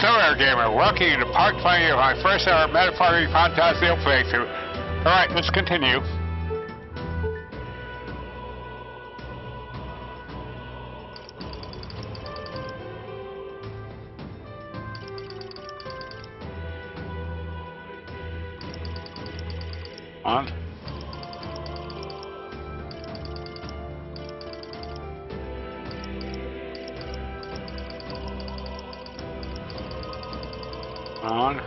So there, gamer, welcome to part 20 of my first ever ReFantazio playthrough. Alright, let's continue. On. On.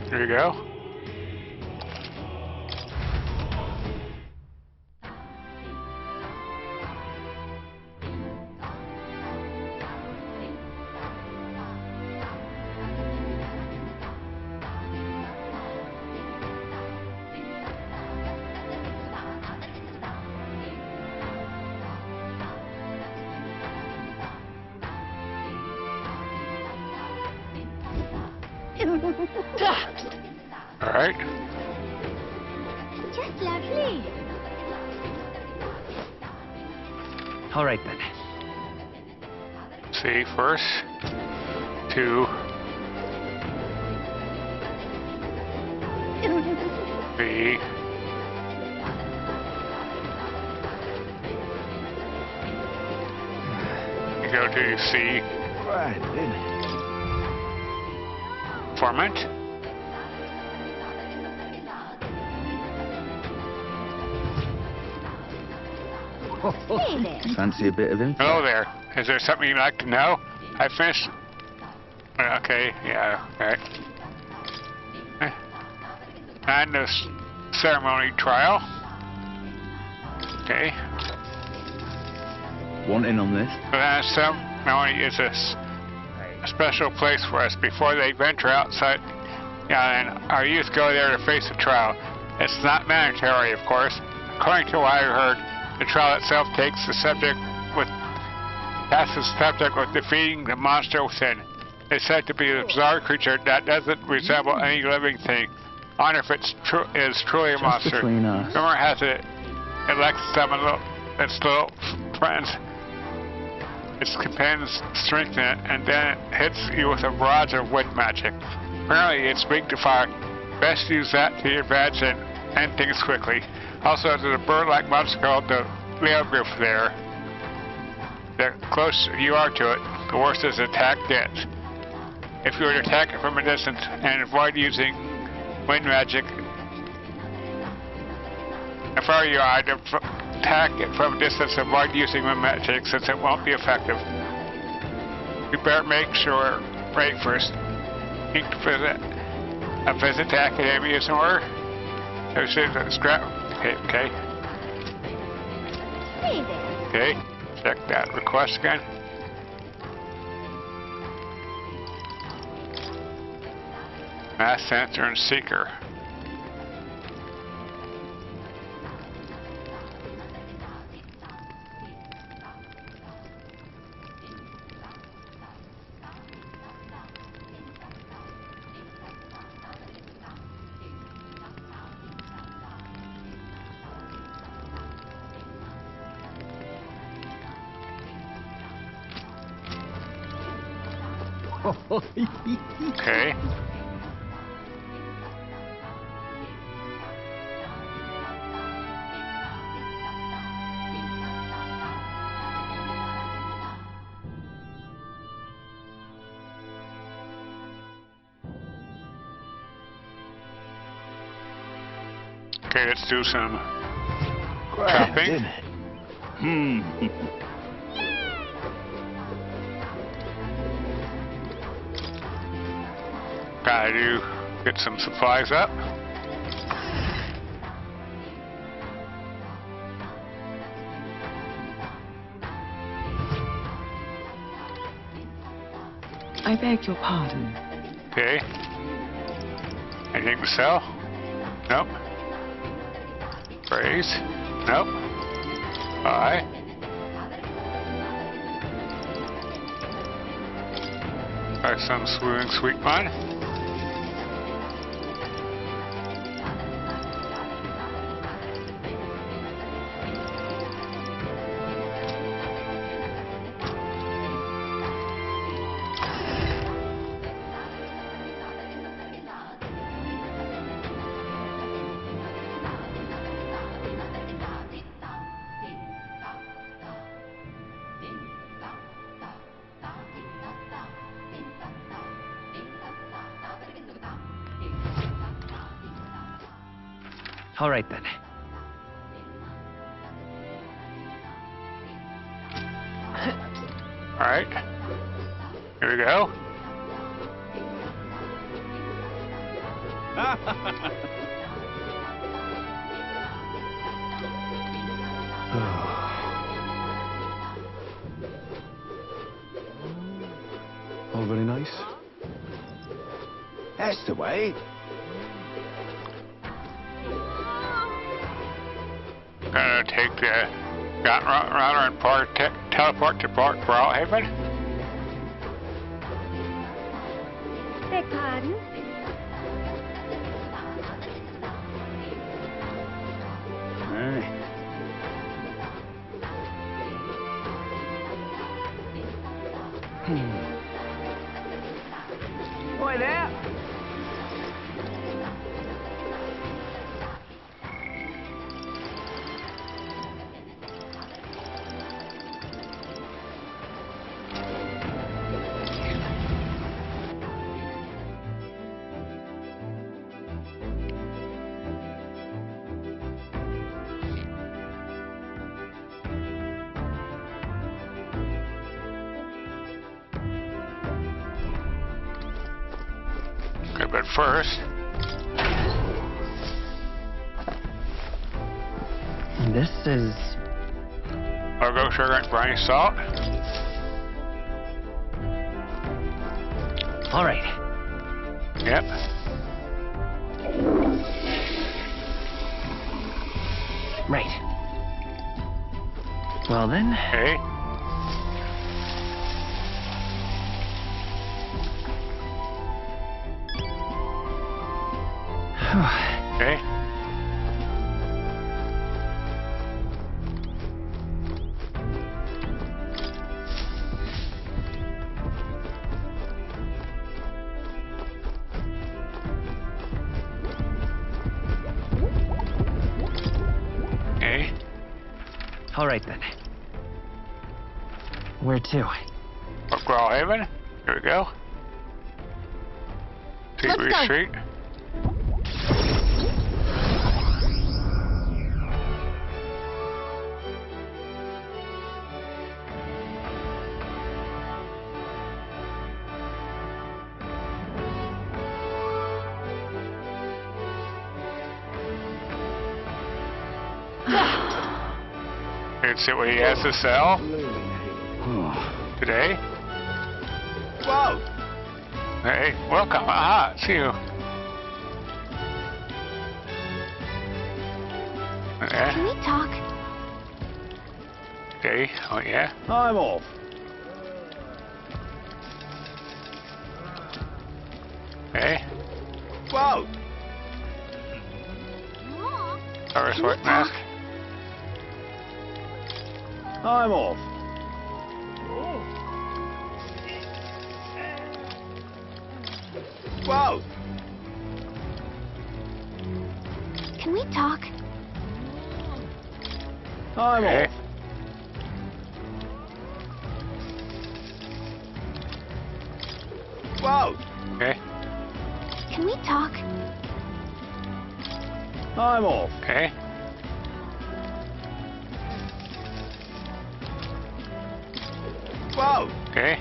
There you go. Alright. Just lovely. Alright then. C first. 2. 3. You go to C. Right then. Ferment. Fancy a bit of info? Hello there. Is there something you'd like to know? I finished. Okay, yeah, alright. And the ceremony trial. Okay. Want in on this? The ceremony is a special place for us. Before they venture outside, and our youth go there to face the trial. It's not mandatory, of course. According to what I heard, the trial itself tasks the subject with defeating the monster within. It's said to be a bizarre creature that doesn't resemble any living thing. I wonder if it's truly a monster. Rumor has it elects some of its little friends. Its companions strengthen it, and then it hits you with a barrage of wind magic. Apparently, it's weak to fire. Best use that to your advantage and end things quickly. Also, there's a bird-like monster called the Leogryph there. The closer you are to it, the worse its attack gets. If you were to attack it from a distance and avoid using wind magic, if I were you, I'd attack it from a distance and avoid using wind magic since it won't be effective. You better make sure right first. You can visit the Academy is in order. Okay. Hey there. Okay, check that request again. Mass Sensor and Seeker. Okay. Okay, let's do some chopping. Gotta get some supplies up. I beg your pardon. Okay. Anything to sell? Nope. Praise? Nope. Buy. Buy some swooning sweet bun. All right then. All right. Here we go. Oh, very nice. That's the way. Gonna take the gun runner and teleport to Port Haven. Beg pardon? Oi there. Okay, but first, This is... logo sugar and briny salt. All right. Yep. Right. Well then. Okay. Okay. Okay. All right then. Where to? Port Haven. Here we go. Let's TV go. Street. Let's see what he has to sell today. Whoa! Hey, welcome. Aha, see you. Can we talk? Okay, oh yeah. I'm off. Okay. Whoa! Cover sweat mask. I'm off. Whoa! Can we talk? I'm Okay. off. Whoa! Okay. Can we talk? I'm off. Okay. Whoa! Okay.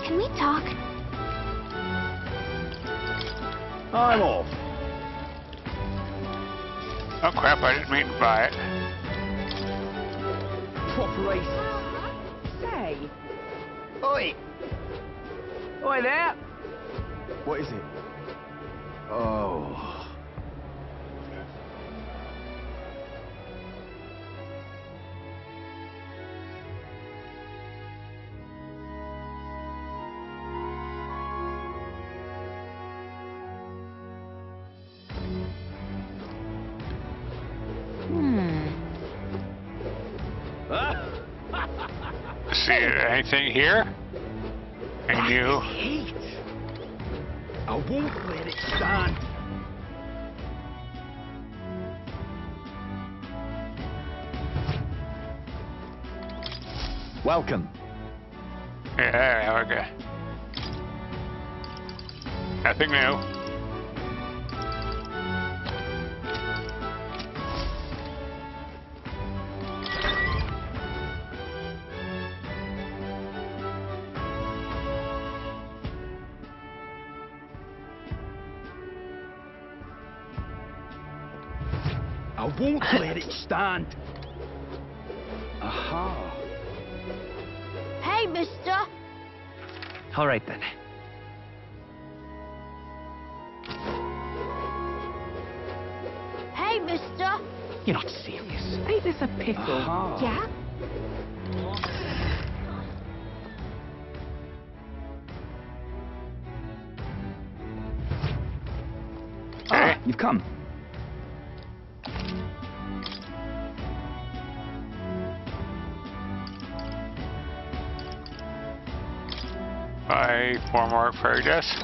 Can we talk? I'm off. Oh crap, I didn't mean to buy it. Corporation. Say. Oi! Oi there! What is it? Oh. See anything here? And you? Heat! I won't let it stand. Welcome. Yeah, okay. Nothing new. I won't let it stand. Aha. Hey, mister. All right then. Hey, mister. You're not serious. Ain't this a pickle? Aha. Yeah? Ah, you've come. Buy 4 more fairy dust.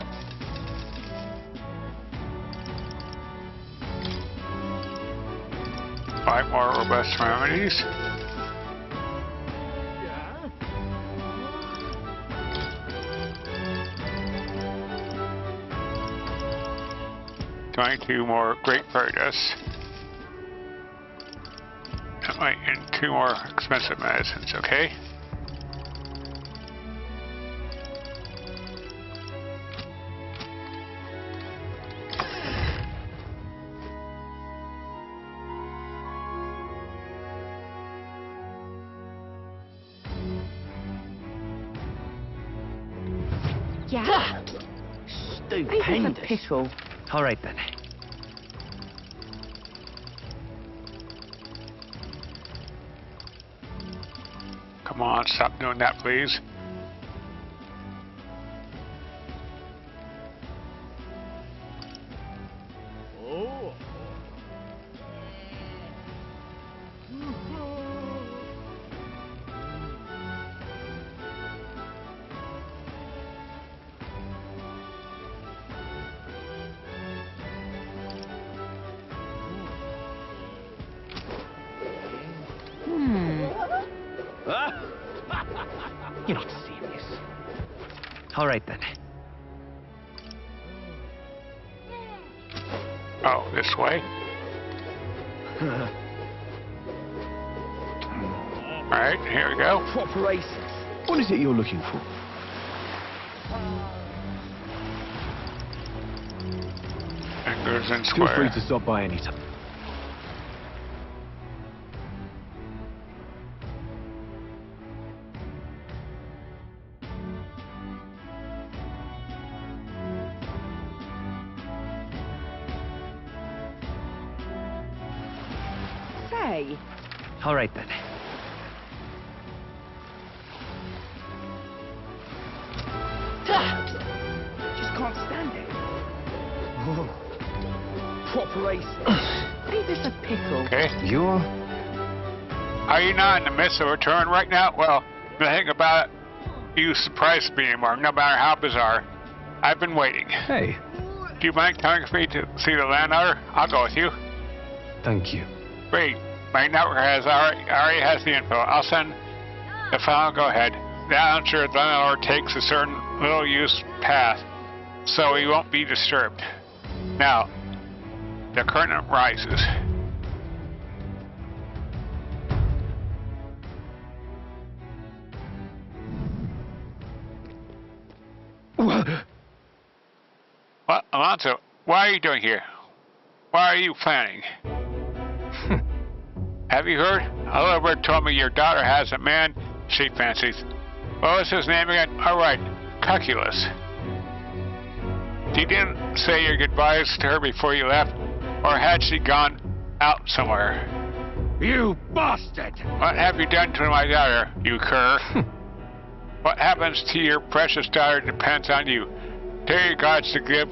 Buy more robust remedies. $22 more great fairy dust. That might end 2 more expensive medicines, okay? Yeah? Ain't this a Stupendous. pickle? All right then. Come on, stop doing that, please. Oh. You're not serious. All right then. Oh, this way? Alright, here we go. Proper aces. What is it you're looking for? Fingers and Feel free square. to stop by any time. Say, All right then. Just can't stand it. Proper aces. ain't this a pickle? Okay. You're... Are you not in the midst of a turn right now? Well, the thing about it, you surprise me anymore, no matter how bizarre. I've been waiting. Hey, Do you mind coming with me to see the landowner? I'll go with you. thank you. Great. My network already has the info. I'll send the final go-ahead. Now I'm sure the landlord takes a certain little-used path, so he won't be disturbed. Now, the current rises. What, Alonso, what are you doing here? What are you planning? Have you heard? Alatabury told me your daughter has a man she fancies. What was his name again? All right, Cuculus. You didn't say your goodbyes to her before you left, or had she gone out somewhere? You bastard! What have you done to my daughter, you cur? What happens to your precious daughter depends on you. Tell your gods to give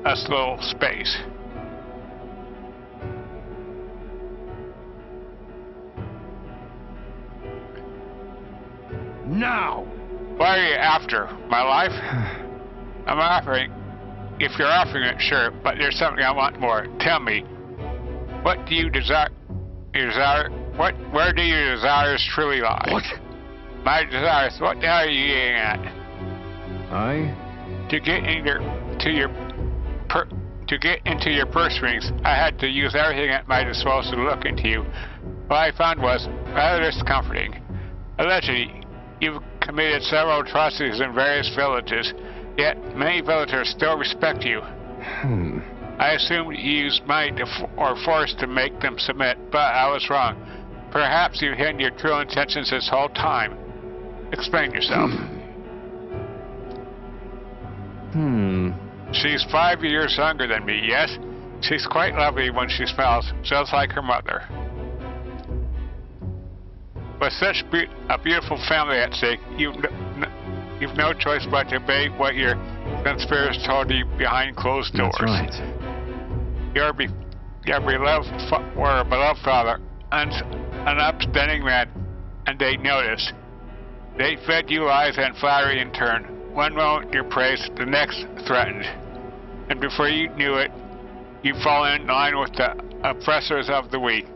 us a little space. Now! What are you after? My life? I'm offering. If you're offering it, sure, but there's something I want more. Tell me. What do you desire? Where do your desires truly lie? What? My desires. What the hell are you getting at? To get into your purse strings, I had to use everything at my disposal to look into you. What I found was rather discomforting. Allegedly, you've committed several atrocities in various villages, yet many villagers still respect you. I assumed you used might or force to make them submit, but I was wrong. Perhaps you've hidden your true intentions this whole time. Explain yourself. She's 5 years younger than me, yes? She's quite lovely when she smells, just like her mother. With such a beautiful family at stake, you've no choice but to obey what your conspirators told you behind closed doors. That's right. Your beloved father, an upstanding man, and they noticed. They fed you lies and flattery in turn. One moment you're praised, the next threatened. And before you knew it, you fall in line with the oppressors of the weak.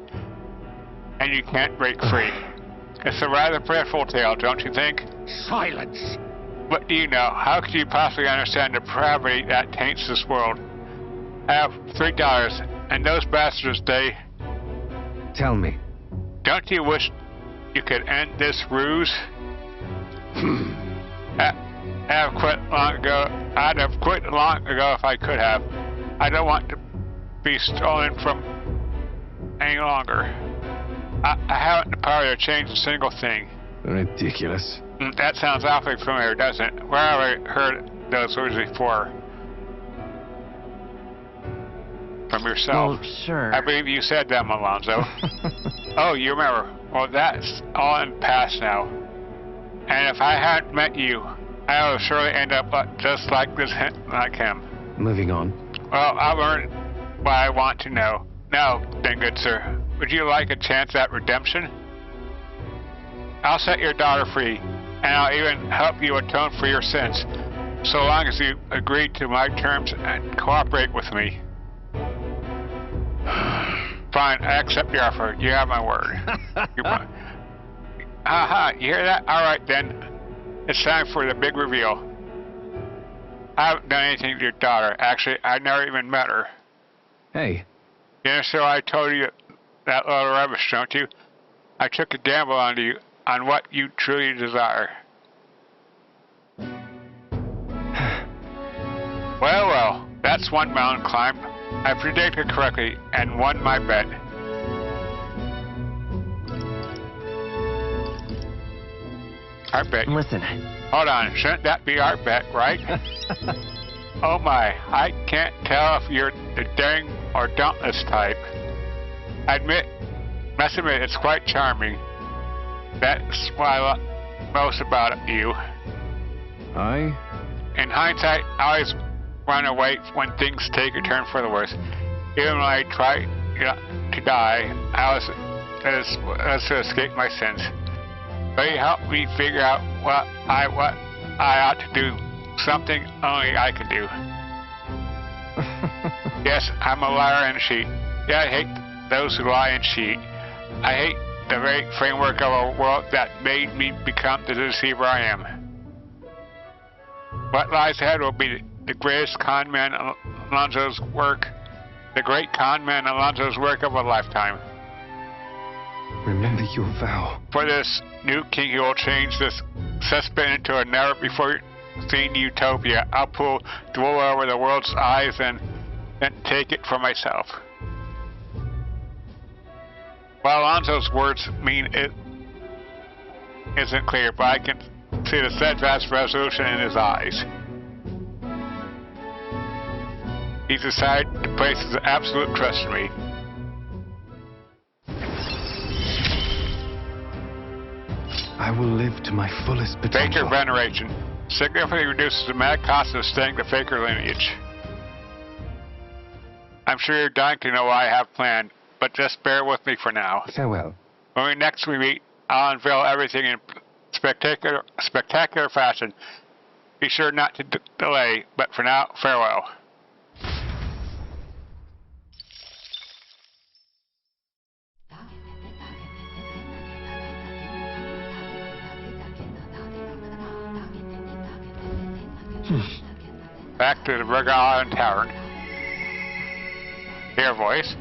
And you can't break free. It's a rather pitiful tale, don't you think? Silence! What do you know? How could you possibly understand the depravity that taints this world? I have $3, and those bastards, they... Tell me. Don't you wish you could end this ruse? I'd have quit long ago if I could have. I don't want to be stolen from any longer. I haven't the power to change a single thing. Ridiculous. That sounds awfully familiar, doesn't it? Where have I heard those words before? From yourself. Well, sure. I believe you said them, Alonzo. Oh, you remember. Well, that's all in the past now. And if I hadn't met you, I would surely end up just like him. Moving on. Well, I've learned what I want to know. Now, then, good sir, would you like a chance at redemption? I'll set your daughter free, and I'll even help you atone for your sins, so long as you agree to my terms and cooperate with me. Fine, I accept your offer. You have my word. Aha, you hear that? Alright then. It's time for the big reveal. I haven't done anything to your daughter. Actually, I never even met her. Hey. Yeah, so I told you that little rubbish, don't you? I took a gamble on you, on what you truly desire. Well, that's one mountain climb. I predicted correctly and won my bet. Our bet. Listen. Hold on, shouldn't that be our bet, right? Oh my, I can't tell if you're the daring or dauntless type. Must admit, it's quite charming. That's what I love most about you. In hindsight, I always run away when things take a turn for the worse. Even when I try to die, I was to escape my sins. But you helped me figure out what I ought to do. Something only I can do. Yes, I'm a liar and a cheat. Yeah, I hate those who lie and cheat. I hate the very framework of a world that made me become the deceiver I am. What lies ahead will be the greatest con man Alonzo's work, the great con man Alonzo's work of a lifetime. Remember your vow. For this new king, he will change this cesspit into a never-before-seen utopia. I'll pull the wool over the world's eyes and then take it for myself. What Alonzo's words mean it isn't clear, but I can see the steadfast resolution in his eyes. He decided to place his absolute trust in me. I will live to my fullest potential. Faker veneration significantly reduces the mad cost of staying the Faker lineage. I'm sure you're dying to know what I have planned, but just bear with me for now. Farewell. When we next meet, I'll unveil everything in spectacular fashion. Be sure not to delay, but for now, farewell. Back to the Virga Island Tavern. Hear a voice.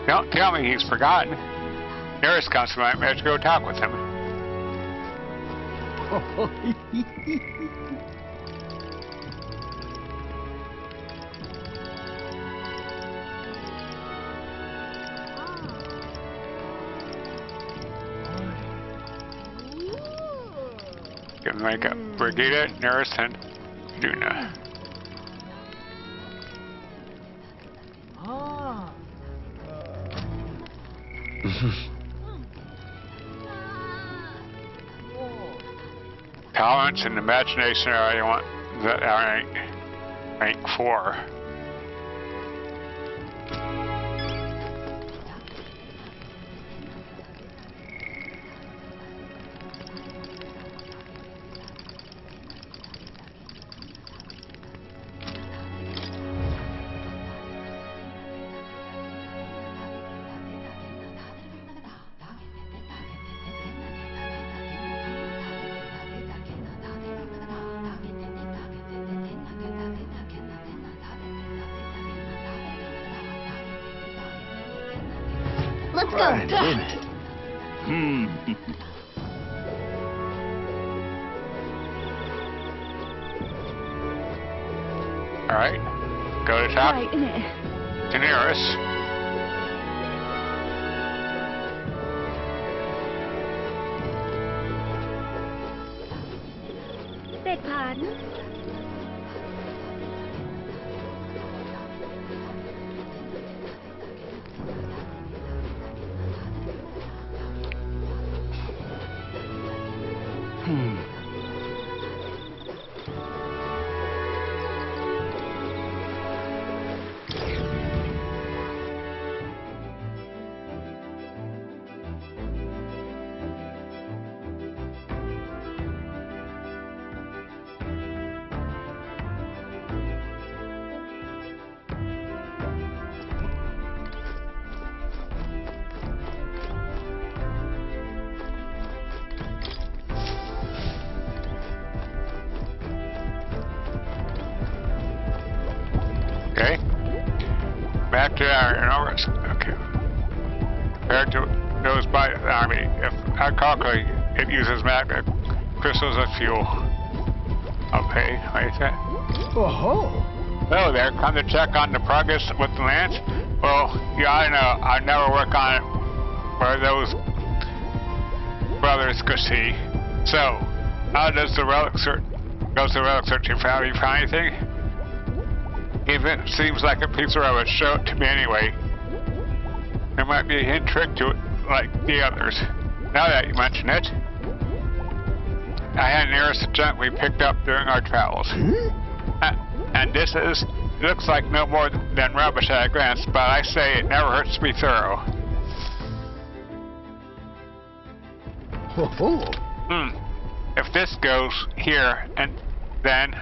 Don't tell me he's forgotten. Nearest comes to my man to go talk with him. can make up Brigida, Nurse, and Duna. Tolerance and imagination are I want that are rank 4. Let's go. Right, isn't it? Alright, go to top. Right, innit? Daenerys. Beg pardon? Okay. Back to our numbers. Okay. Compared to those by the army, if I calculate, it uses magnet crystals as fuel. Okay, like that. Oh, Hello there, come to check on the progress with the lands? Well, yeah, I know. I never work on it where those brothers could see. So, how does the relic search? Goes the relic search? You found anything? Even it seems like a piece of rubbish. Show it to me anyway. There might be a hint trick to it, like the others. Now that you mention it, I had nearest the junk we picked up during our travels. And this looks like no more than rubbish at a glance, but I say it never hurts to be thorough. If this goes here, and then...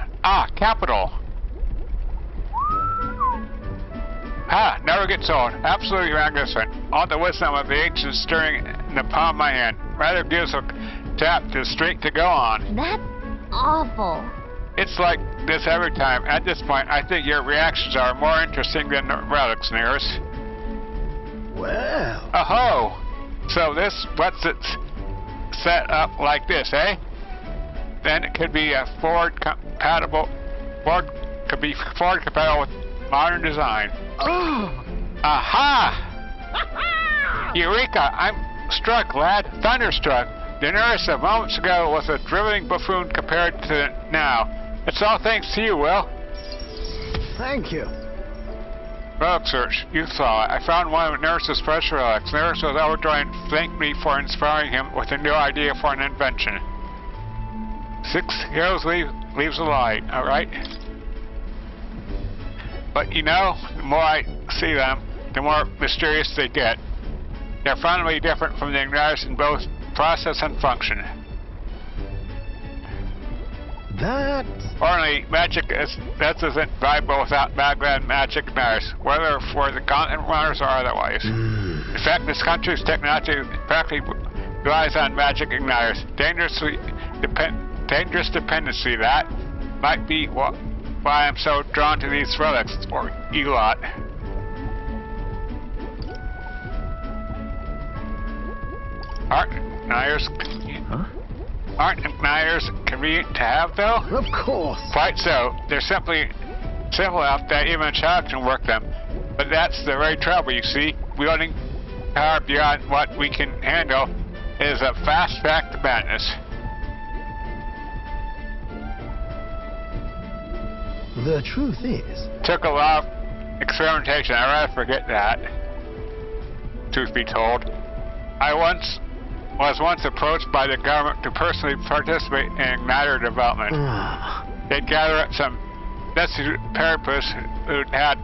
capital! Never gets old. Absolutely magnificent. All the wisdom of the ancients stirring in the palm of my hand. Rather gives a tap to straight to go on. That's awful. It's like this every time. At this point, I think your reactions are more interesting than the relics, Nearest. well. Oh-ho! So this, what's it set up like this, eh? Then it could be a Ford compatible with modern design. Aha! Eureka! I'm struck, lad. Thunderstruck. Daenerys of moments ago was a driveling buffoon compared to now. It's all thanks to you, Will. Thank you. Relic search. You saw it. I found one of Daenerys' fresh relics. Daenerys was overjoyed and thanked me for inspiring him with a new idea for an invention. 6 heroes leaves a light, alright? But you know, the more I see them, the more mysterious they get. They're fundamentally different from the Igniters in both process and function. That... Ordinarily, magic isn't viable without background magic Igniters, whether for the continent runners or otherwise. In fact, this country's technology practically relies on magic Igniters. Dangerous dependency, that might be why I'm so drawn to these relics, or Elot. Aren't Igniters convenient to have, though? Of course. Quite so. They're simply simple enough that even a child can work them. But that's the very trouble, you see. Wielding power beyond what we can handle is a fast track to madness. The truth is... Took a lot of experimentation. I'd rather forget that. Truth be told. I was once approached by the government to personally participate in matter development. They'd gather up some destitute parapets who had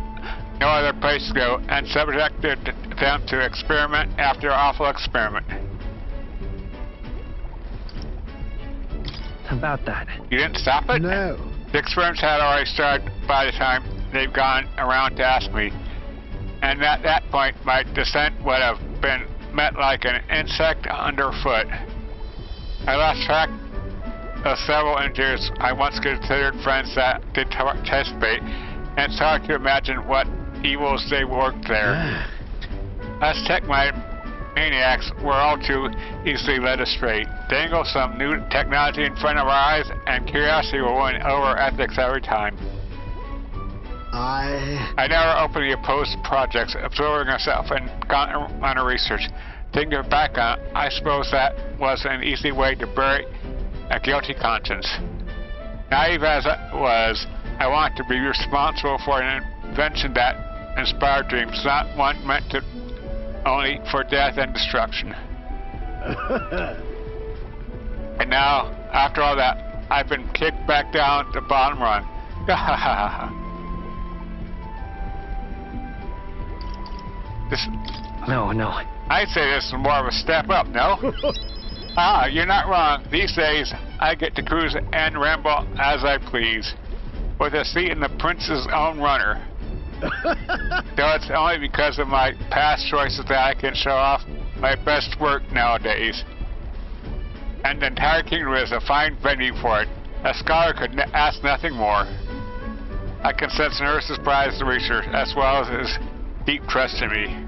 no other place to go and subjected them to experiment after awful experiment. About that. You didn't stop it? No. The experiments had already started by the time they've gone around to ask me. And at that point, my descent would have been met like an insect underfoot. I lost track of several engineers I once considered friends that did participate, and it's hard to imagine what evils they worked there. Us tech maniacs were all too easily led astray. Dangle some new technology in front of our eyes, and curiosity will win over ethics every time. I never openly opposed projects, absorbing myself and got on a research. Thinking back on it, I suppose that was an easy way to bury a guilty conscience. Naive as I was, I wanted to be responsible for an invention that inspired dreams, not one meant to only for death and destruction. And now, after all that, I've been kicked back down the bottom rung. No. I'd say this is more of a step up, no? You're not wrong. These days, I get to cruise and ramble as I please, with a seat in the prince's own runner. Though it's only because of my past choices that I can show off my best work nowadays. And the entire kingdom is a fine venue for it. A scholar could ask nothing more. I can sense Nurse's pride as the research, as well as his deep trust in me.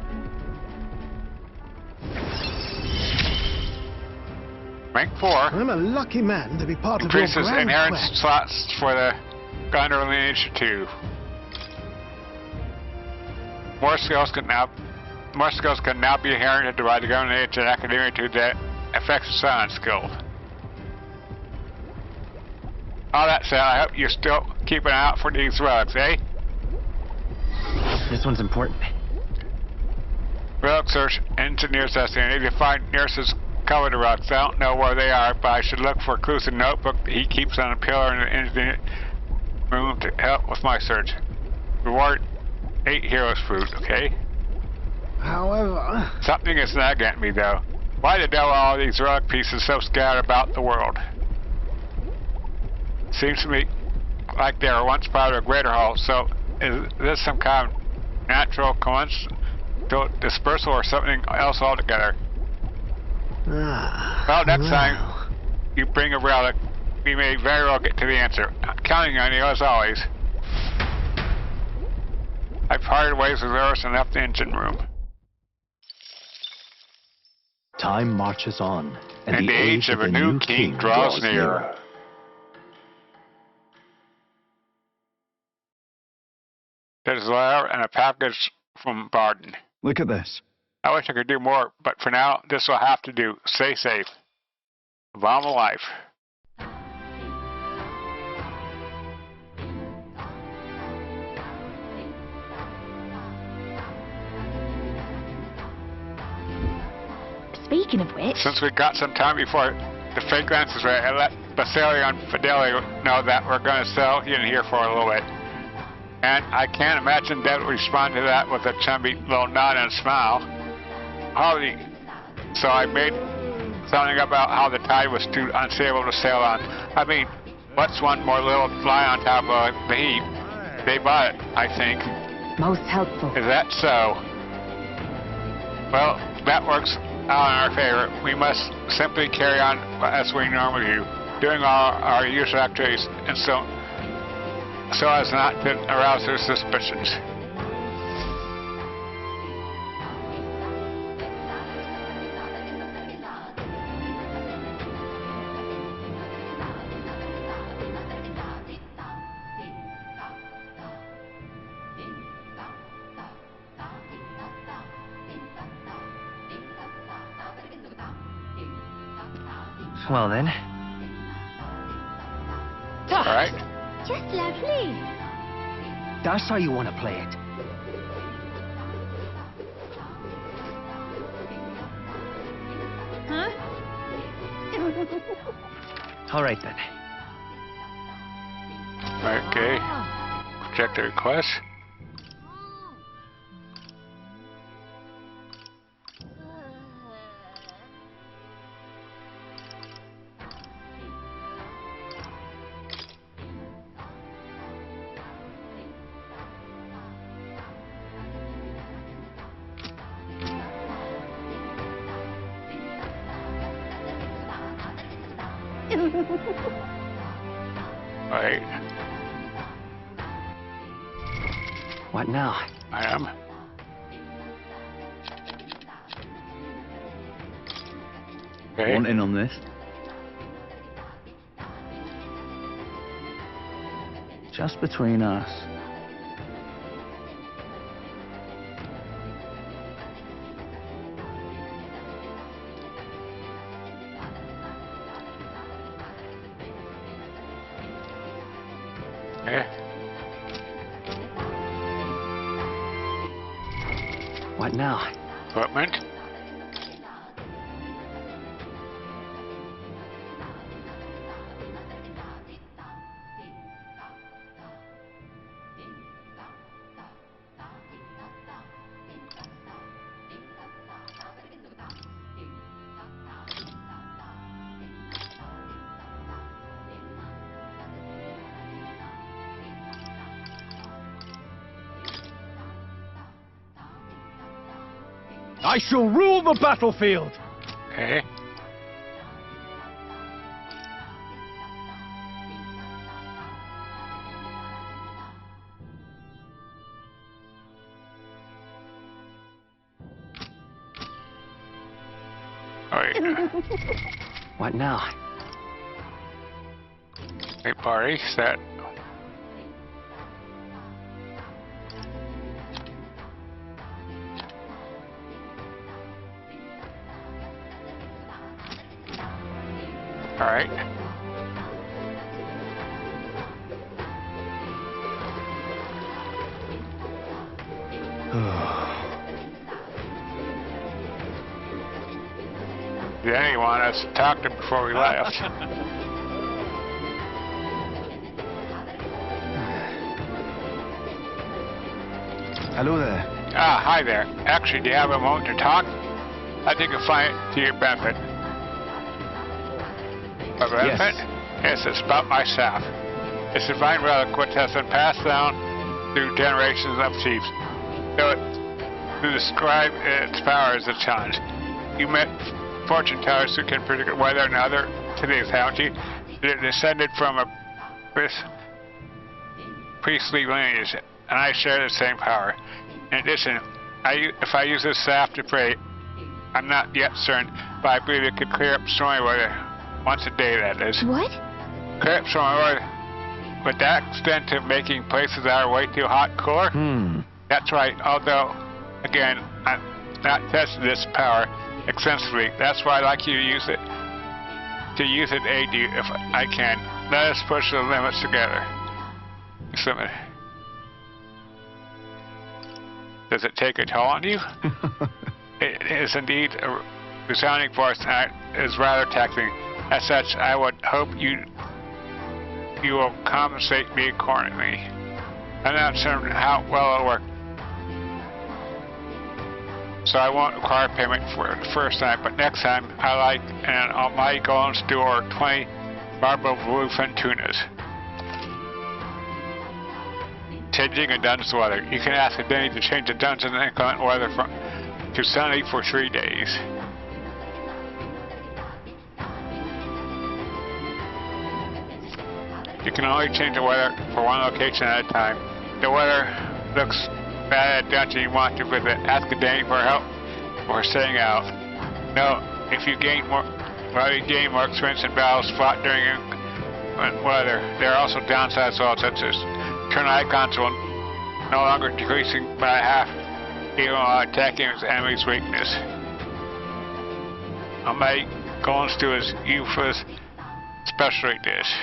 Rank 4. I'm a lucky man to be part of your increases grand inherent quest. slots for the Gunner lineage 2. More skills can now be inherited by the Gunner lineage and Academia 2 that affects the silent skill. All that said, I hope you still keep an eye out for these relics, eh? This one's important. Relic search, engineer's testing. I need to find Nurse's covered relics. I don't know where they are, but I should look for clues in the notebook he keeps on a pillar in the engineer room to help with my search. Reward 8 heroes fruit, okay? However... Something is nagging at me, though. Why the devil are all these relic pieces so scattered about the world? Seems to me like they were once part of a greater whole, so is this some kind of natural coincidental dispersal or something else altogether? Well, next time you bring a relic, we may very well get to the answer. I'm counting on you as always. I've parted ways with Earth and left the engine room. Time marches on, And the age of a new king draws near. There's a letter and a package from Barden. Look at this. I wish I could do more, but for now, this will have to do. Stay safe. Obama life. Speaking of which... Since we got some time before the fake lens is ready, I let Basilio and Fidelio know that we're going to sell in here for a little bit. And I can't imagine Dad would respond to that with a chummy little nod and a smile. Hardly. So I made something about how the tide was too unstable to sail on. I mean, what's one more little fly on top of the heap? They bought it, I think. Most helpful. Is that so? Well, that works out in our favor. We must simply carry on as we normally do, doing all our usual activities, and so as not to arouse their suspicions. Well then. All right. Just lovely. That's how you want to play it. Huh? All right, then. Okay. Check the request. Right. What now? I am. Okay. Want in on this? Just between us. Okay. What now? Equipment. I shall rule the battlefield. Okay. Alright. What now? Okay, party set. Alright. Yeah, you want us to talk to him before we left. Hello there. Ah, hi there. Actually, do you have a moment to talk? I think you'll find it to your benefit. My benefit? Yes, it's about my staff. This divine relic which has been passed down through generations of chiefs. To describe its power is a challenge. You met fortune tellers who can predict weather and other today's county. They're descended from a priestly lineage, and I share the same power. In addition, if I use this staff to pray, I'm not yet certain, but I believe it could clear up stormy weather once a day, that is. What? Clear up stormy weather. Would that extend to making places that are way too hot cooler? That's right, although, again, I'm not testing this power extensively. That's why I'd like you to use it to aid you if I can. Let us push the limits together. Does it take a toll on you? It is indeed a resounding force and it is rather taxing. As such, I would hope you will compensate me accordingly. I'm not certain how well it'll work, so I won't require payment for it the first time, but next time I like an almighty golden stew or 20 barbelled bluefin tunas. Changing a dungeon's weather. You can ask a Denny to change the dungeon's inclement weather to sunny for 3 days. You can only change the weather for one location at a time. The weather looks bad at a dungeon you want to visit. Ask a Denny for help or staying out. No, if you gain more experience in battles fought during weather, there are also downsides as well, such as turn icons will no longer decreasing by half, even while attacking his enemy's weakness. Almighty golden stew is Yufa's specialty dish.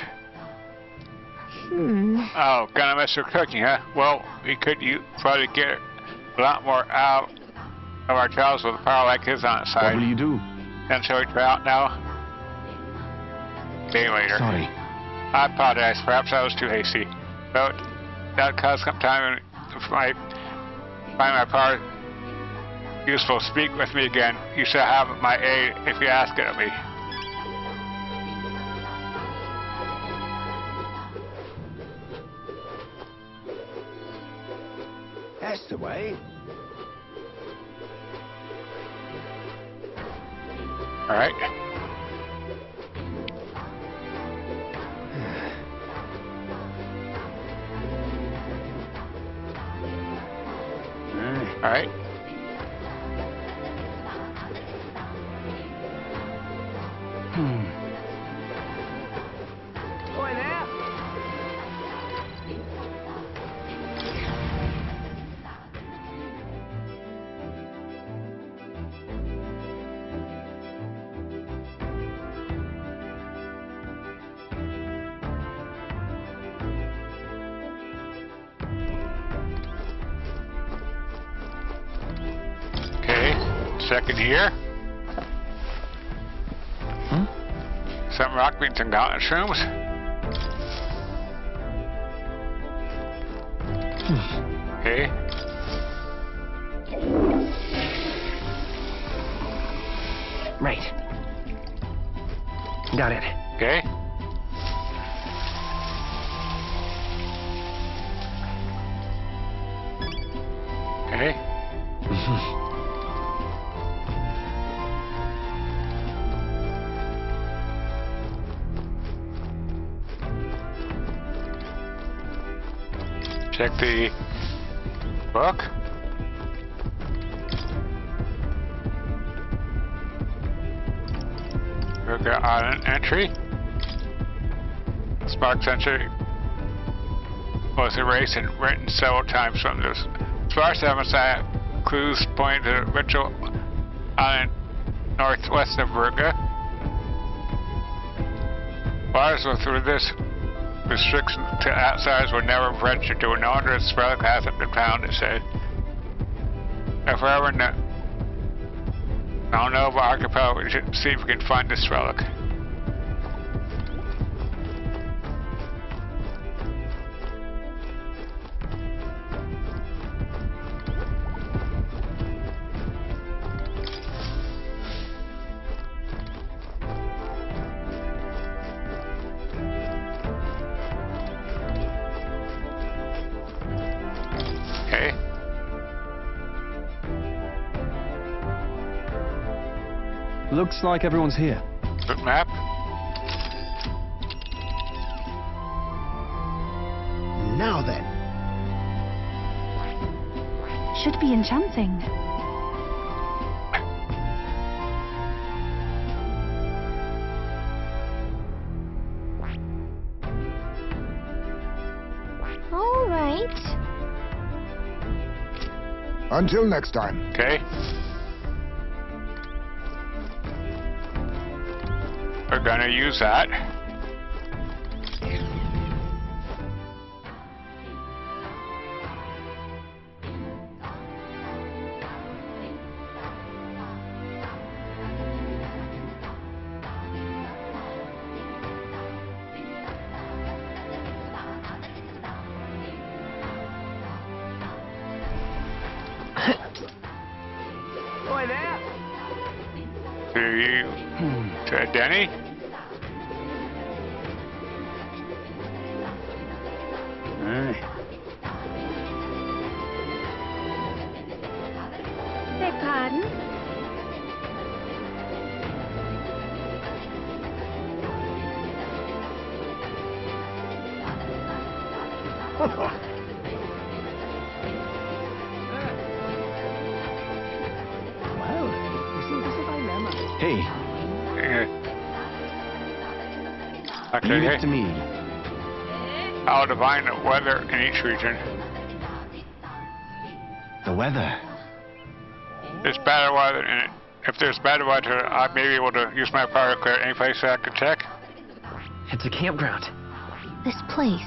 Oh, gonna miss her cooking, huh? Well, we could probably get a lot more out of our jobs with a power like his on its side. What will you do? And shall we try out now? Day later. Sorry. I apologize. Perhaps I was too hasty. But that caused some time if I find my power useful. Speak with me again. You shall have my aid if you ask it of me. That's the way. All right. All right. Oi there. Second here. Some rock beans and gauntlet shrooms. Okay. Right. Got it. Okay. Okay. Check the book. Virga Island entry. Spark sensor was erased and written several times from this. Sparks evidence clues point to the ritual island northwest of Virga. Bars through this restriction to outsiders were never ventured to. No wonder its relic hasn't been found, it said. If we're ever I don't know about archipelago, we should see if we can find this relic. Looks like everyone's here. Good map. Now then. Should be enchanting. All right. Until next time. Okay. We're gonna use that. Oi there. To you, to Denny. Beg pardon? Well, you see, this is a dilemma. Hey, Okay, leave it to me. I'll divine the weather in each region. The weather. There's bad weather in it. If there's bad weather, I may be able to use my power to clear any place that I can check. It's a campground. This place.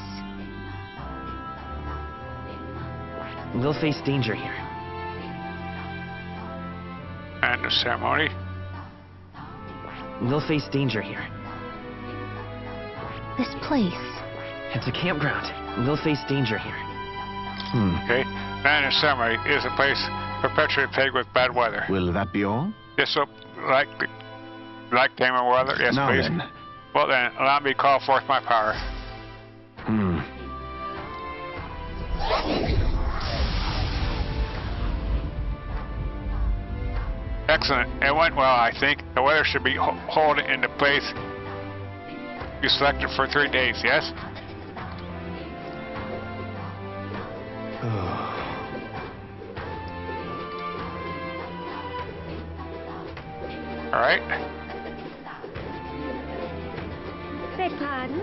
We'll face danger here. And the ceremony. We'll face danger here. This place. It's a campground. We'll face danger here. Okay. And the ceremony is a place perpetually plagued with bad weather. Will that be all? This look like game of weather? Yes, Now please. then. Well then, allow me to call forth my power. Excellent. It went well, I think. The weather should be holding in the place you selected for 3 days, yes? All right. Beg pardon?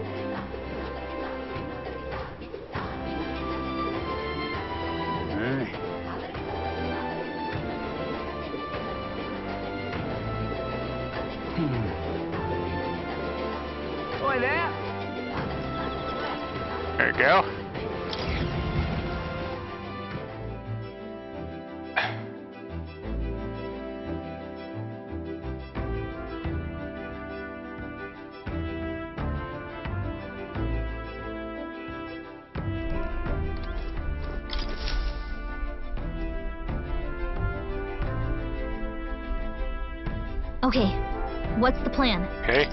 Oi there. There you go. Okay, what's the plan? Okay.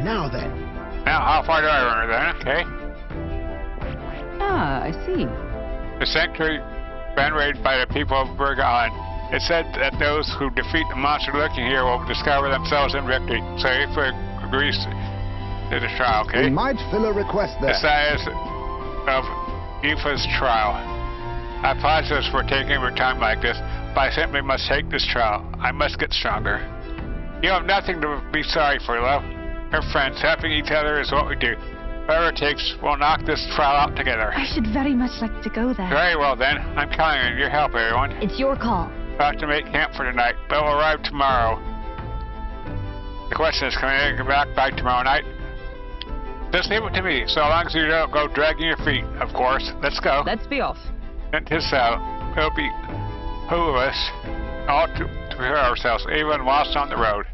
Now then. Now, how far do I run then? Okay. Ah, I see. The sanctuary been raided by the people of Virga Island. It said that those who defeat the monster lurking here will discover themselves in victory. So if we agrees to the trial, okay? We might fill a request there. The size of Aoife's trial. I apologize for taking your time like this, but I simply must take this trial. I must get stronger. You have nothing to be sorry for, love. We're friends. Helping each other is what we do. Whatever it takes, we'll knock this trial out together. I should very much like to go there. Very well then. I'm counting on your help, everyone. It's your call. We'll have to make camp for tonight, but we'll arrive tomorrow. The question is, can we get back by tomorrow night? Just leave it to me, so long as you don't go dragging your feet, of course. Let's go. Let's be off. Into his saddle. It'll be who of us all to prepare ourselves, even whilst on the road.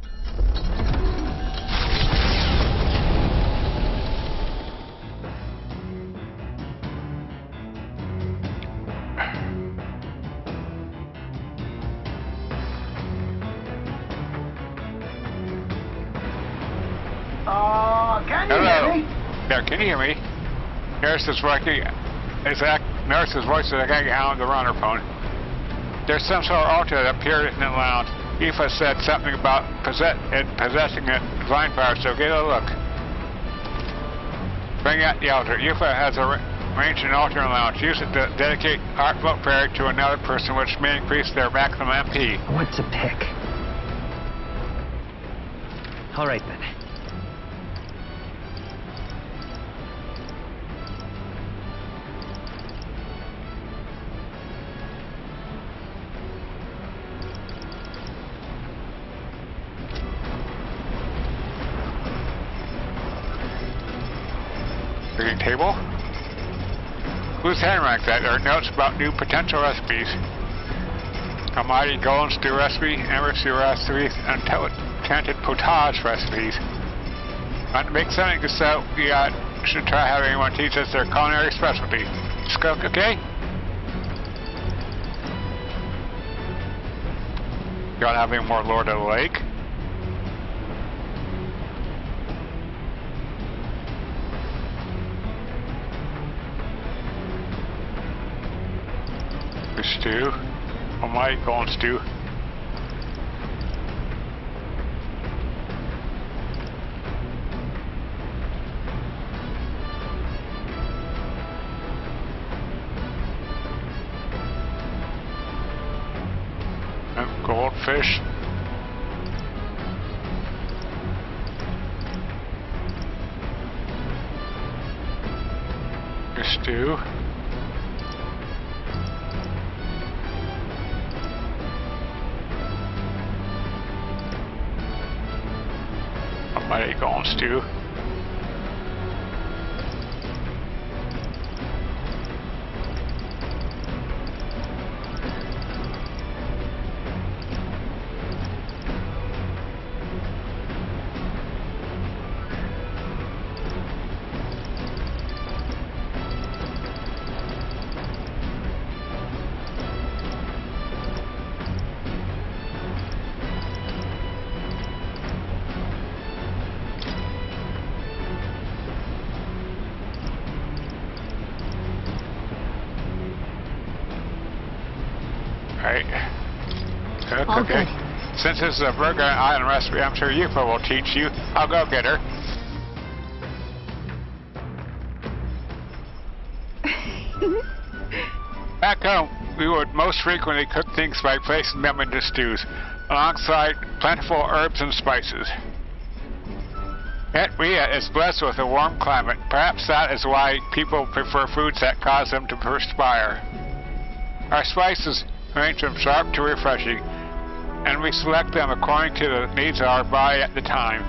Can you Hello. hear me? Yeah, can you hear me? Nurse's working. Nurse's voice is like on the runner phone. There's some sort of altar that appeared in the lounge. Aoife said something about possessing a divine power, so get a look. Bring out the altar. Aoife has arranged an altar in the lounge. Use it to dedicate heartfelt prayer to another person, which may increase their maximum MP. What to pick? All right then. Reading table. Whose handwriting that? There are notes about new potential recipes. A mighty golden stew recipe, amber stew recipe, and enchanted potage recipes. Want to make something so we should try having anyone teach us their culinary specialty. Skunk, okay? You want to have any more Lord of the Lake? Stew. Oh my, golden stew. And goldfish. Stew. Mighty golden stew. Right. Cook, All okay. good. Since this is a Virga Island recipe, I'm sure Yufa will teach you. I'll go get her. Back home, we would most frequently cook things by placing them into stews, alongside plentiful herbs and spices. Yet Ria is blessed with a warm climate. Perhaps that is why people prefer foods that cause them to perspire. Our spices range from sharp to refreshing, and we select them according to the needs of our body at the time.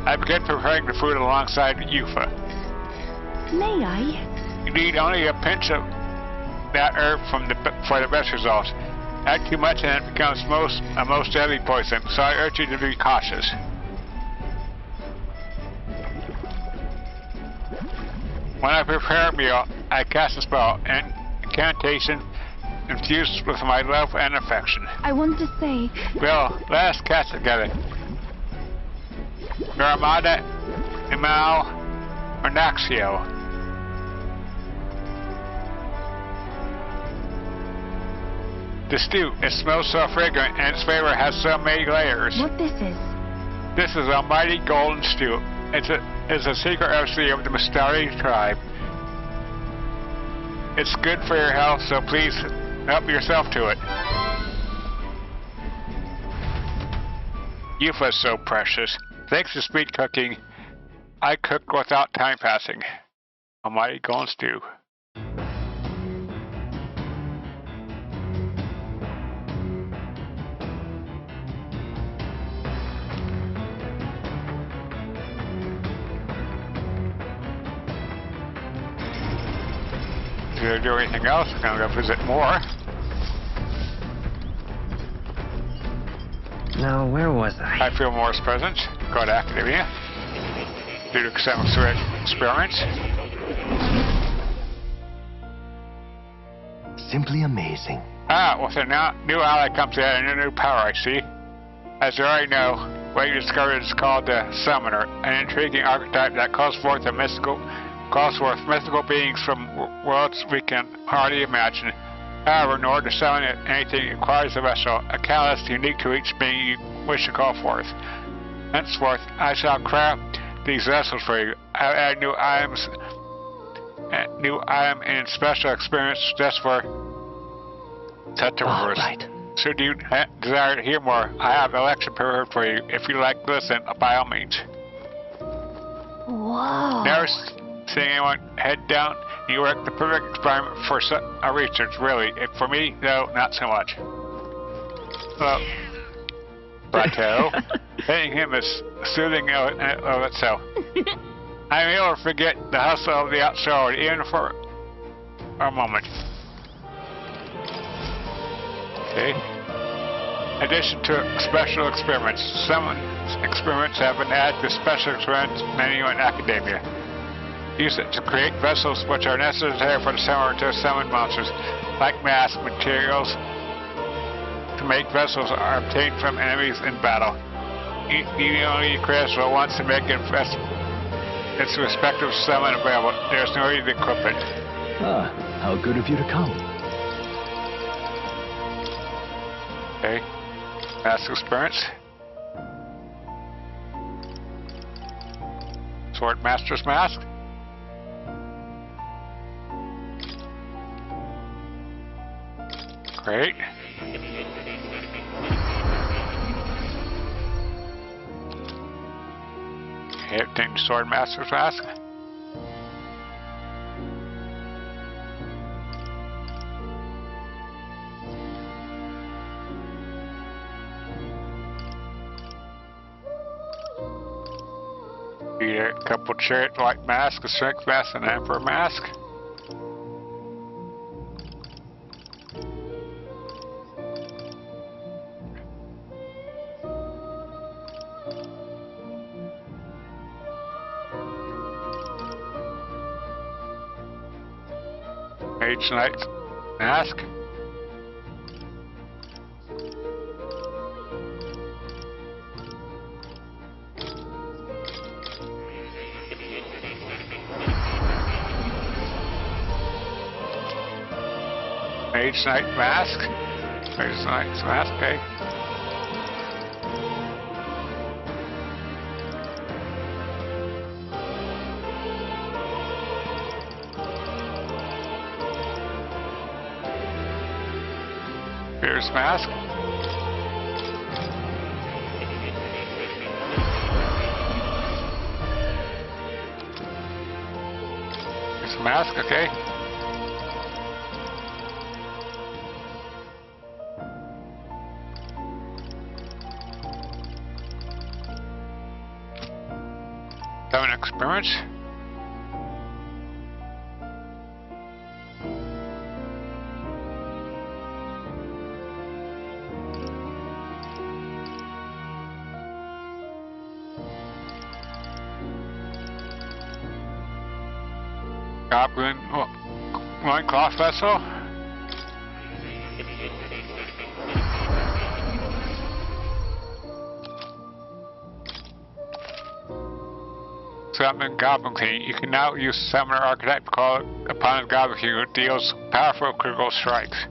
I begin preparing the food alongside Yufa. May I? You need only a pinch of that herb for the best results. Add too much and it becomes a most deadly poison, so I urge you to be cautious. When I prepare a meal, I cast a spell, an incantation infused with my love and affection. I want to say... Well, let us cast together. Garamada, Imal, or Naxio. The stew, it smells so fragrant and its flavor has so many layers. What this is? This is a mighty golden stew. It's a secret recipe of the Mistari tribe. It's good for your health, so please help yourself to it. Yufa's so precious. Thanks to speed cooking, I cook without time passing. A mighty golden stew. To do anything else, I'm gonna go visit more. Now, where was I? I feel Moore's presence. Go to Academia. Do some experiments. Simply amazing. With a new ally comes in and a new power, I see. As you already know, what you discovered is called the Summoner, an intriguing archetype that calls forth mythical beings from worlds we can hardly imagine. However, in order to summon anything requires a vessel, a catalyst unique to each being you wish to call forth. Henceforth, I shall craft these vessels for you. I'll add new items and special experience just for such a purpose. Right. Should you desire to hear more, I have a lecture prepared for you. If you like to listen, by all means. Whoa. Never seeing anyone head down, you work the perfect experiment for a research, really. For me, no, not so much. Well, Brato, hitting him is soothing of itself. I'm able to forget the hustle of the outside world, even for a moment. Okay. Addition to special experiments, some experiments have been added to special experiments menu in Academia. Use it to create vessels which are necessary for the summoner to summon monsters, like mask materials to make vessels are obtained from enemies in battle. You only need crystal once to make its respective summon available. There's no need to equip it. Ah, how good of you to come. Okay. Mask experience. Sword Master's Mask. Great. Okay, obtain Sword Master's Mask. Need a couple Chariot-like Mask, a Strength Mask, and an Emperor Mask. Mage Knight Mask. Mage Knight Mask. Mage Knight's Mask, okay. Beer's Mask. It's a mask, okay. Seven experiments. Goblin loincloth vessel. Summon Goblin King. You can now use Summoner Archetype to call upon a Goblin King who deals powerful critical strikes.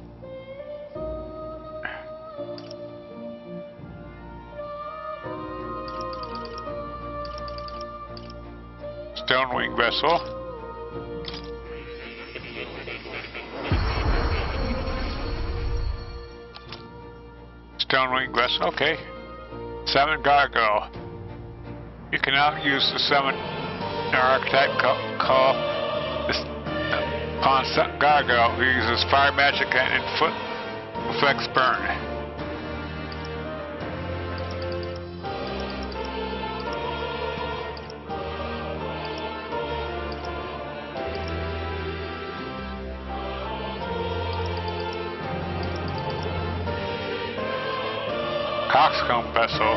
Stonewing Vessel. Stonewing Vessel, okay. Summon Gargoyle. You can now use the summon archetype call upon Gargoyle, who uses fire magic and foot reflects burn. Coxcomb Vessel.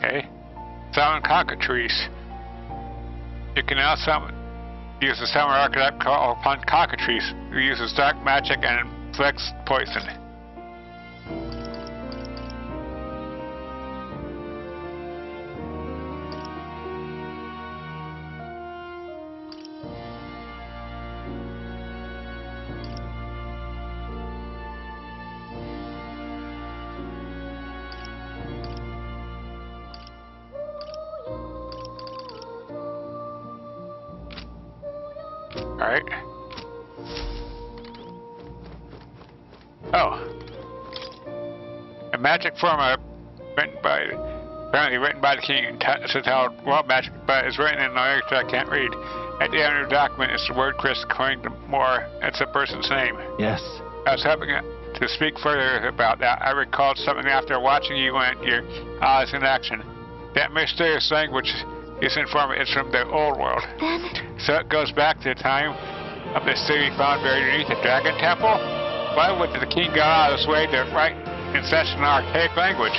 Okay. Summon Cockatrice. You can now use the Summoner Archetype call upon Cockatrice, who uses dark magic and inflicts poison. Alright. Oh. A magic formula apparently written by the king to tell world magic, but it's written in a language that I can't read. At the end of the document is the word Chris according to Moore. It's a person's name. Yes. I was hoping to speak further about that. I recalled something after watching you and your allies in action. That mysterious language is informed it's from the old world. So it goes back to the time of the city found buried beneath the Dragon Temple? Why would the king go out of his way to write in such an archaic language?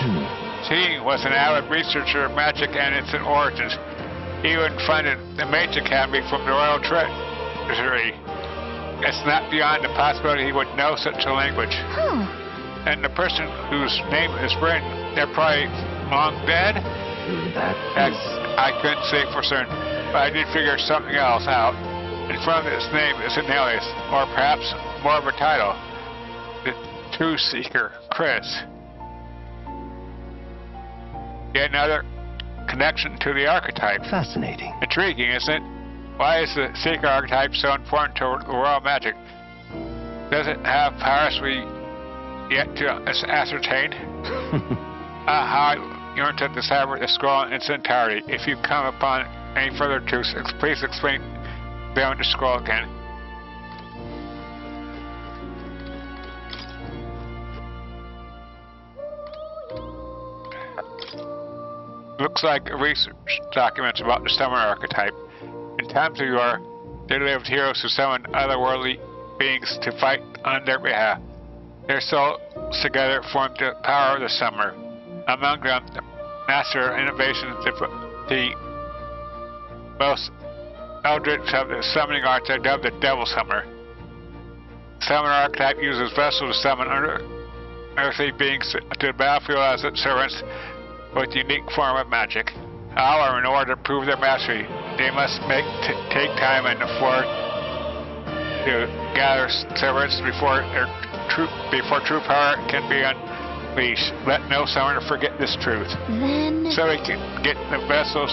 He was an avid researcher of magic and its origins. He even funded the Mage Academy from the Royal Treasury. It's not beyond the possibility he would know such a language. And the person whose name is written, they're probably long dead? I couldn't say for certain, but I did figure something else out. In front of its name is an alias, or perhaps more of a title. The Truth Seeker, Chris. Yet another connection to the archetype. Fascinating. Intriguing, isn't it? Why is the Seeker archetype so important to the world magic? Does it have powers we yet to ascertain? How I yearn to decipher the scroll in its entirety. If you come upon any further truths, please explain beyond the scroll again. Looks like research documents about the summoner archetype. In times of yore, they lived heroes who summoned otherworldly beings to fight on their behalf. Their souls together formed the power of the summoner. Among them, the master of innovation, the most eldritch of the summoning arts are dubbed the Devil Summoner. The summoner archetype uses vessels to summon earthly beings to the battlefield as its servants with a unique form of magic. hour in order to prove their mastery. They must take time and afford to gather servants before true power can be unleashed. Let no summoner forget this truth. Then... So we can get the vessels.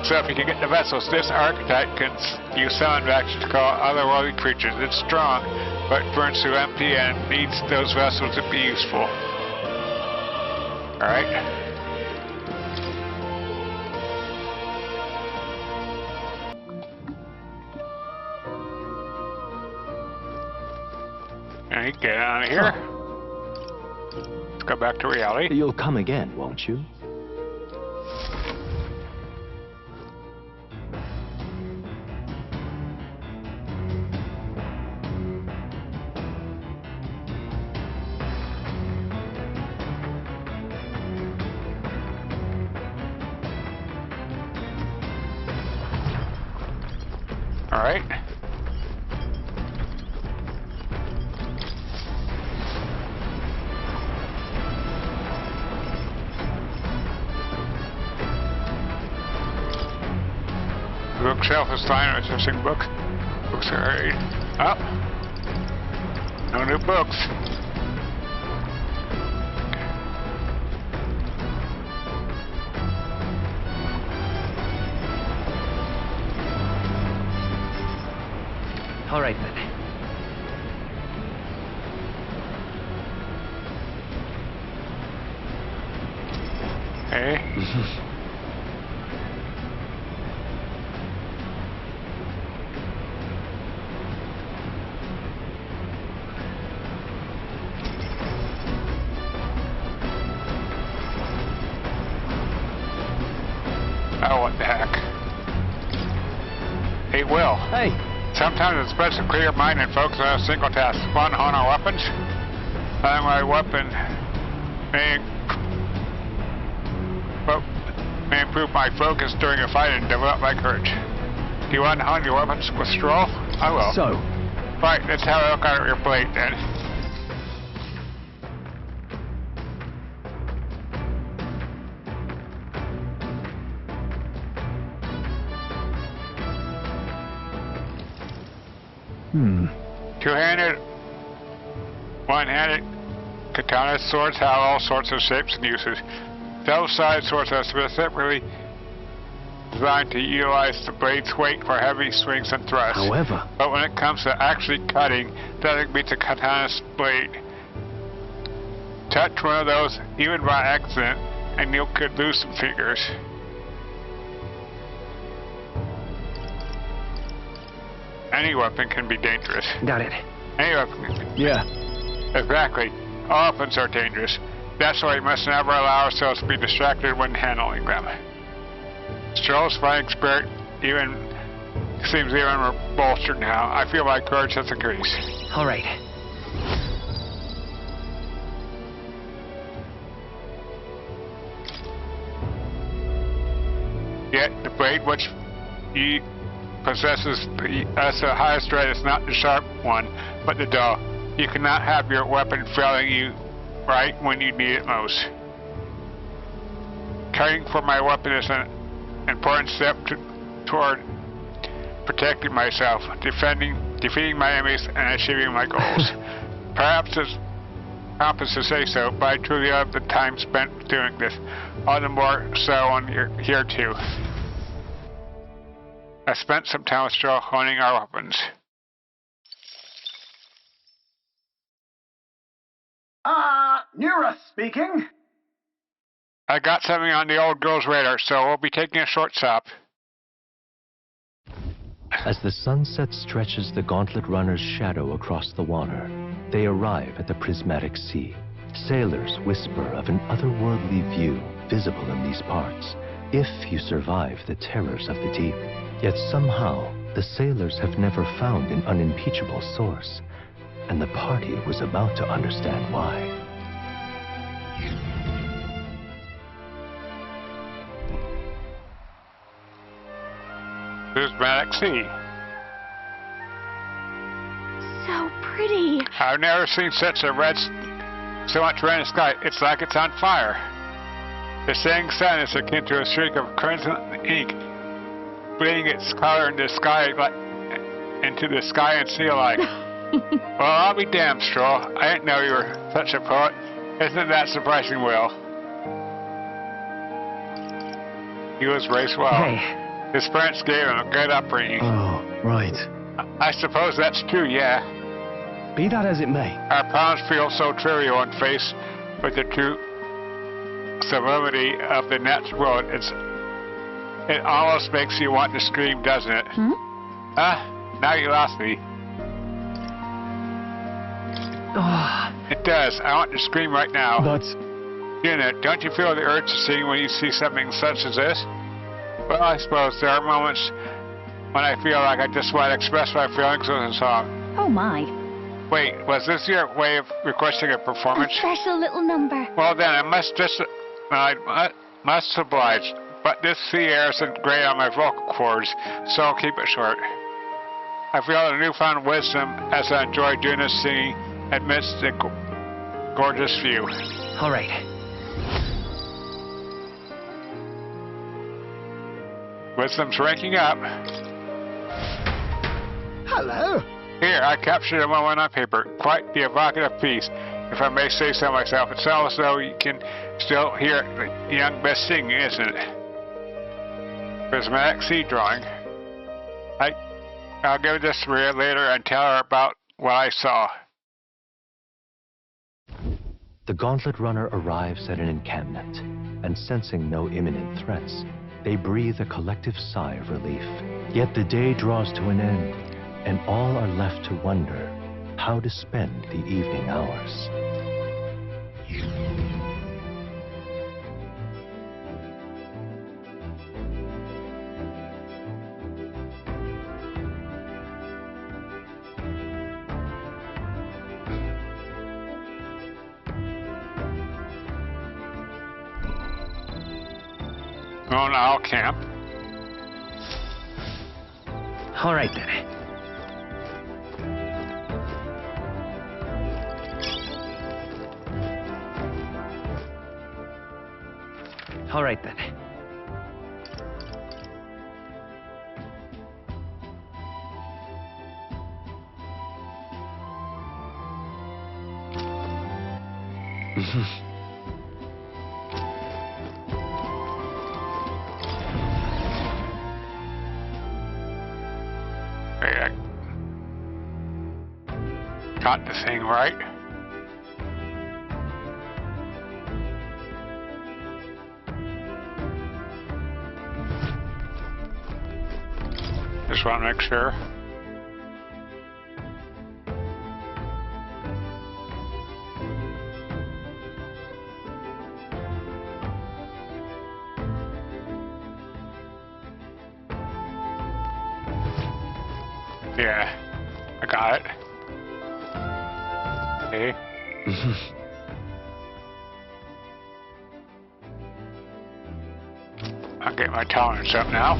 So if you can get the vessels, this archetype can use summon action to call otherworldly creatures. It's strong, but burns through empty and needs those vessels to be useful. Alright. Alright, get out of here. Let's go back to reality. You'll come again, won't you? Alright. Bookshelf is fine. It's just a book. Books are ready. Up. No new books. All right, then. Hey. Oh, what the heck? Hey, Will. Hey. Sometimes it's best to clear your mind and focus on a single task. One, on our weapons. Having my weapon may improve my focus during a fight and develop my courage. Do you want to hone your weapons with Stroll? I will. So, Right, let's have a look at your blade then. Two-handed, one-handed katana swords have all sorts of shapes and uses. Double-sided swords are specifically designed to utilize the blade's weight for heavy swings and thrusts. however, But when it comes to actually cutting, nothing beats a katana's blade. Touch one of those, even by accident, and you could lose some fingers. Any weapon can be dangerous. Got it. Any weapon can be. yeah. Exactly. All weapons are dangerous. That's why we must never allow ourselves to be distracted when handling them. Stroll's fighting spirit seems even more bolstered now. I feel my courage has increased. All right. Yet the blade which he possesses as the highest threat is not the sharp one, but the dull. You cannot have your weapon failing you right when you need it most. Caring for my weapon is an important step toward protecting myself, defeating my enemies, and achieving my goals. Perhaps it's pompous to say so, but I truly love the time spent doing this. All the more so on here too. I spent some time with Stroll honing our weapons. Nura speaking. I got something on the old girl's radar, so we'll be taking a short stop. As the sunset stretches the gauntlet runner's shadow across the water, they arrive at the prismatic sea. Sailors whisper of an otherworldly view visible in these parts, if you survive the terrors of the deep. Yet somehow, the sailors have never found an unimpeachable source, and the party was about to understand why. Prismatic sea. So pretty. I've never seen so much red in the sky. It's like it's on fire. The setting sun is akin to a streak of crimson ink, bleeding its color into the sky and sea alike. Well, I'll be damned, Stroll. I didn't know you were such a poet. Isn't that surprising, Will? He was raised well. Hey. His parents gave him a good upbringing. Oh, right. I suppose that's true, yeah. Be that as it may. Our problems feel so trivial and faced with the true sublimity of the natural world. It almost makes you want to scream, doesn't it? Now you lost me. It does. I want to scream right now. But... Unit, don't you feel the urge to sing when you see something such as this? Well, I suppose there are moments when I feel like I just want to express my feelings with a song. Oh my. Wait, was this your way of requesting a performance? A special little number. Well then, I must oblige, but this sea air isn't great on my vocal cords, so I'll keep it short. I feel a newfound wisdom as I enjoy doing this singing amidst the gorgeous view. All right. Wisdom's ranking up. Hello. Here, I captured a moment on paper. Quite the evocative piece, if I may say so myself. It's almost as though you can still hear the young Bess singing, isn't it? Prismatic sea drawing. I'll give this to Maria later and tell her about what I saw. The Gauntlet Runner arrives at an encampment, and sensing no imminent threats, they breathe a collective sigh of relief. Yet the day draws to an end, and all are left to wonder how to spend the evening hours. Well, now I'll camp. All right then. All right then. I got the thing right. Just want to make sure. Yeah, I got it. Okay. I'll get my tolerance up now.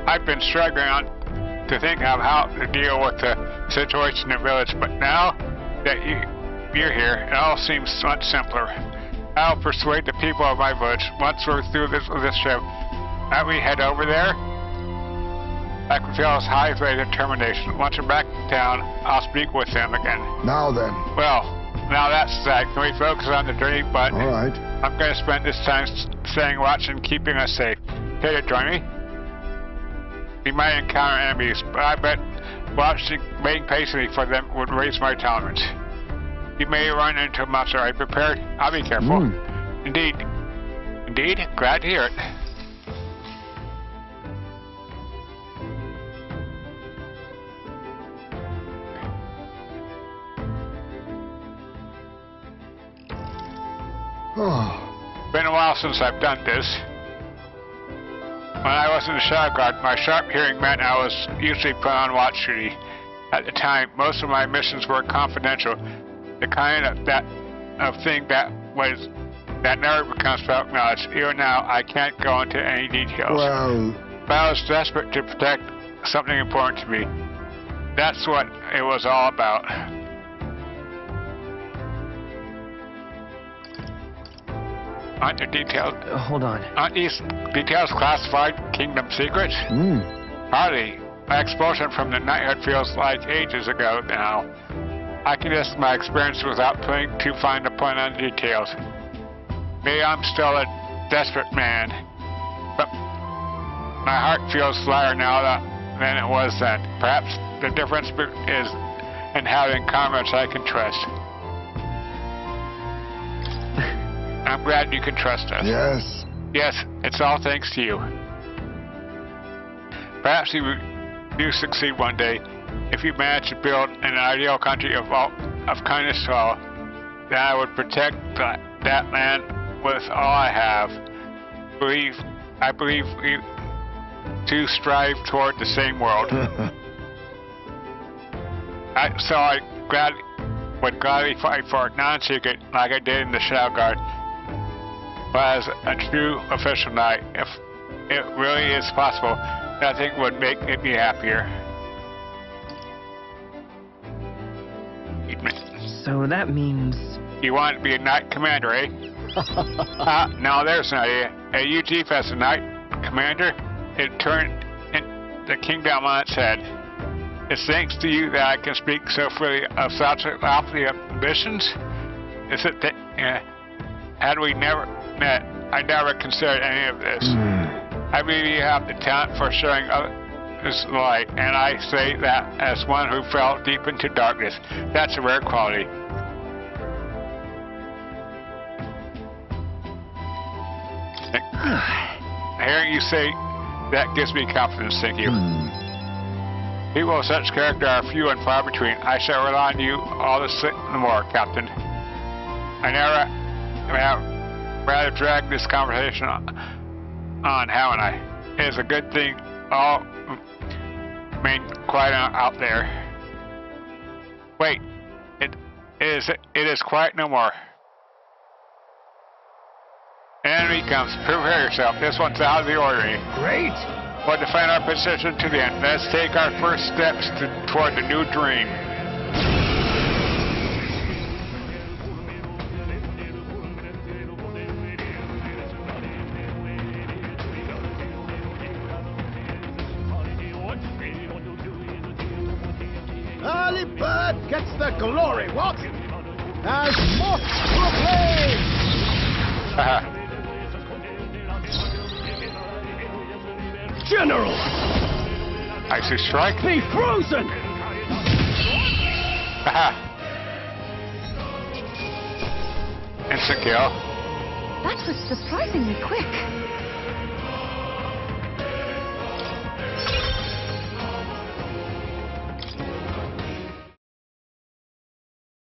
I've been struggling to think of how to deal with the situation in the village, but now that you're here, it all seems much simpler. I'll persuade the people of my village once we're through this trip. That we head over there. I can feel his high faith and determination. Once we're back in town, I'll speak with them again. Now then. Well, now that's that. Can we focus on the journey? But all right. I'm going to spend this time staying watch and keeping us safe. Care to join me? We might encounter enemies, but I bet watching, waiting patiently for them would raise my tolerance. You may run into a monster. Are you prepared? I'll be careful. Indeed. Indeed? Glad to hear it. Oh. Been a while since I've done this. When I was in the shadow guard, my sharp hearing meant I was usually put on watch duty. At the time, most of my missions were confidential, the kind of thing that never becomes public knowledge. Even now, I can't go into any details. Well, But I was desperate to protect something important to me. That's what it was all about. Aren't the details? Hold on. Aren't these details classified kingdom secrets? Hardly. My expulsion from the knighthood feels like ages ago now. I can list my experience without putting too fine a point on the details. Maybe I'm still a desperate man, but my heart feels lighter now than it was then. Perhaps the difference is in having comrades I can trust. I'm glad you can trust us. yes. Yes, it's all thanks to you. Perhaps you do succeed one day. If you manage to build an ideal country of kindness to all, then I would protect that land with all I have. I believe we two strive toward the same world. So I would gladly fight for it non-secret like I did in the Shadow Guard. But as a true official knight, if it really is possible, nothing would make me happier. So that means... You want to be a knight commander, eh? No, there's an idea. A UG as a knight commander, it turned the kingdom on its head. It's thanks to you that I can speak so freely of such lofty ambitions. Is it that, had we never met, I never considered any of this. I believe you have the talent for showing others light, and I say that as one who fell deep into darkness. That's a rare quality. Hearing you say that gives me confidence, thank you. People of such character are few and far between. I shall rely on you all the more, Captain. I have rather dragged this conversation on, haven't I? It is a good thing all remain quiet out there. Wait, it is quiet no more. An enemy comes. Prepare yourself. This one's out of the ordinary. Great. We'll defend our position to the end. Let's take our first steps toward the new dream. Early bird gets the glory, what? As moth proclaims! General! Icy strike. Be frozen! Instant kill. That was surprisingly quick.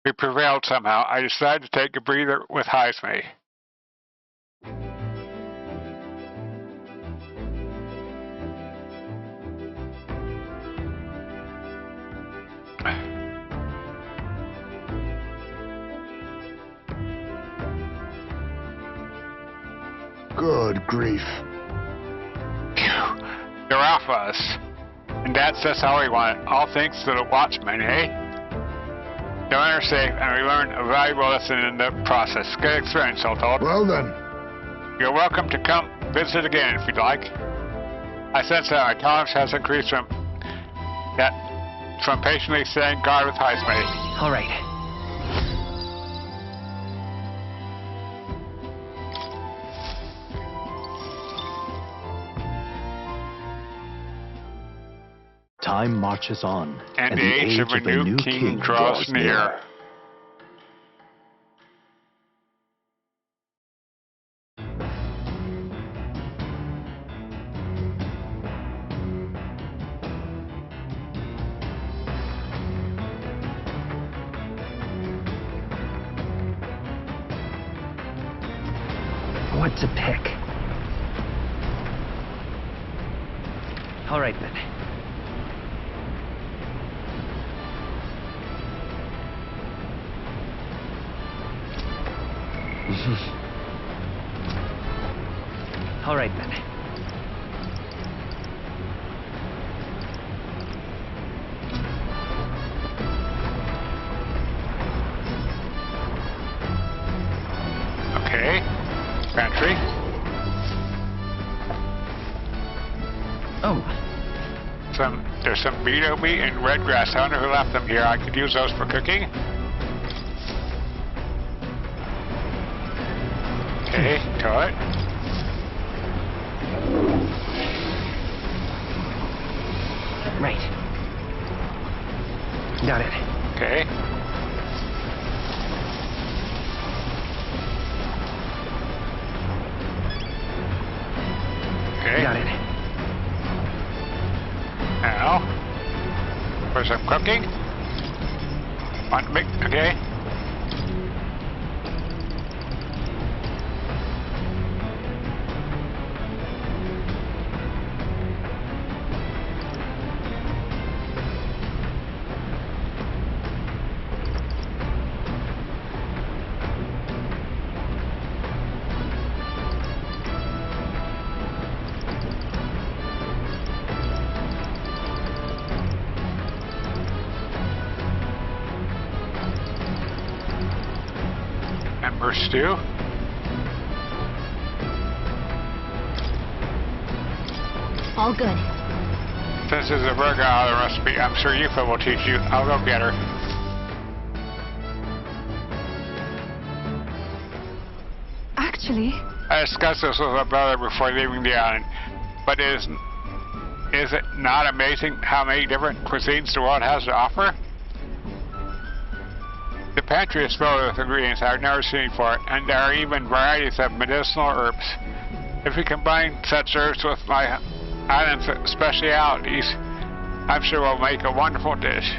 We prevailed somehow. I decided to take a breather with Heisme. Good grief. They're off us. And Dad says how we want it. All thanks to the Watchmen, eh? The runner's safe, and we learned a valuable lesson in the process. Good experience, all told. Well then. You're welcome to come visit again if you'd like. I sense that my tolerance has increased from patiently staying guard with Heisme. All right. Time marches on, And the age of a new king draws near. What to pick? All right, then. All right then. Okay. Pantry. Oh. There's some beetle meat and red grass. I wonder who left them here. I could use those for cooking. Okay, toilet. Right. Got it. Okay. Okay. Got it. Now, for some cooking. Want to make, okay. Ember stew. All good. This is a Virga Island recipe. I'm sure Yufa will teach you. I'll go get her. Actually, I discussed this with my brother before leaving the island, but is it not amazing how many different cuisines the world has to offer? The pantry is filled with ingredients I've never seen before, and there are even varieties of medicinal herbs. If we combine such herbs with my island's specialities, I'm sure we'll make a wonderful dish.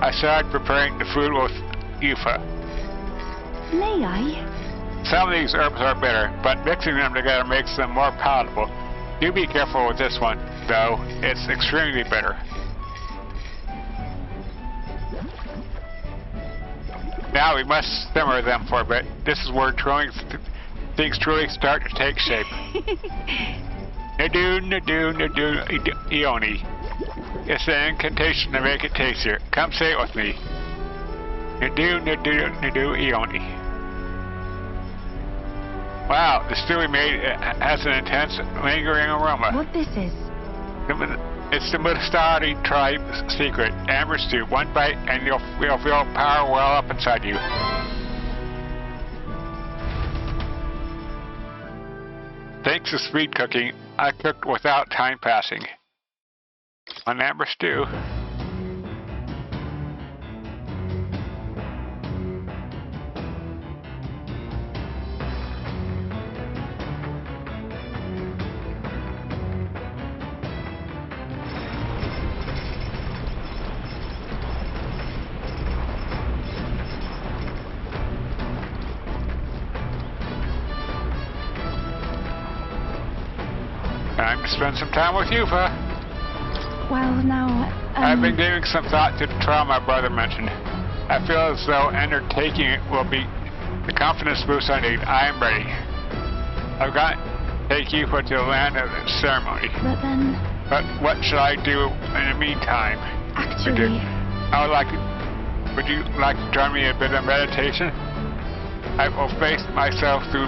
I started preparing the food with Yufa. may I? Some of these herbs are bitter, but mixing them together makes them more palatable. Do be careful with this one, though. It's extremely bitter. Now we must simmer them for a bit. This is where things truly start to take shape. Nadu, nadu, nadu, Ioni. It's an incantation to make it tastier. Come say it with me. Nadu, nadu, nadu, Ioni. Wow, the stew we made has an intense, lingering aroma. What this is? It's the Mustari tribe's secret. Amber stew. One bite and you'll feel power well up inside you. Thanks to speed cooking, I cooked without time passing. On amber stew. Time to spend some time with Yufa. Well, now, I've been giving some thought to the trial my brother mentioned. I feel as though undertaking it will be the confidence boost I need. I am ready. I've got to take Yufa to the land of the ceremony. But then... But what should I do in the meantime? Actually... Would you like to join me in a bit of meditation? I will face myself through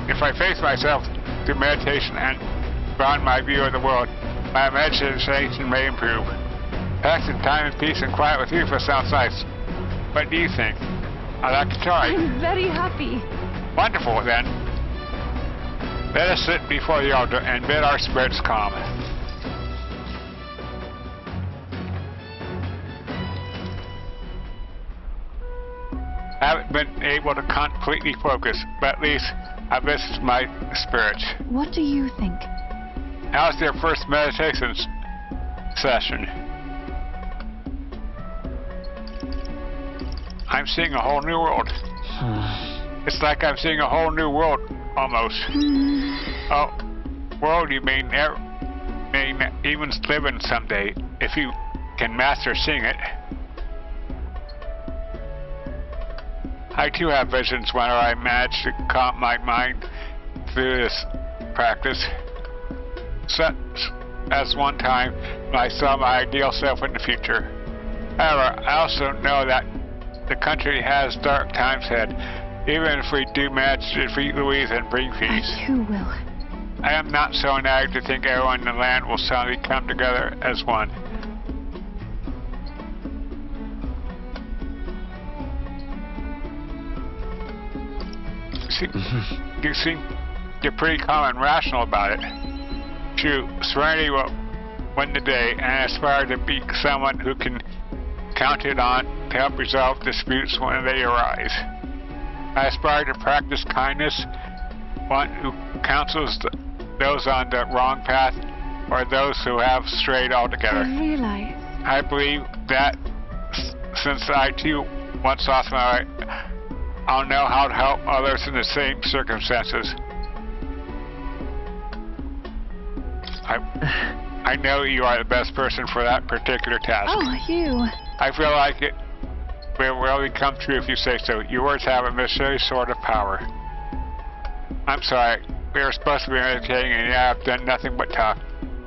If I face myself through meditation and broaden my view of the world, my imagination may improve. Passing time in peace and quiet with Yufa sounds nice. What do you think? I'd like to try. I'm very happy. Wonderful, then. Let us sit before the altar and bid our spirits calm. I haven't been able to completely focus, but at least I've visited my spirits. What do you think? How's their first meditation session? I'm seeing a whole new world. It's like I'm seeing a whole new world, almost. Oh, world you may even live in someday, if you can master seeing it. I too have visions when I manage to calm my mind through this practice. Such as one time when I saw my ideal self in the future. However, I also know that the country has dark times ahead, even if we do manage to defeat Louise and bring peace. I too will. I am not so naive to think everyone in the land will suddenly come together as one. You seem you're pretty calm and rational about it. True, serenity will win the day, and I aspire to be someone who can counted on to help resolve disputes when they arise. I aspire to practice kindness, one who counsels those on the wrong path or those who have strayed altogether. I realize. I believe that since I too once lost my way, I'll know how to help others in the same circumstances. I know you are the best person for that particular task. Oh, you. I feel like it will really come true if you say so. Your words have a mysterious sort of power. I'm sorry. We were supposed to be meditating, and yeah, I've done nothing but talk.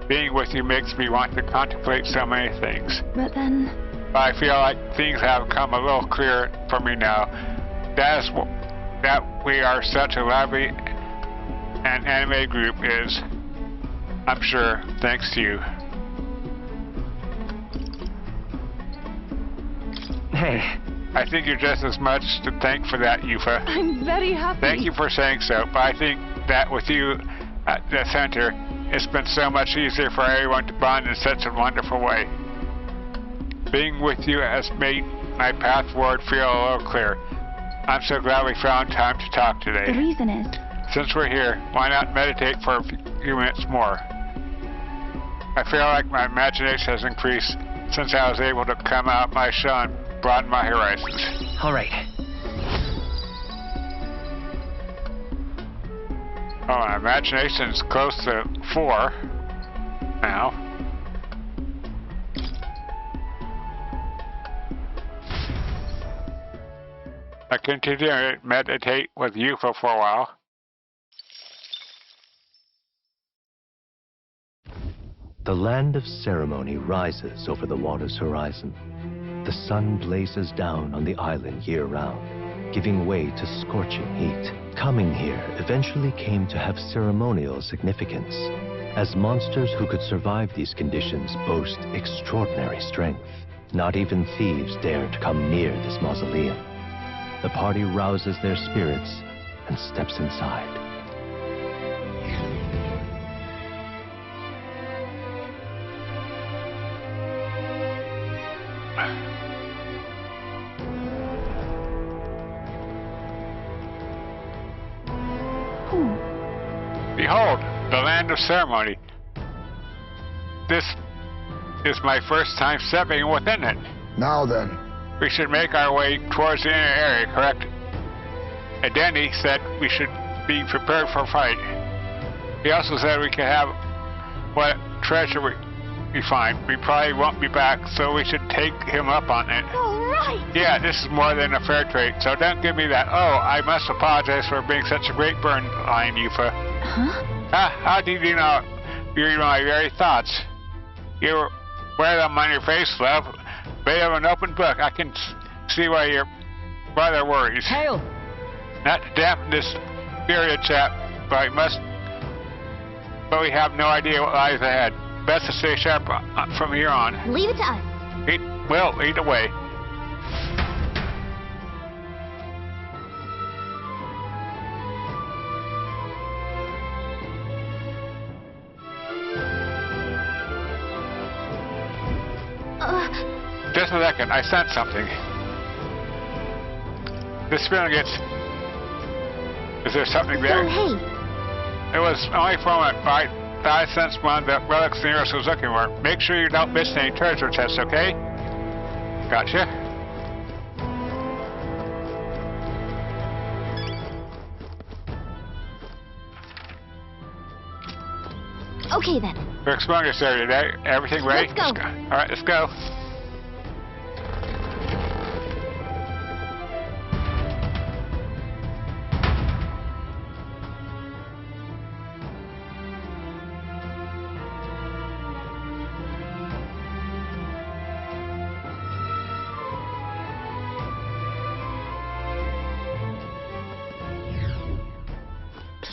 Being with you makes me want to contemplate so many things. But then... But I feel like things have come a little clearer for me now. That we are such a lively and animated group is, I'm sure, thanks to you. Hey. I think you're just as much to thank for that, Yufa. I'm very happy. Thank you for saying so, but I think that with you at the center, it's been so much easier for everyone to bond in such a wonderful way. Being with you has made my path forward feel a little clearer. I'm so glad we found time to talk today. The reason is... Since we're here, why not meditate for a few minutes more? I feel like my imagination has increased since I was able to come out my shell and broaden my horizons. All right. Oh, my imagination's close to 4 now. I continue to meditate with Yufa for a while. The land of ceremony rises over the water's horizon. The sun blazes down on the island year-round, giving way to scorching heat. Coming here eventually came to have ceremonial significance, as monsters who could survive these conditions boast extraordinary strength. Not even thieves dare to come near this mausoleum. The party rouses their spirits and steps inside. Behold, the land of ceremony. This is my first time stepping within it. Now then. We should make our way towards the inner area, correct? Adeni said we should be prepared for a fight. He also said we could have what treasure we find. We probably won't be back, so we should take him up on it. All right. Yeah, this is more than a fair trade, so don't give me that, oh, I must apologize for being such a great burn line, Yufa. Huh? How did you know? You read my very thoughts. You wear them on your face, love. Bit of an open book. I can see why your brother worries. Hail! Not to dampen this period, chap, but we have no idea what lies ahead. Best to stay sharp from here on. Leave it to us. Lead away. Just a second, I sensed something. This feeling gets... Is there something there? Oh, hey. It was only for a moment, but I sensed one of the relics the nearest was looking for. Make sure you don't miss any treasure chests, okay? Gotcha. Okay, then. We're exploring this area today. Everything ready? Let's go. Alright, let's go.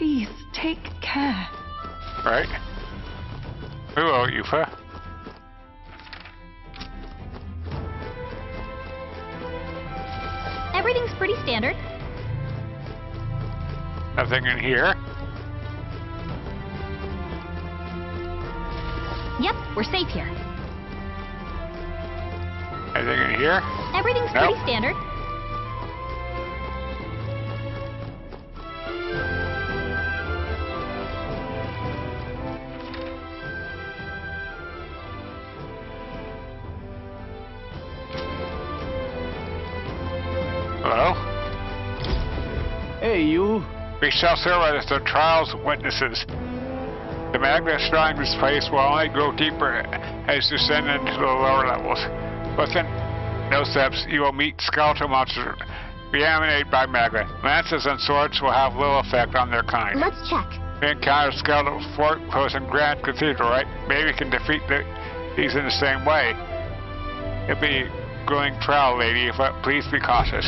Please, take care. Right. We will, Yufa. Everything's pretty standard. Nothing in here. Yep, we're safe here. Anything in here? Everything's Nope. pretty standard. Hello? Hey, you. We shall serve as the trial's witnesses. The magnet surrounding this place will only grow deeper as you descend into the lower levels. Within no steps, you will meet skeletal monsters reanimated by magnet. Lances and swords will have little effect on their kind. Let's check. We encounter skeletal fort close in Grand Cathedral, right? Maybe we can defeat these in the same way. It'll be a grueling trial, lady, but please be cautious.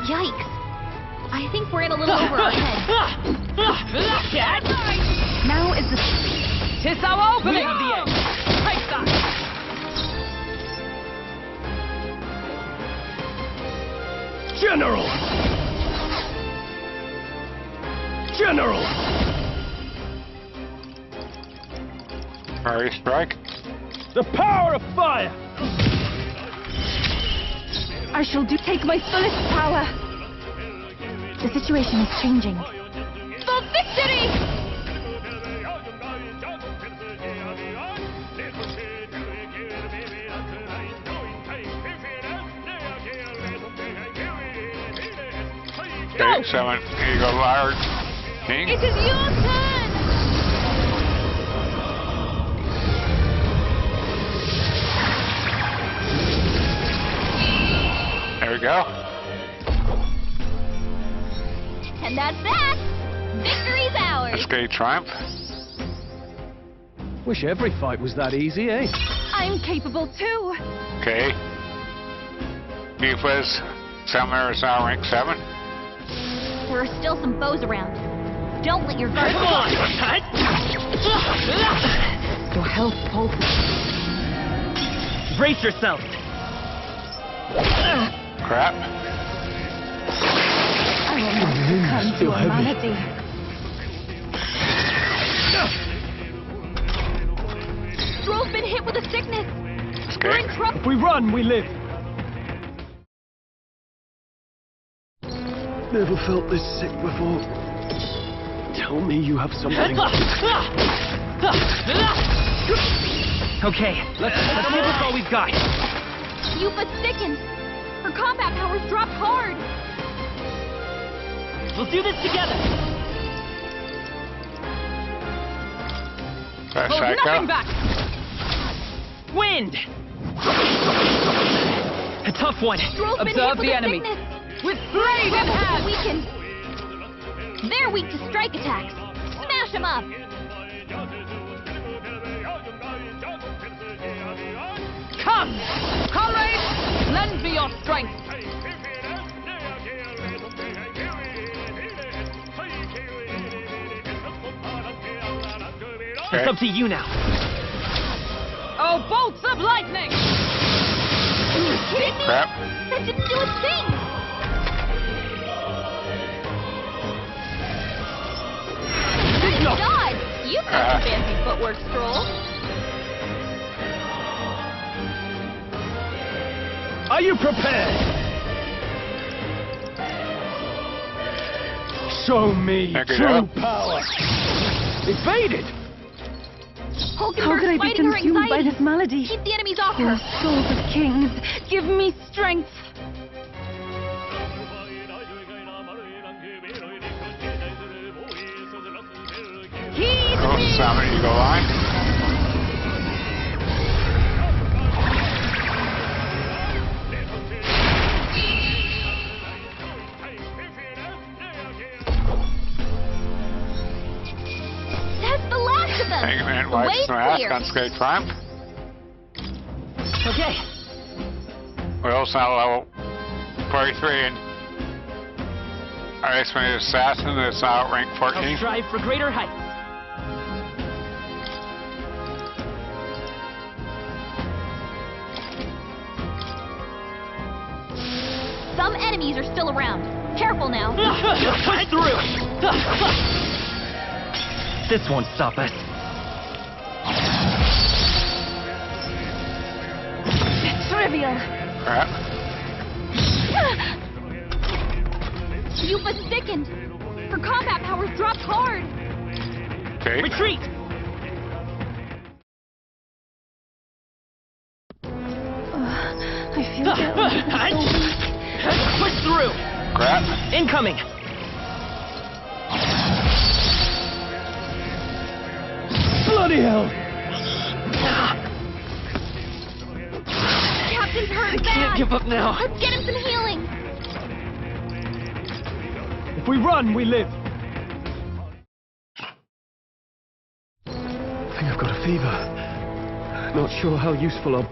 Yikes. I think we're in a little over our heads. Now is the... Tis our opening of the age. Take that. General! General! Fiery strike. The power of fire! I shall take my fullest power. The situation is changing. For victory! Okay, summon Eagle Large King. It is your turn! There we go. And that's that! Victory's ours! Escape Triumph. Wish every fight was that easy, eh? I'm capable too. Okay. Yufa's summoner is now rank 7. There are still some foes around. Don't let your guard down. Your health pulses. Brace yourself. Crap. I will not succumb to Still a heavy. malady. Stroll's been hit with a sickness. We're in Escape. trouble. If we run, we live. Never felt this sick before. Tell me you have something. Okay, let's see what's all we've got. Yufa thickens. Her combat powers drop hard. We'll do this together. That's Hold nothing Psycho. back. Wind. A tough one. Stroll's been Observe hit with the a enemy. sickness. With blade in hand. Weakened. They're weak to strike attacks. Smash them up. Come! Comrades, lend me your strength. It's up to you now. Oh, bolts of lightning! Are you kidding me? Crap. That didn't do a thing. Good God! You've got some fancy footwork, Stroll. Are you prepared? Show me Back it true up. power. Evaded. How Hulkenberg's could I be fighting her consumed by anxiety. this malady? Keep the enemies off Oh, her. souls of kings, give me strength. He's Go summon Eagle Line. That's the last of them. Hangman The wipes way's mask clear. on Escape Triumph. Okay, We're also now level 43 and our estimated assassin is now rank 14. I'll strive for greater heights. Some enemies are still around. Careful now. Push through. This won't stop us. Trivial. Crap. You've been thickened. Her combat powers dropped hard. Okay. Retreat. I feel ill. Push through. Crap. Incoming. Bloody hell! Captain's hurt I bad. can't give up now. Let's get him some healing. If we run, we live. I think I've got a fever. Not sure how useful I'll...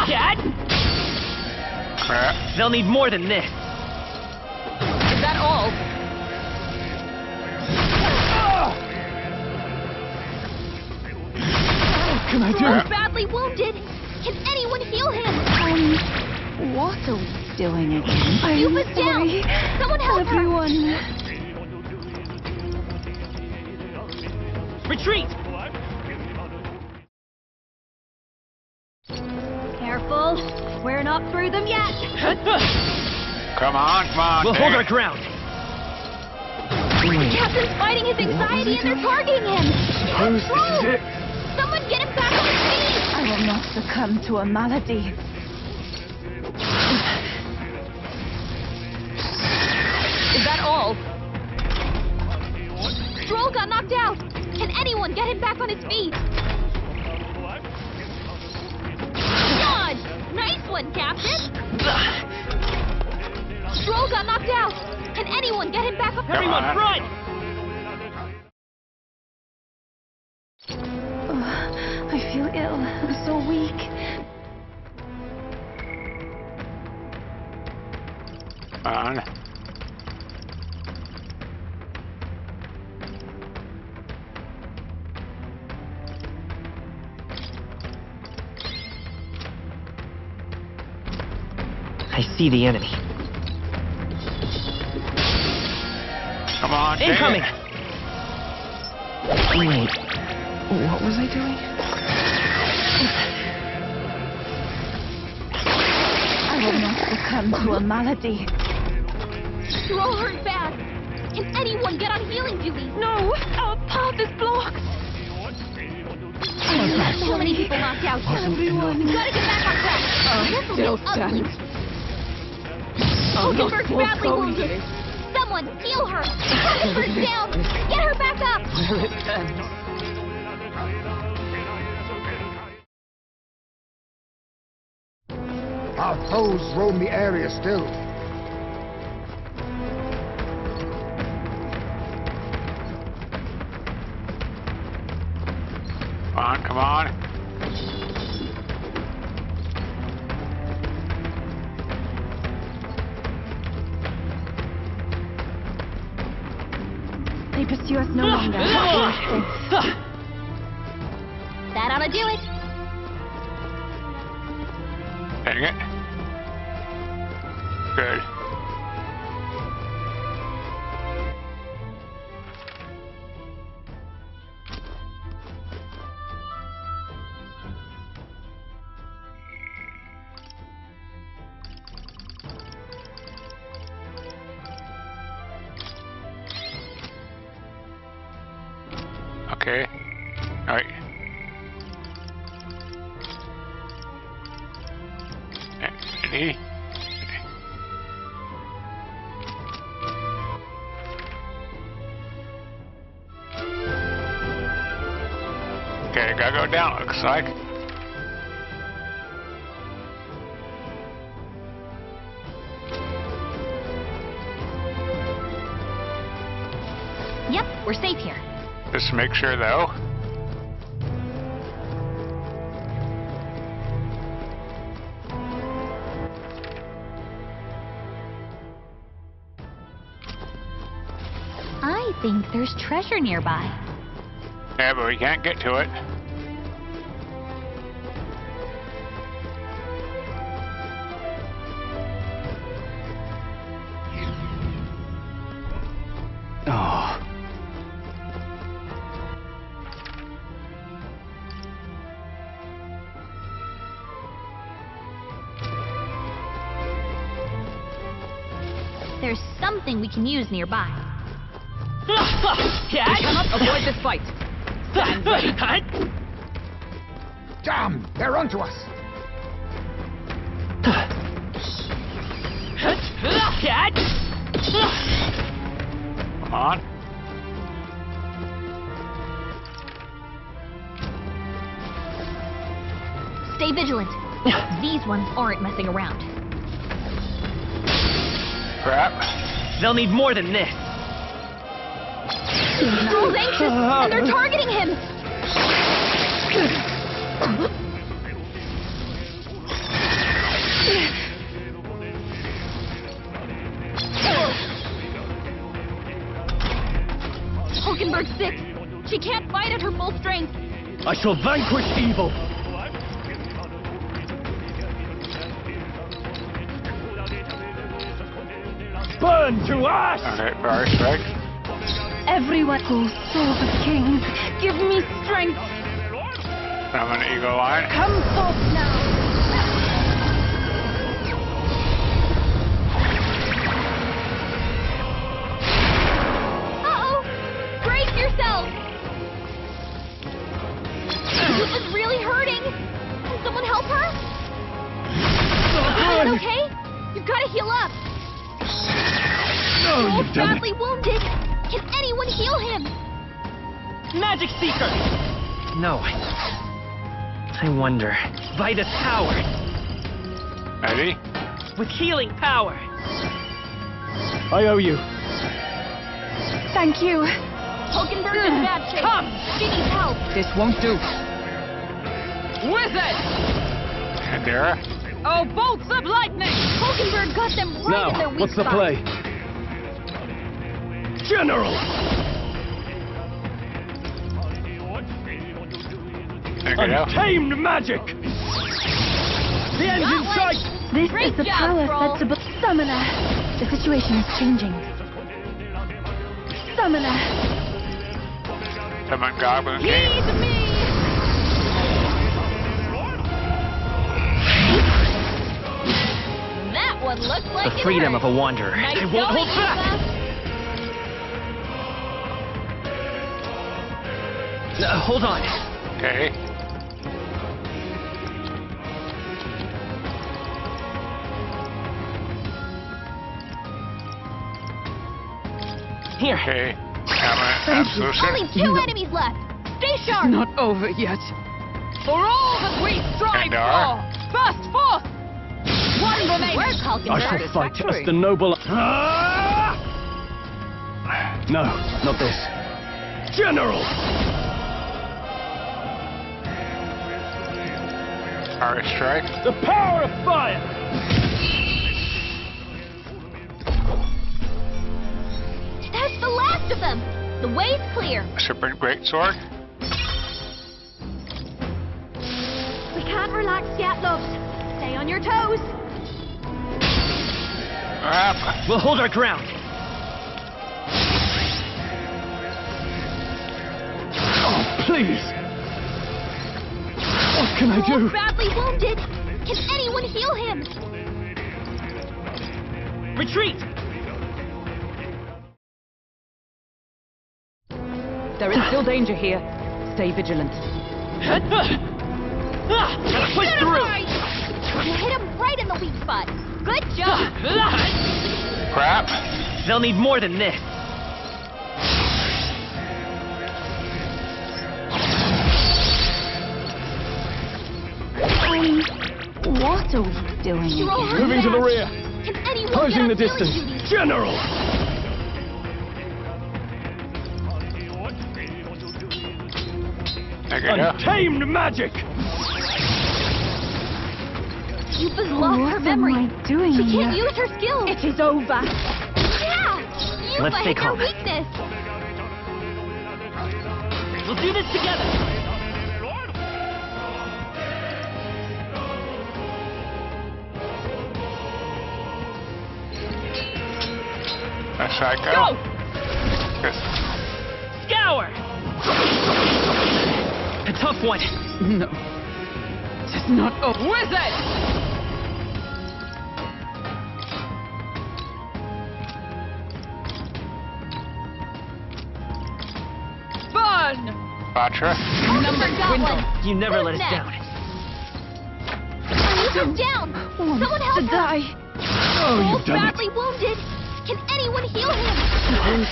Dad? Crap. They'll need more than this. Is that all? What can I do? He's badly wounded. Can anyone heal him? What are we doing again? You was down. Someone help Everyone. Retreat. Careful. We're not through them yet. Come on. We'll hold our ground. The captain's fighting his anxiety and they're targeting him. Suppose this is it. Someone get him back on his feet. I will not succumb to a malady. Is that all? Stroll got knocked out. Can anyone get him back on his feet? Dodge! Nice one, Captain. Stroll got knocked out. Can anyone get him back on? Everyone, run! I feel ill. I'm so weak. Come on. I see the enemy. Come on. Incoming. Wait, what was I doing? I will not succumb to a malady. Stroll hurt bad. Can anyone get on healing duty? No! Our path is blocked! So many people knocked out. Everyone! We've got to get back on track. This will still get ugly. Hulkenberg's badly wounded. Someone heal her. Hulkenberg's down. Get her back up. Where it ends. Our foes roam the area still. Come on. They pursue us no longer. That ought to do it. Dang it. Good. Okay. All right. Ready? Okay, gotta go down, looks like. Yep, we're safe here. Just make sure, though. I think there's treasure nearby. Yeah, but we can't get to it. Oh. There's something we can use nearby. We cannot avoid this fight. Stand ready. Damn, they're onto us. Come on. Stay vigilant. These ones aren't messing around. Crap. They'll need more than this. Stroll's anxious, and they're targeting him. Hulkenberg's sick. She can't fight at her full strength. I shall vanquish evil. Burn to ash! Okay, fire strike. Everyone, oh souls of kings, give me strength. I'm an eagle line. Come forth now. Uh-oh! Brace yourself! This is really hurting. Can someone help her? Is it okay? You've got to heal up. Stroll's badly wounded. Can anyone heal him? Magic Seeker! No. I wonder. Vitus power. Ready? With healing power. I owe you. Thank you. Hulkenberg's in bad shape. Come! She needs help. This won't do. Wizard! And there. Oh, bolts of lightning! Hulkenberg got them right in their weak spot. General! There you go. Untamed magic! The end's in sight! This Great is the job, power Stroll. fed to Summoner. The situation is changing. Summoner. Summon Goblin King. Heed me! That one looks like The freedom of a wanderer. Nice I won't hold going, back! Hold on. Okay. Here. Okay. Absolution. Only 2 enemies left. Stay sharp. Not over yet. For all that we strive Endar. for! Burst forth! One remaining. Where's Hulkenberg? I shall fight as the noble... No, not this. General! Fire strike. The power of fire! That's the last of them. The way's clear. Super Great Sword. We can't relax yet, loves. Stay on your toes. Crap. We'll hold our ground. Oh, please! What can I do? Stroll's badly wounded. Can anyone heal him? Retreat! There is still danger here. Stay vigilant. Gotta push through! You hit him right in the weak spot. Good job. Crap. They'll need more than this. What are we doing? Stroll her Moving to the back. rear. Can anyone Closing get the on healing distance. duty? General! Untamed magic! Yupa's lost her memory. What am I doing She here? can't use her skills. It is over. Yeah! Yupa Let's stay hit her calm. weakness. We'll do this together! That's right, Go! go. Yes. Scour! A tough one. No. It is not a wizard! Burn! Batra. Number Goblin. You never let us Who's down. Yupa's down. Someone help To her. die. Wolf's badly wounded. Can anyone heal him?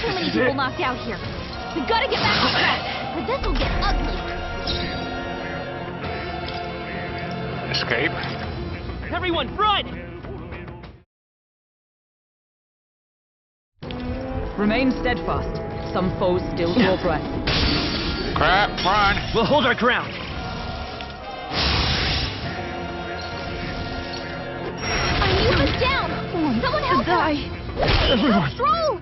Too many people knocked out here. We gotta get back on track, or this will get ugly. Escape. Everyone, run! Remain steadfast. Some foes still draw breath. Crap, run. We'll hold our ground. Yupa's down. Someone help her. Die. Stroll.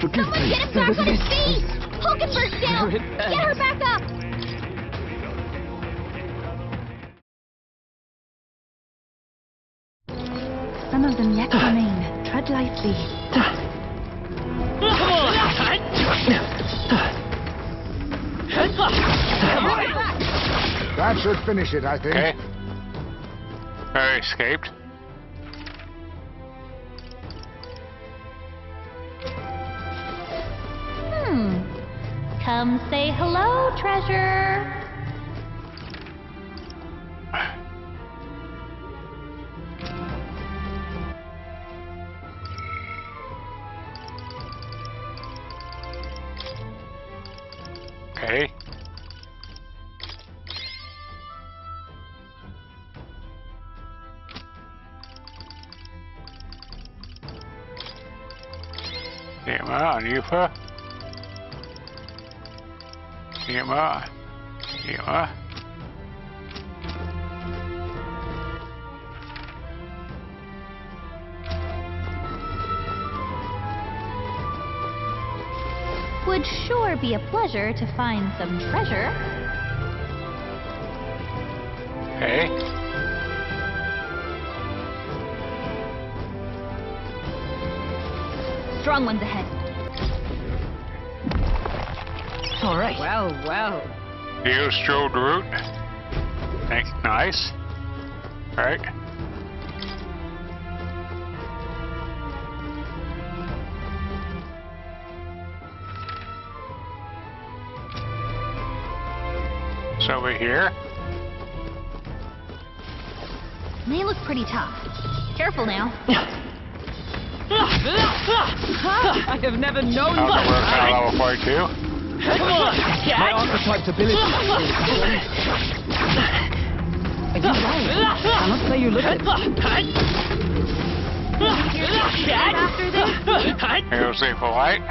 Someone get him back on his feet. Hulkenberg's down. Get her back up. Some of them yet remain. Tread lightly. Come on! That should finish it, I think. Okay. Escaped. Come say hello, treasure. Okay. Yama and Yupa. Yama. Yama. Would sure be a pleasure to find some treasure. Okay. Strong ones ahead. All right. Well, well. You strolled the route. Thanks. Nice. Right. It's over here. They look pretty tough. Careful now. I have never known How's it work that. out level 42? Come on! My archetype's ability. I cannot say you look at it. After this, Here's the light.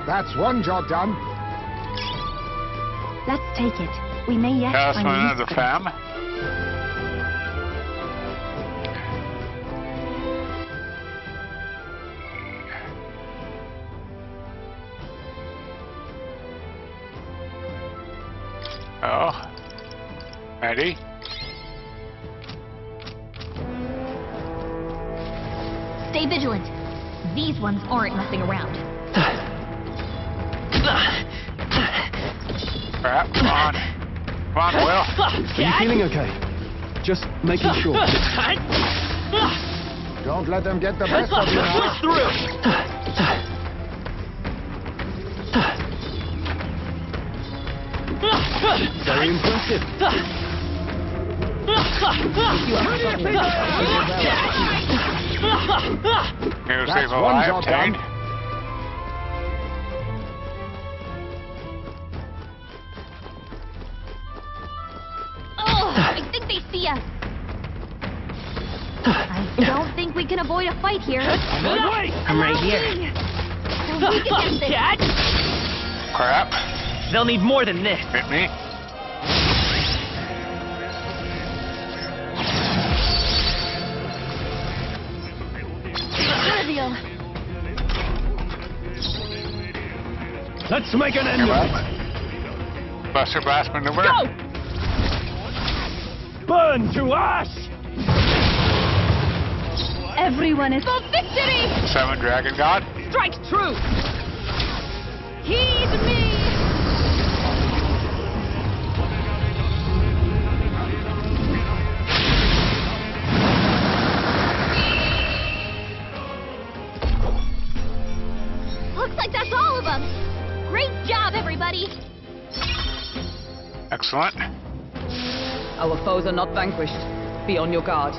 That's one job done. Let's take it. We may yet Talisman find of the use for it. Femme. Oh. Ready? stay vigilant. These ones aren't messing around. Crap, come on. Come on, Will. Are you feeling okay? Just making sure. Don't let them get the best of you now. Very impressive. Here's That's the one light job obtained. done. Oh, I think they see us. I don't think we can avoid a fight here. I'm right here. We're weak against this. Crap. They'll need more than this. Hit me. real. Let's make an end of it. Buster Blast maneuver. Go! Burn to ash! Everyone is... For victory! 7 Dragon God. Strike true! Heed me! Looks like that's all of them. Great job, everybody. Excellent. Our foes are not vanquished. Be on your guard.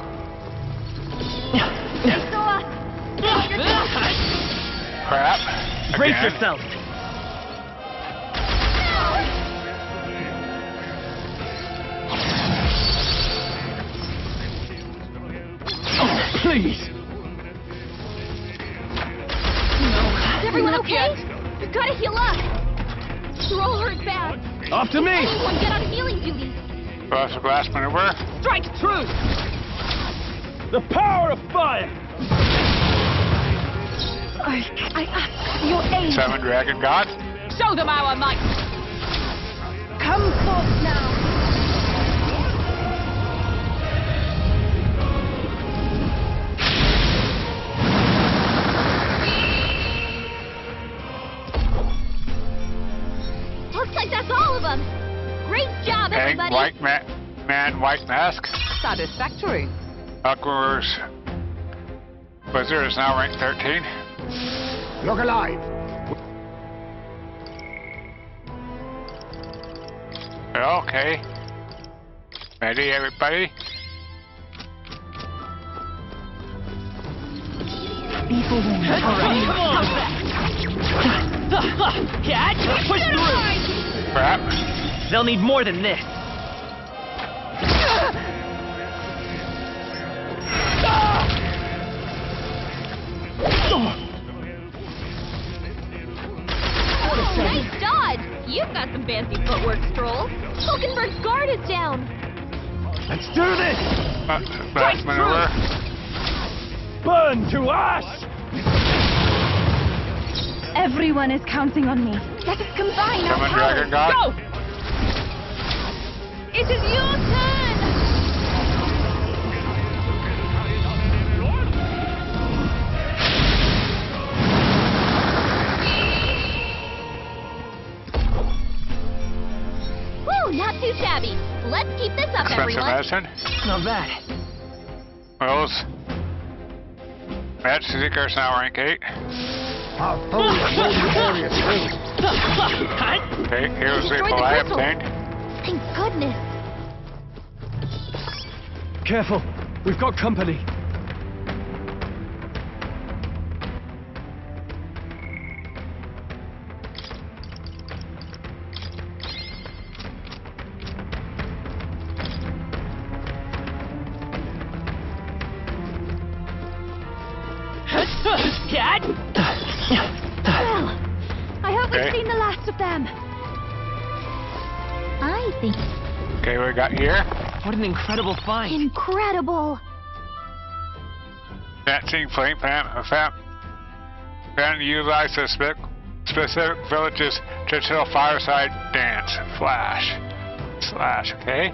Crap. Brace Again. yourself. Please! Is everyone okay? You've got to heal up. You're all hurt bad. After me! Everyone get on healing duty. Buster Blast maneuver. Strike true! The power of fire! I ask your aid. 7 Dragon God. Show them our might! Come forth now. Looks like that's all of them. Great job, Hang, everybody. white man, white mask. Satisfactory. Aqua's Wizard is now ranked 13. Look alive! Okay. Ready, everybody? Be forewarned. Catch! Push through! Crap. They'll need more than this. Oh, nice dodge. You've got some fancy footwork, Stroll. Hulkenberg's guard is down. Let's do this! Blast maneuver. Burn to ash! Everyone is counting on me. Let us combine our 7 powers. Dragon God. Go! It is your turn! Woo, not too shabby. Let's keep this up, Expensive everyone. medicine. Not bad. Wells. Match Seeker is now rank 8. Our foes will be glorious too. Okay, here's the Destroy the Goliath crystal. thing. Thank goodness. Careful, we've got company. Catch! Well, I hope Okay. we've seen the last of them. I think Okay, we got here. What an incredible find. incredible. Dancing flame fan utilize the specific village's traditional fireside dance. Flash. Slash, okay?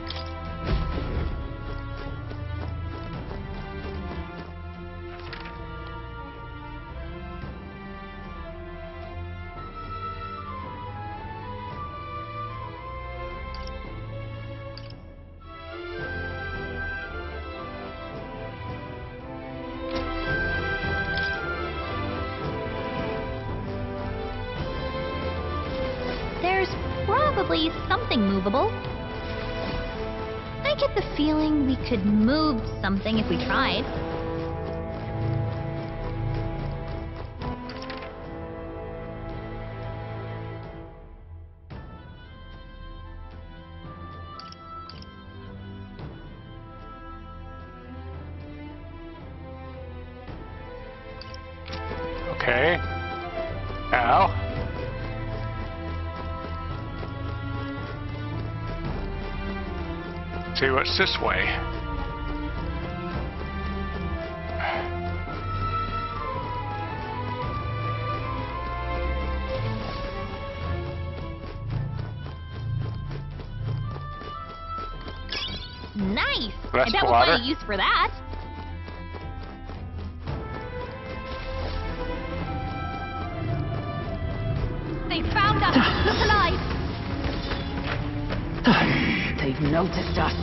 There's probably something movable. I get the feeling we could move something if we tried. Okay. Now. See what's this way. Nice. Less I bet we'll water. find a use for that. They found us. Look alive. They've noticed us.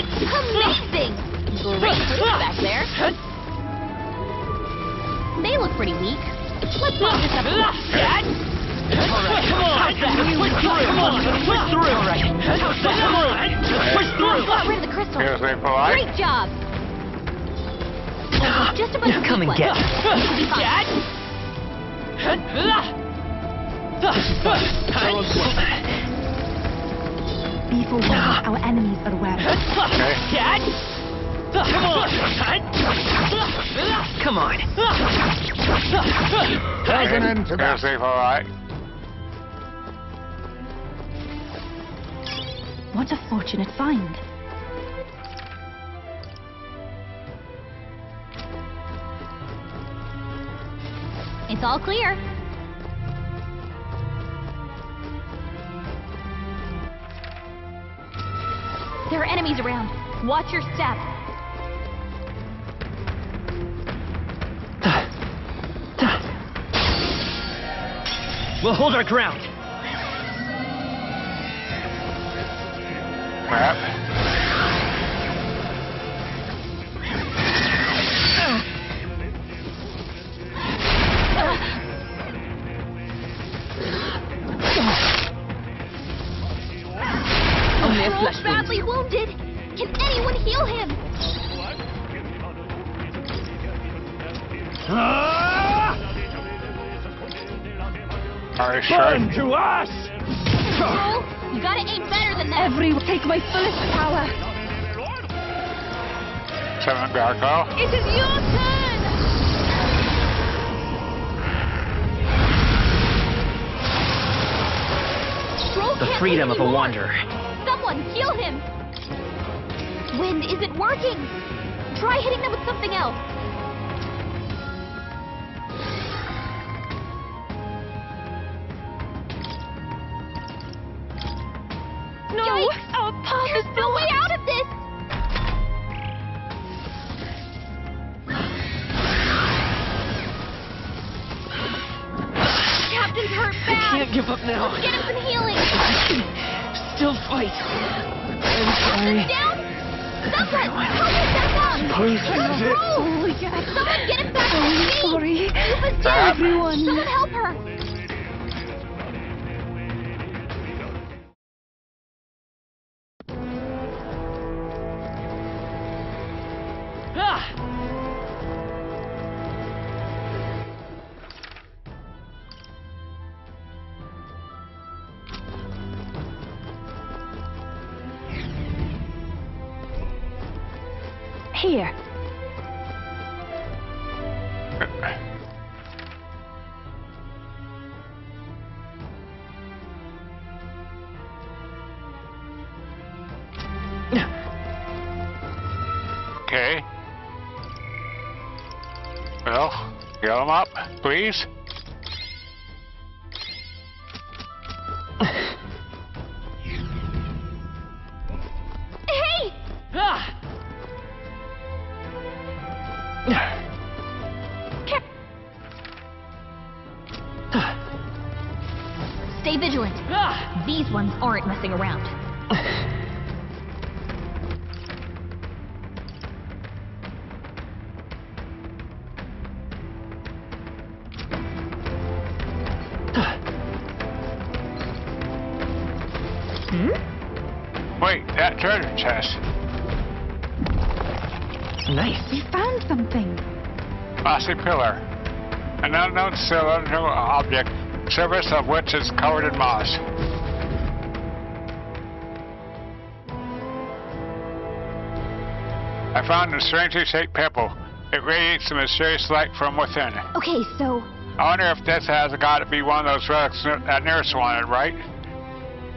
Amazing. Great food back there. They look pretty weak. Let's mop this up. Come on! Push through! All right. Come on! Push through! Got rid of the crystal. Here's a polite. Great job. Just a bunch of Come and weak get ones. We'll be fine. Be forewarned, our enemies are aware. Come on! There's an end to Here's that. a polite. What a fortunate find. It's all clear. There are enemies around. Watch your step. We'll hold our ground. Map. Only a We're all flesh wound. badly wounded. Can anyone heal him? Are you sure? To us! Joel, you gotta aim better than that. Everyone, take my fullest power. 7 Gargoyle. It is your turn. Stroll The can't freedom take of a anymore. wanderer. Someone heal him. Wind isn't working. Try hitting them with something else. No, Yikes! our path There's is no way out of this. Captain's hurt bad. Can't give up now. Get him some healing. Still fight. I'm sorry. Down. Someone help us back up. Please. Holy God. Someone get him back to his feet. sorry. Lupa's Stop. down. Everyone. Someone help her. Ah! Here. Okay. Well, get them up, please. Hey! Ah! Stay vigilant. Ah! These ones aren't messing around. Wait, that treasure chest. Nice. We found something. Mossy pillar. An unknown cylindrical object, surface of which is covered in moss. I found a strangely shaped pebble. It radiates a mysterious light from within. Okay, so I wonder if this has got to be one of those relics that Nurse wanted, right?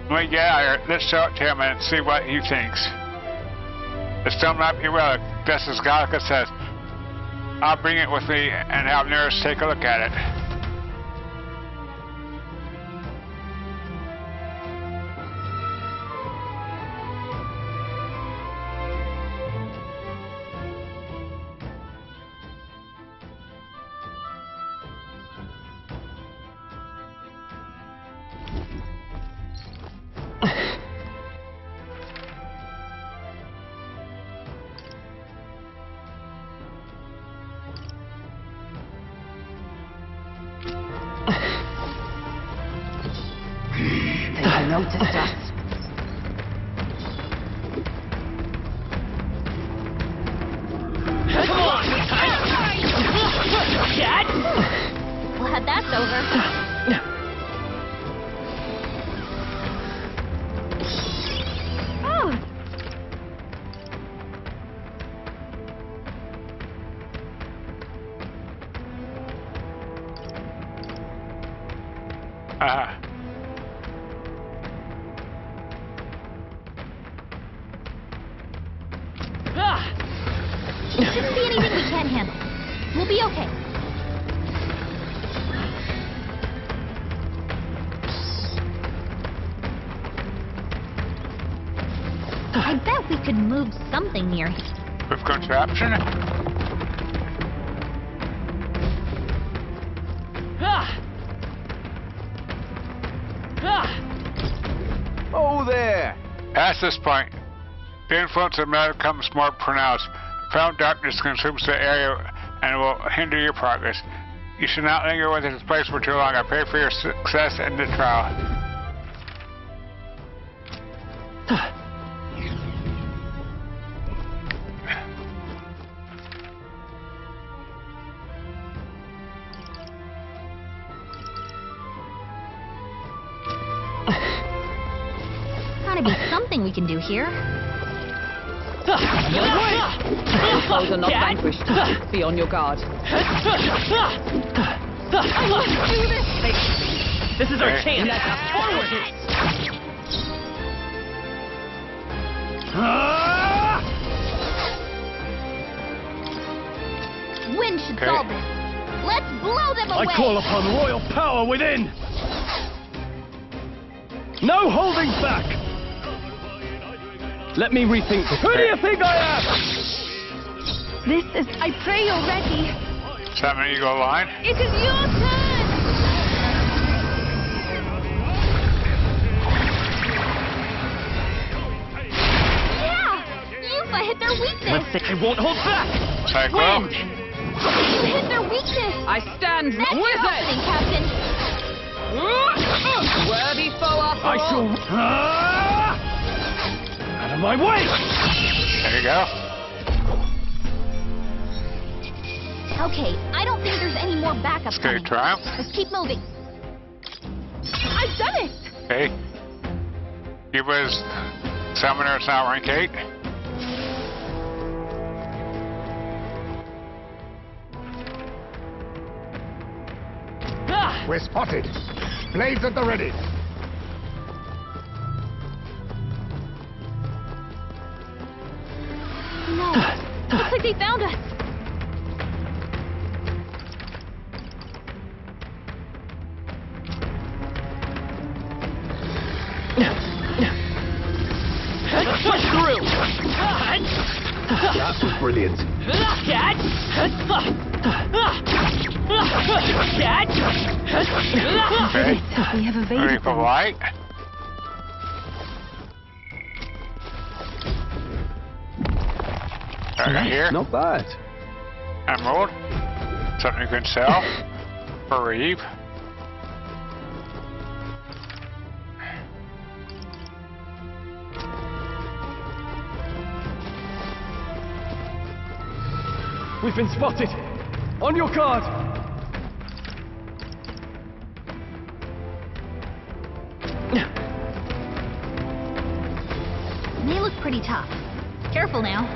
Well, yeah, let's show it to him and see what he thinks. It's still might be relic, just as Gallica says. I'll bring it with me and have Nurse take a look at it. noticed us. Come on! Dad! Glad that's over. Oh! Shouldn't be anything we can't handle. We'll be okay. I bet we could move something near here. With contraption? Oh, there! Past this point, the influence of matter becomes more pronounced. Profound darkness consumes the area and will hinder your progress. You should not linger with this place for too long. I pray for your success in the trial. Gotta be something we can do here. Foes are not vanquished. Be on your guard. This is our chance! Let us forward! Wind should solve this. Let's blow them away! I call upon royal power within! No holding back! Let me rethink this. Who do you think I am? This is... I pray you're ready. Summon Eagle Line. It is your turn! Yeah! Yufa hit their weakness! I won't hold back! Cyclone. You hit their weakness! I stand That's your with opening, it! Captain! Worthy foe after I all. shall... Out of my way! There you go. Okay, I don't think there's any more backup Okay, coming. Triumph. Let's keep moving. I've done it! Okay. He was Summoner is now rank 8. We're spotted. Blades at the ready. No. Looks like they found us. Push through! That was brilliant. Dad! Dad! Okay. We have Ready evaded for them. light. Right here. Not bad. Emerald. Something you can sell. For Reeve. We've been spotted. On your guard. They look pretty tough. Careful now.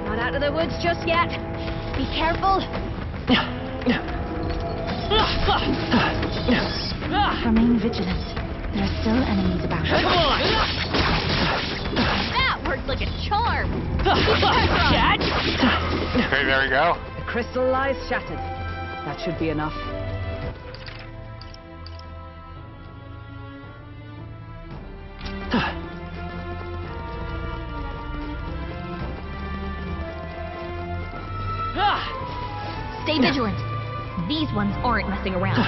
Not out of the woods just yet. Be careful. Remain vigilant. There are still enemies about. Come on! That worked like a charm. Dad! Okay, there we go. The crystal lies shattered. That should be enough. Stay vigilant. These ones aren't messing around.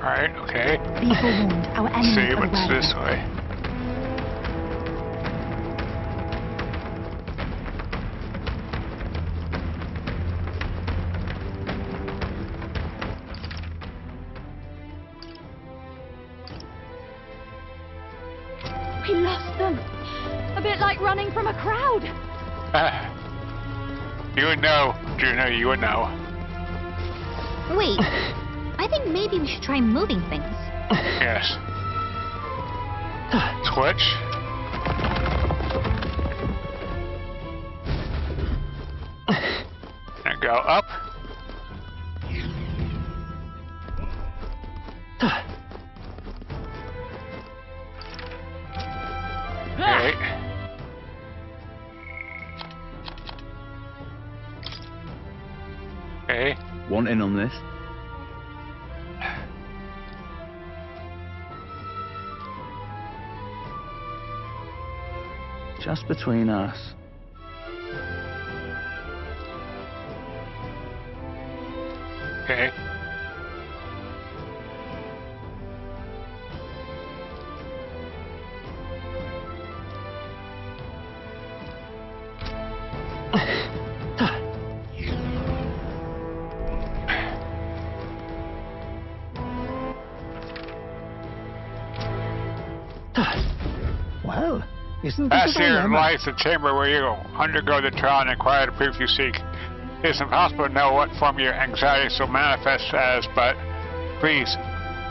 Alright, okay. Be forewarned, our enemies See are what's aware of this us. way. We lost them. A bit like running from a crowd. You would know, Juno, you would know. Wait, I think maybe we should try moving things. Yes. Switch. And go up. Okay. Okay. Want in on this? Just between us. Okay. Well, isn't this Past a here dilemma? lies the chamber where you undergo the trial and acquire the proof you seek. It is impossible to know what form your anxieties will manifest as, but please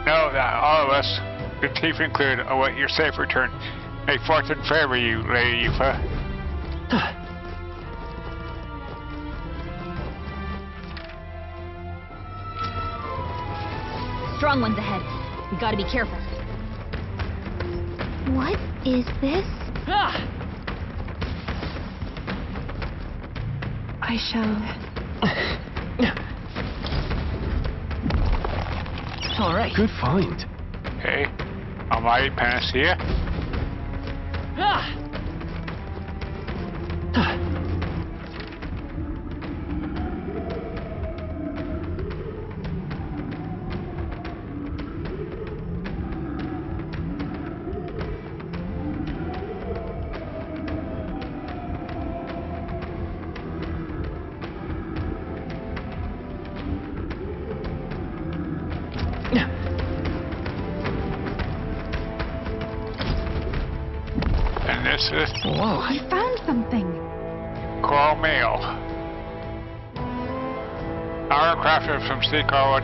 know that all of us, the thief included, await your safe return. May fortune favor you, Lady Yufa. Strong ones ahead. We gotta be careful. What is this? I shall... All right. Good find. Okay. Almighty Panacea. And this is Whoa. I found something. coral mail. Our crafted from sea coral,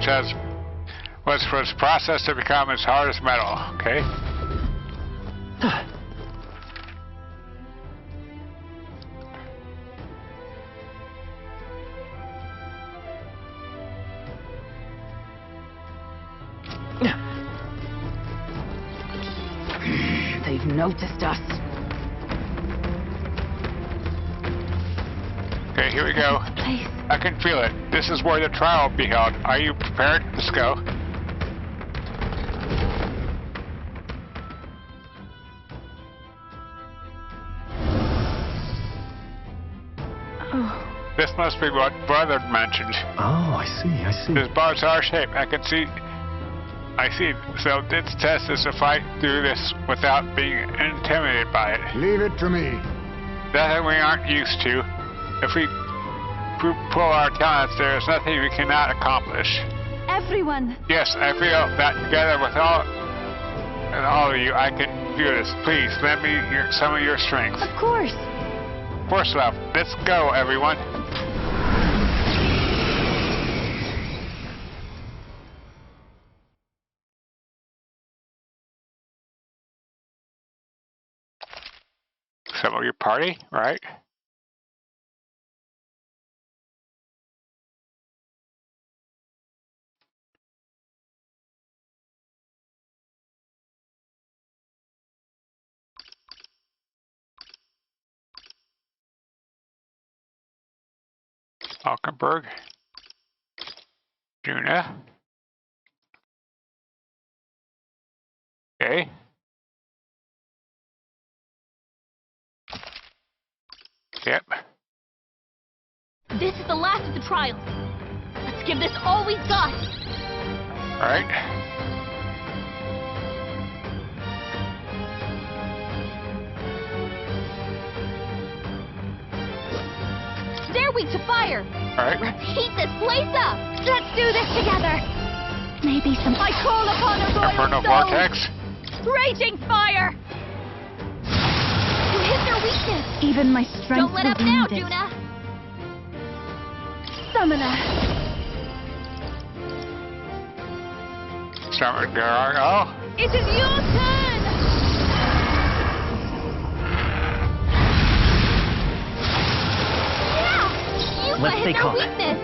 which was processed to become as hard as metal. Okay. They've noticed us. Okay, here we go. Place. I can feel it. This is where the trial will be held. Are you prepared? Let's go. Oh, This must be what Brother mentioned. Oh, I see. This bar's our shape. I see. So this test is to fight through this without being intimidated by it. Leave it to me. That we aren't used to. If we pull our talents, there is nothing we cannot accomplish. everyone. Yes, I feel that together with all of you, I can do this. Please, lend me some of your strength. Of course. Force left. Let's go, everyone. Some of your party, right? Falkenberg. Juna. Okay. Yep. This is the last of the trials. Let's give this all we've got. All right. weak to fire. Alright. Let's heat this place up. Let's do this together. Maybe some... I call upon a royal Inferno soul. Vortex. Raging fire. You hit their weakness. Even my strength Don't let was up now, wounded. Juna. Summoner. Summon Garg. Oh. It is your turn. Yeah! You Let's hit stay their calm. weakness.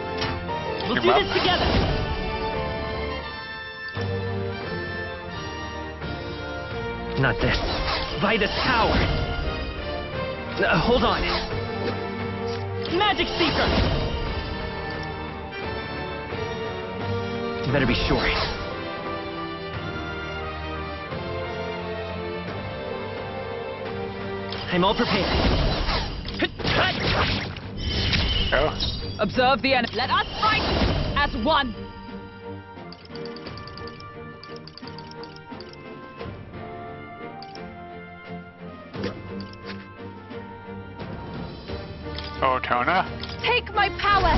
We'll Give do up. this together. Not this. By the tower. Hold on. Magic Seeker. Better be sure. I'm all prepared. Oh. Observe the enemy. Let us fight as one. Oh, Tona. Take my power.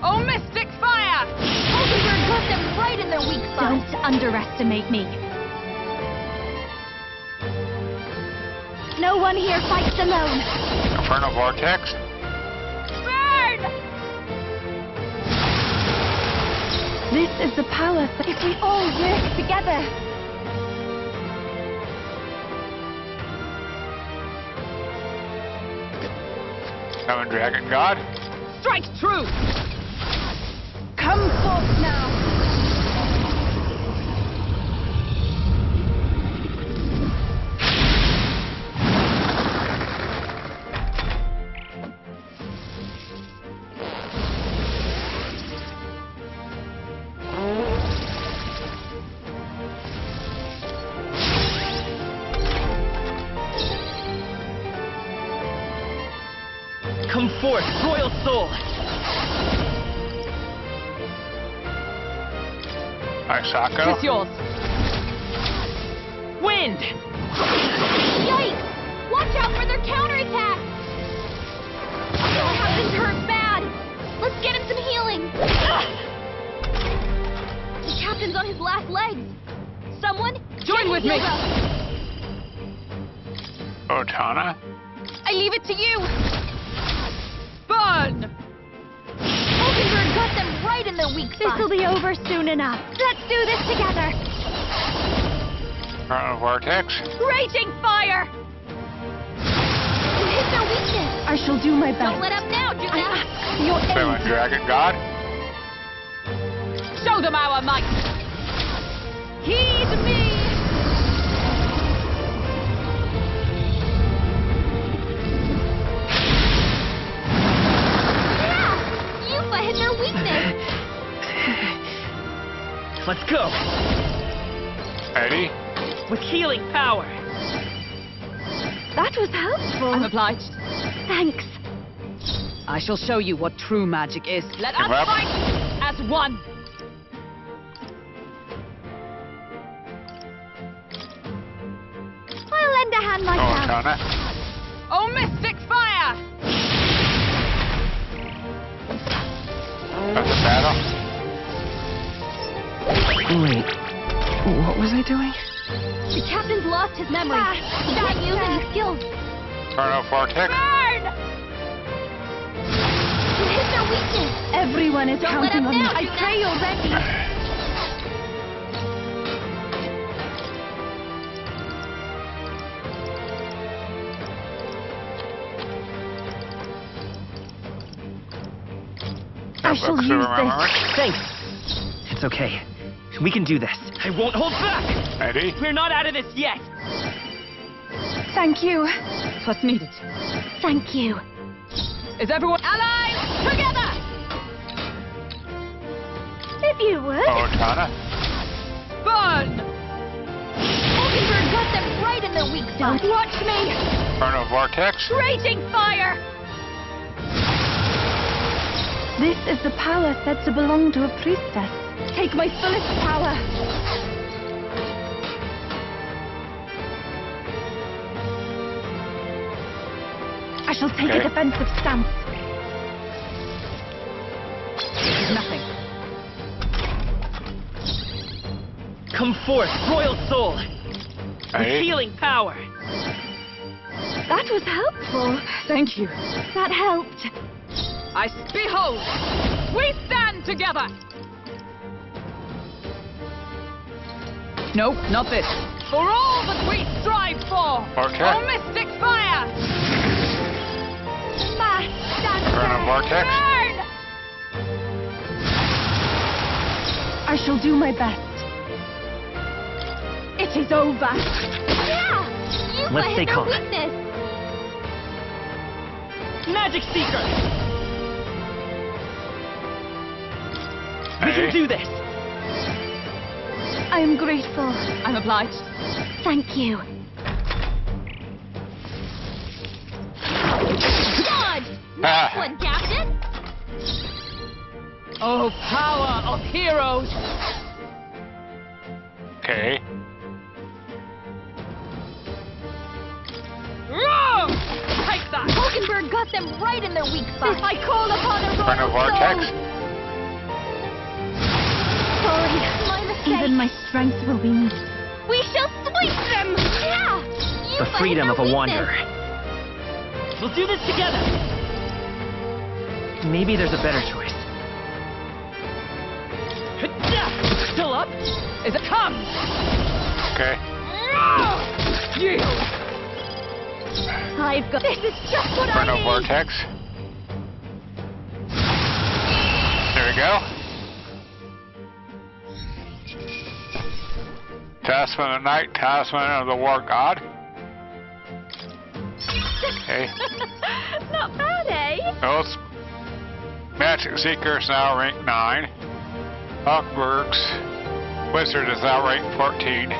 Oh, mystic fire. Hulkenberg got them right in their weak spot. Don't underestimate me. No one here fights alone. Inferno Vortex. Burn. This is the power that if we all work together. Summon Dragon God. Strike true. Come forth now. Come forth, Royal Soul. Isako. It's yours. Wind. Yikes! Watch out for their counterattack! Captain's hurt bad. Let's get him some healing. The captain's on his last legs. Someone Join with me. Oh, Tona. I leave it to you. Burn. Hulkenberg got them right in their weak spot. This'll be over soon enough. Let's do this together. Inferno Vortex. Raging fire. You hit their weakness. I shall do my best. Don't let up now, I Juna. ask for your Summon aid. Dragon God. Show them our might. Heed me. Yeah! Yufa hit their weakness. Let's go. Eddie. With healing power. That was helpful. I'm obliged. Thanks. I shall show you what true magic is. Let Give us up. fight as one. I'll lend a hand Oh, myself. Tona. Oh, mystic fire. That's a battle. Wait. What was I doing? The captain's lost his memory. He can't use any skills. Inferno Vortex. Burn. You hit their weakness. Everyone is Don't let counting up on me. now, I Juna. pray you're ready. I shall Books of use Remembrance. this. Thanks. It's okay. We can do this. I won't hold back. Eddie. We're not out of this yet. Thank you. What's needed? Thank you. Is everyone allies together? If you would. Oh, Tona. Burn. Hulkenberg got them right in their weak spot. Don't watch me. Inferno Vortex. Raging fire. This is the power said to belong to a priestess. Take my fullest power. I shall take Okay. a defensive stance. Come forth, royal soul. Hey. With healing power. That was helpful. Thank you. That helped. Behold, we stand together. No, not this. For all that we strive for. Okay. Oh, mystic fire. Turn a vortex. Burn! I shall do my best. It is over. Yeah! Use Let's my stay calm. weakness. Magic Seeker! We Hey. can do this! I am grateful. I'm obliged. Thank you. Dodge! Nice one, Captain! Oh, power of heroes. Okay. Wrong! Take that! Hulkenberg got them right in their weak spot. I call upon a Turn a royal vortex. soul. Sorry, my mistake. Even my strength will be meek. We shall sweep them! Yeah! Use The my freedom of a weakness. wanderer. We'll do this together! Maybe there's a better choice. Still up? Is it come? Okay. Yield! I've got... This is just what Turn I a need! vortex. There we go. Talisman of the Night, Talisman of the War God. Okay. Not bad, eh? Those Magic Seeker is now rank 9. Hawkberg's Wizard is now rank 14.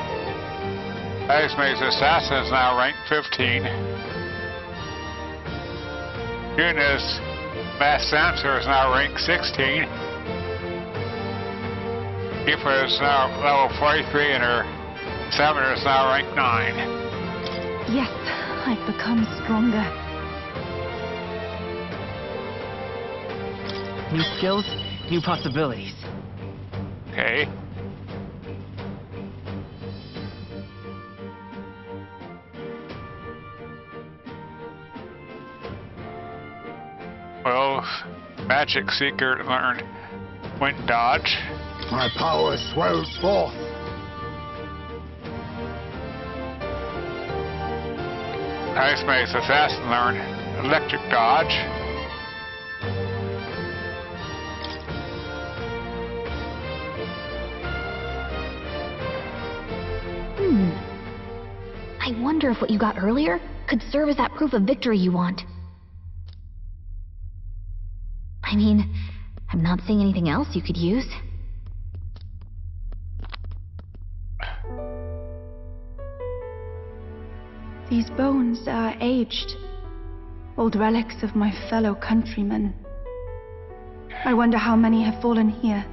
Ice Assassin is now rank 15. Yuna's Mass Dancer is now rank 16. Keeper is now level 43 and her Summoner is now rank 9. Yes, I've become stronger. New skills, new possibilities. Okay. Well, Magic Seeker learned Wind Dodge. My power swells forth. Ice Mace Assassin learned Electric Dodge. I wonder if what you got earlier could serve as that proof of victory you want. I mean, I'm not seeing anything else you could use. These bones are aged, old relics of my fellow countrymen. I wonder how many have fallen here.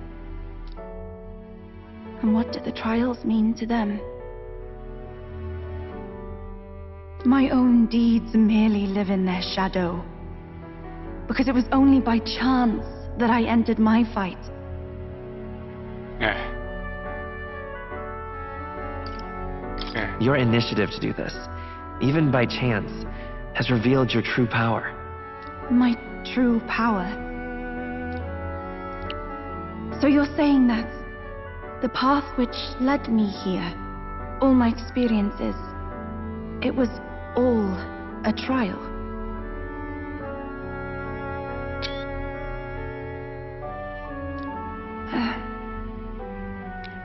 And what do the trials mean to them? My own deeds merely live in their shadow, because it was only by chance that I entered my fight. Yeah. Your initiative to do this, even by chance, has revealed your true power. My true power. So you're saying that the path which led me here, all my experiences, it was all a trial?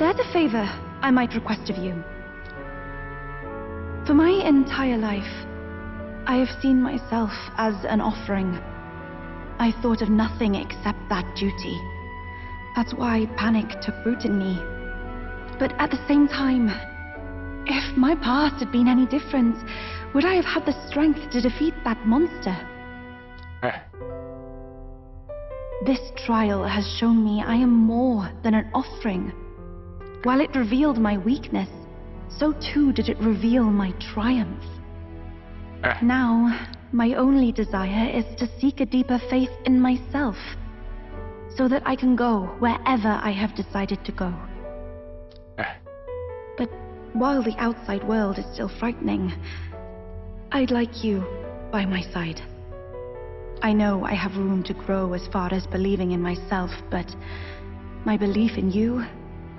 There's a favor I might request of you. For my entire life, I have seen myself as an offering. I thought of nothing except that duty. That's why panic took root in me. But at the same time, if my past had been any different, would I have had the strength to defeat that monster? This trial has shown me I am more than an offering. While it revealed my weakness, so too did it reveal my triumph. Now, my only desire is to seek a deeper faith in myself, so that I can go wherever I have decided to go. while the outside world is still frightening, I'd like you by my side. I know I have room to grow as far as believing in myself, but my belief in you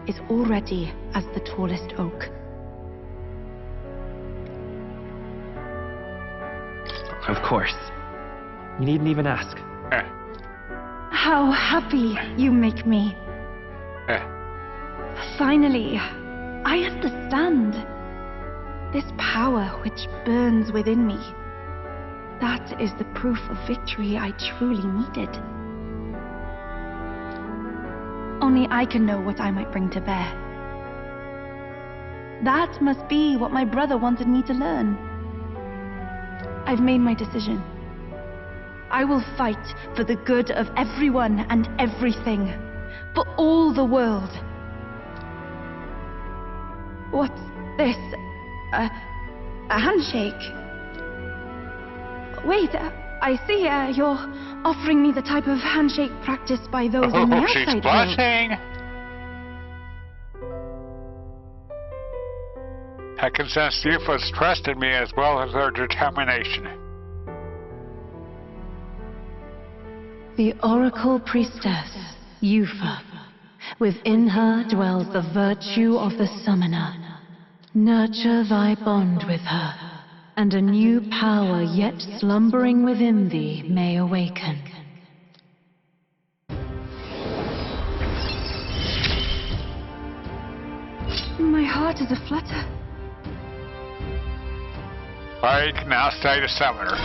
is already as the tallest oak. Of course. You needn't even ask. How happy you make me. Finally, I understand. This power which burns within me. That is the proof of victory I truly needed. Only I can know what I might bring to bear. That must be what my brother wanted me to learn. I've made my decision. I will fight for the good of everyone and everything. For all the world. What's this? A handshake? Wait, I see you're offering me the type of handshake practiced by those in the outside she's world. blushing. I can sense Yufa's trust in me as well as her determination. The Oracle Priestess, Yufa. Within her dwells the virtue of the Summoner. Nurture thy bond with her, and a new power yet slumbering within thee may awaken. My heart is aflutter. I can now say the Summoner.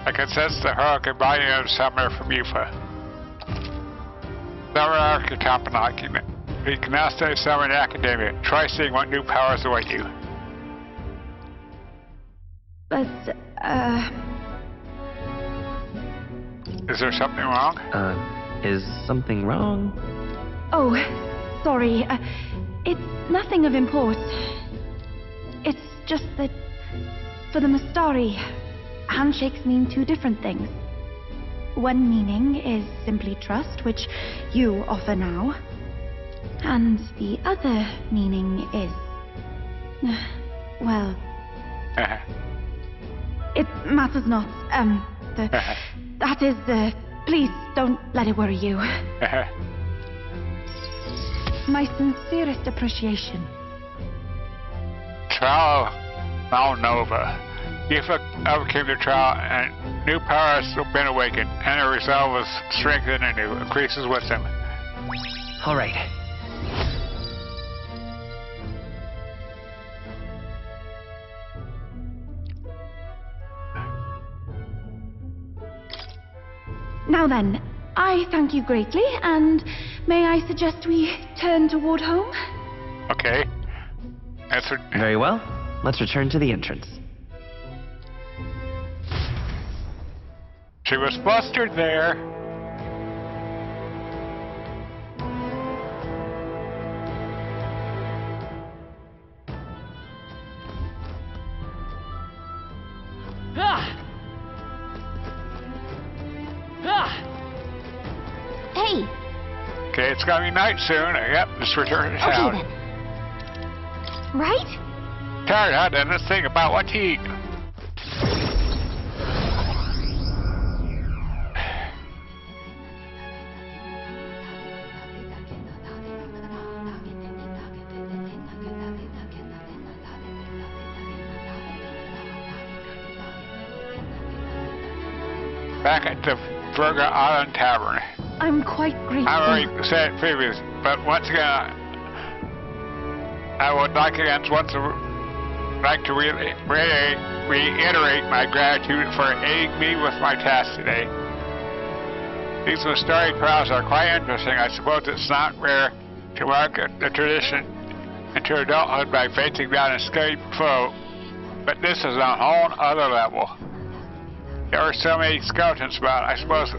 I can sense the heroic embodiment of Summoner from Yufa. Summoner Archetype. You can now study Summoner in Academia. Try seeing what new powers await you. But, Is there something wrong? Is something wrong? Oh, sorry. It's nothing of import. It's just that, for the Mastari, handshakes mean two different things. One meaning is simply trust, which you offer now. And the other meaning is... well... it matters not. That is, please don't let it worry you. My sincerest appreciation. Trial Malnova. Yufa overcame the trial and new powers have been awakened, and her resolve was strengthened anew, increases with them. All right. Now then, I thank you greatly, and may I suggest we turn toward home? Okay. Very well. Let's return to the entrance. She was flustered there. Hey! Okay, it's gonna be night soon. Yep, just return to town. Okay then. Right? Tired out and let's think about what to eat. Back at the Virga Island Tavern. I'm quite grateful. I already said it previously, but once again, I would like to reiterate my gratitude for aiding me with my task today. These Mastari trials are quite interesting. I suppose it's not rare to market the tradition into adulthood by facing down a scary foe, but this is a whole other level. There were so many skeletons about. I suppose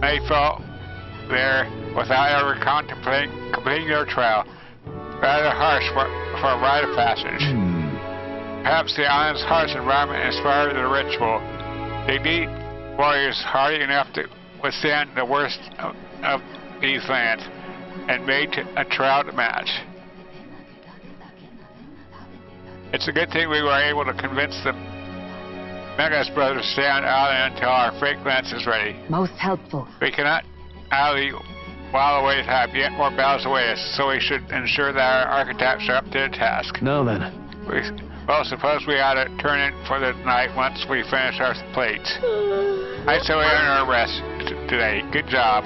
they fell there without ever completing their trial. Rather harsh for a rite of passage. Perhaps the island's harsh environment inspired the ritual. They need warriors hardy enough to withstand the worst of these lands and made a trout match. It's a good thing we were able to convince the Megas brothers to stay on island until our freight lance is ready. Most helpful. We cannot alley while the ways have yet more battles await us, so we should ensure that our architects are up to the task. Now then. Well, suppose we ought to turn in for the night once we finish our plates. I say we earn our rest today. Good job.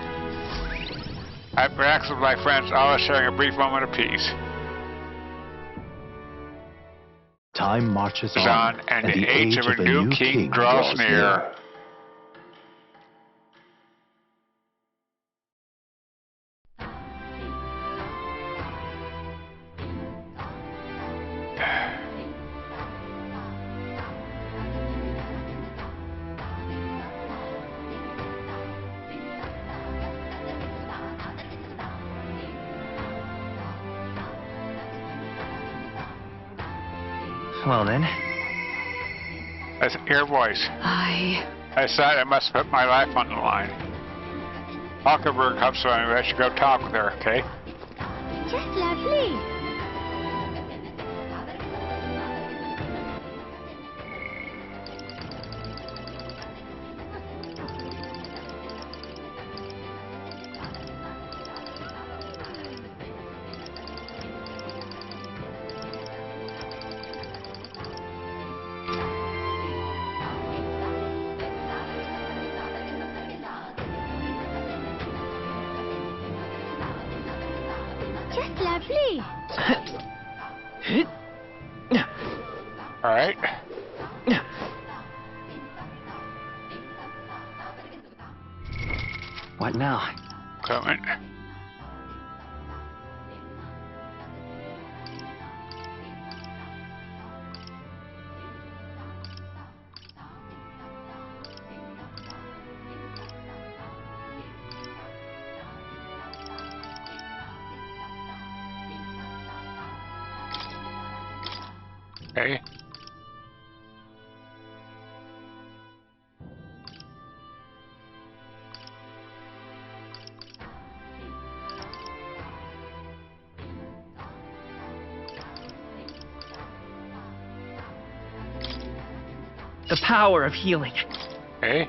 I've relaxed with my friends, always sharing a brief moment of peace. Time marches on, and the age of a new king draws near. Well then. That's your voice. I decided I must put my life on the line. Altabury comes to me, I should go talk with her, okay? Just lovely. Just lovely. All right. What now? Coming. Okay. The power of healing. Okay.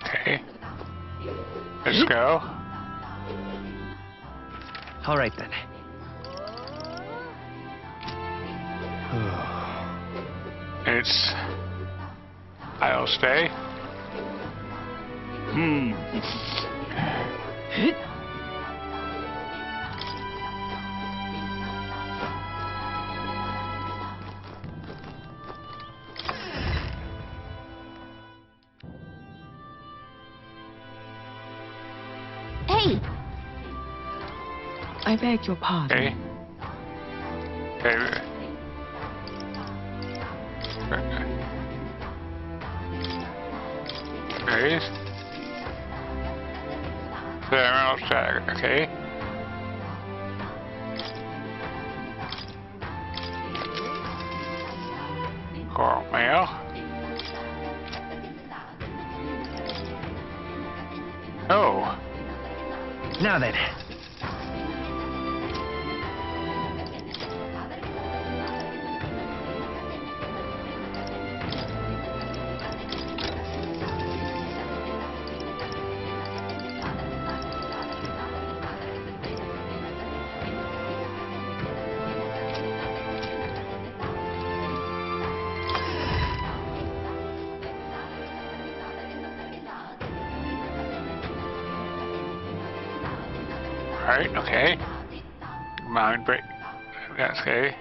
Okay. Let's go. All right then. It's... I'll stay. Hey! I beg your pardon. Okay. Okay. Okay. Ceremonial tag, okay. Coral mail. Oh. Now then. Alright, okay. Mind break. That's okay.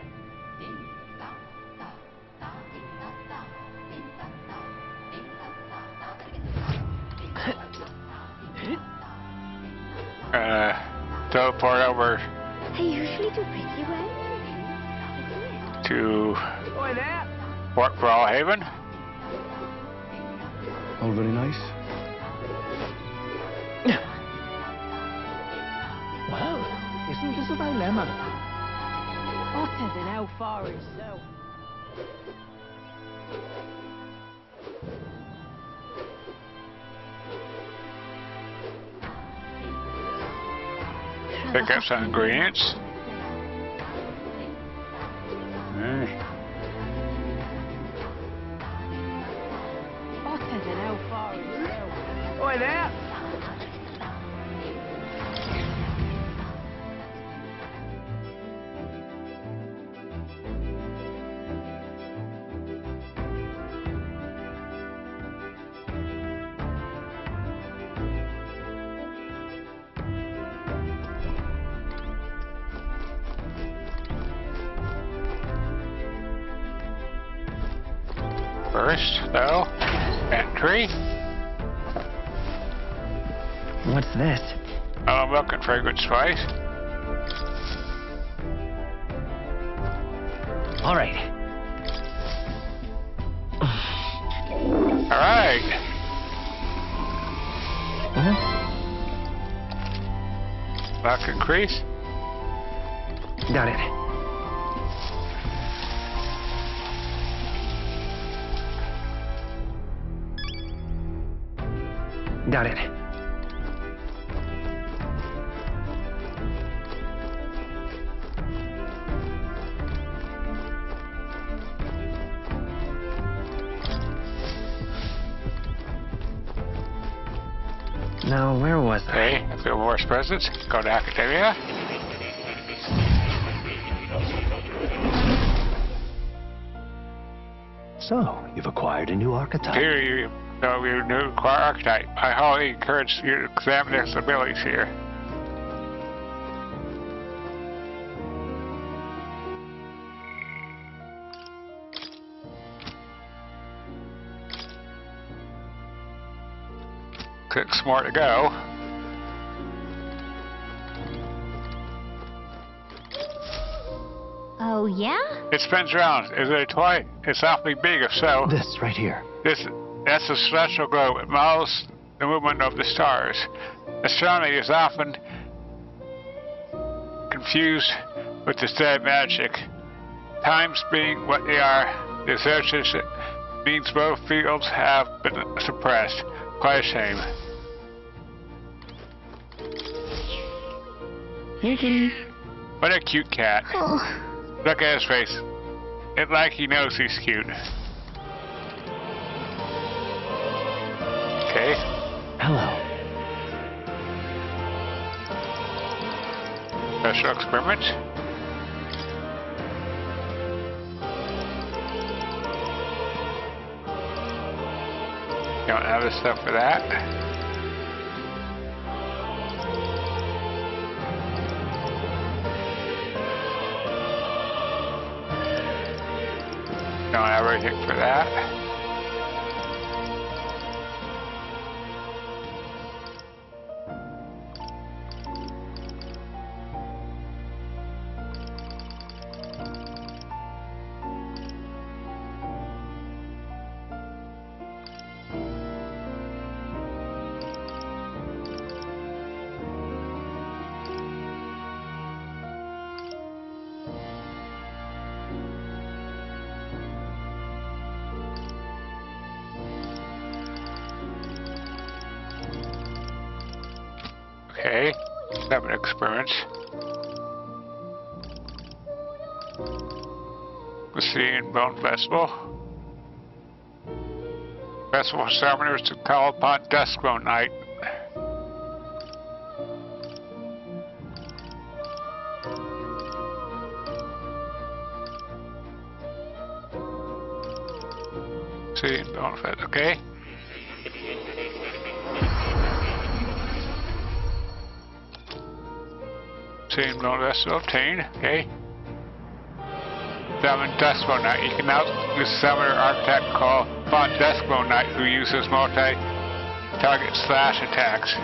Teleport over I usually do pretty well. to Port Brawlhaven. All very nice. Well, isn't this a dilemma? Hotter than how far is south? Pick up some ingredients. Hotter than how far is south? Oi there! First, though, entry. What's this? I'm looking for a good spice. All right. All right. Luck increase. Got it. Got it. Now, where was I? Okay, a few more presents. Go to Academia. So, you've acquired a new archetype. Here you know your new core archetype. I highly encourage you to examine its abilities here. Six more to go. Oh, yeah? It spins around. Is it a toy? It's awfully big if so. This right here. That's a celestial globe. It models the movement of the stars. Astronomy is often confused with the study of magic. Times being what they are, the research means both fields have been suppressed. Quite a shame. Here, kitty. What a cute cat. Oh. Look at his face. It's like he knows he's cute. Okay. Hello. Special experiment. Don't have the stuff for that. Don't have everything for that. Okay, 7 experiments. Brazilian Bone Festival. Festival summoners to call upon Duskbone Night. Brazilian Bone Festival, okay. seen no less than 10, okay? Summon Deskmo Knight. You can now use Summoner Architect call upon Deskmo Knight who uses multi-target slash attacks.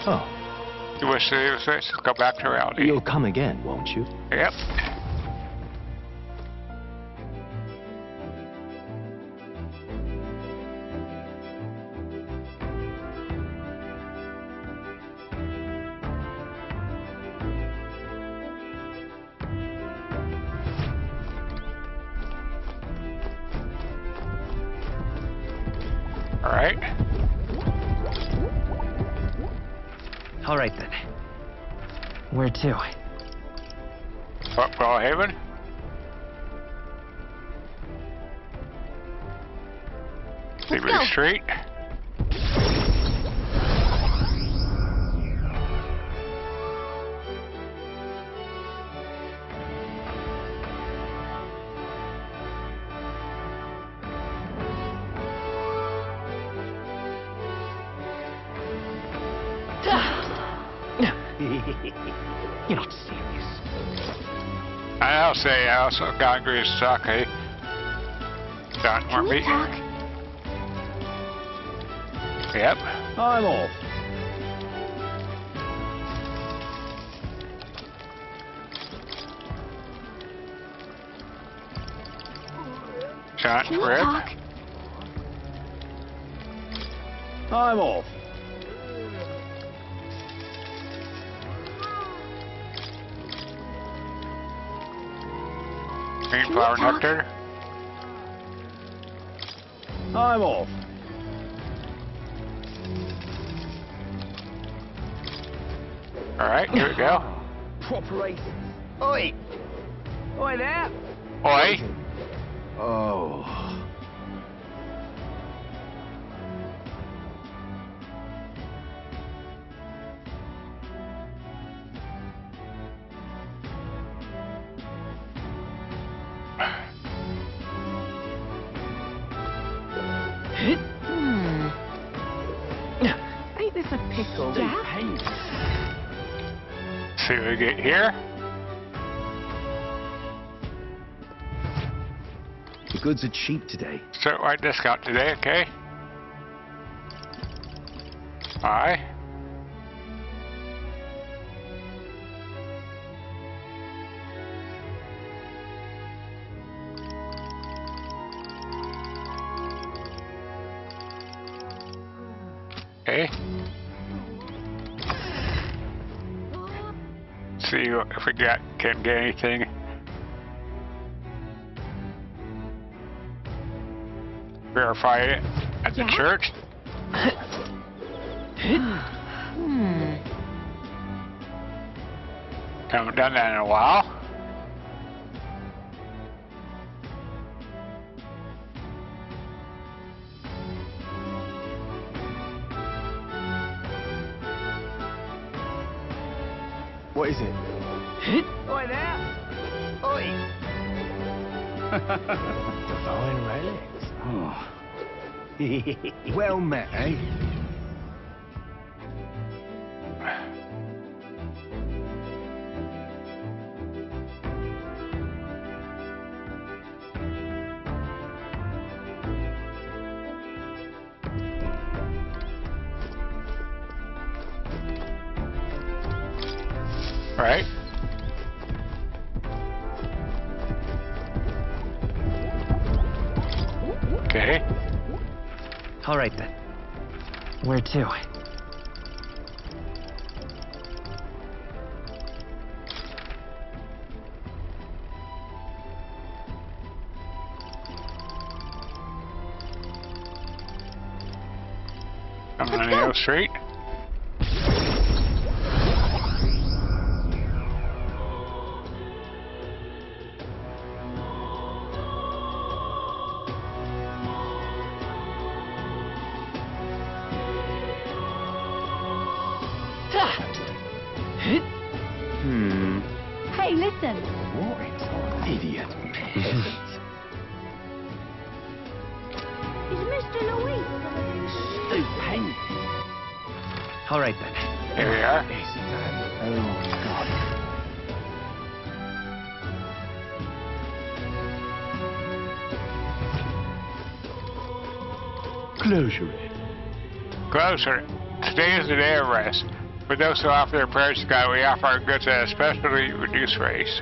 Oh. You wish to use this? Go back to reality. You'll come again, won't you? Yep. All right. All right then. Where to? Ballhaven? Liberty Street? You're not serious. I'll say I also got agree with sake. Don't Can we me. talk? Yep. I'm off. Giant Can we rib. talk? I'm off. Green flower talk? nectar. I'm off. All right, here we go. Proper aces. Oi! Oi there! Oi. Oh. Ain't this a pickle? Yeah? See what we get here. The goods are cheap today. Certified discount today, okay? Aye. Okay. See if we can get anything. Verify it at the church. Haven't done that in a while. What is it? Oi there! Oi! Fine relics. Oh. Well met, eh? Right? Okay. All right then. Where to? I'm on Neil Street. Hey, listen. Idiot. Is Mr. Louis? Stupendous. All right then. Here we are. Oh, God. Closure. Closer. Today is the day of rest. For those who offer their prayers to God, we offer our goods at a specially reduced rates.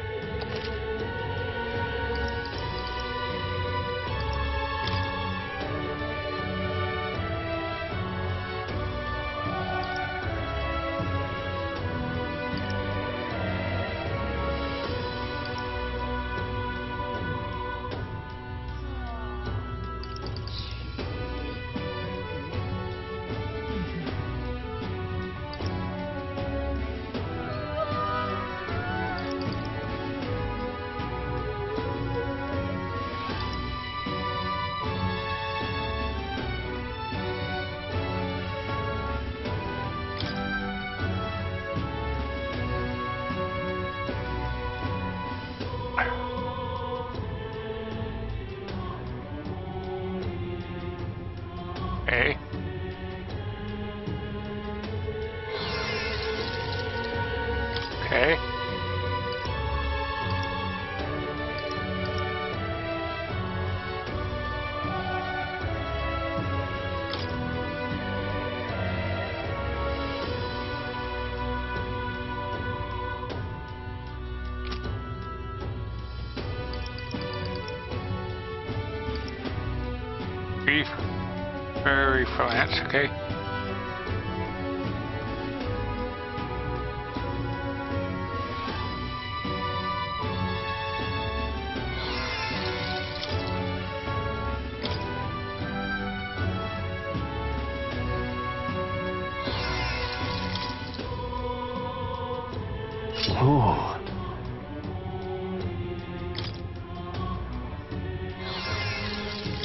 Okay. Okay. Beef. Very France, okay. Oh.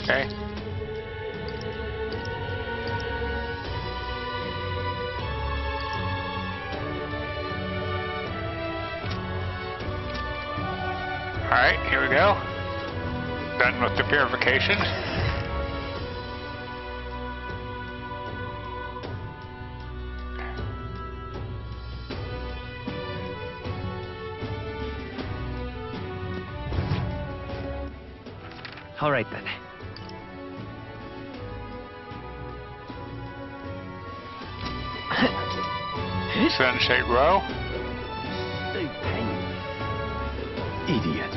Okay. Alright, here we go. Done with the purification. All right then. Sunshade Row. Stupendous. Idiot.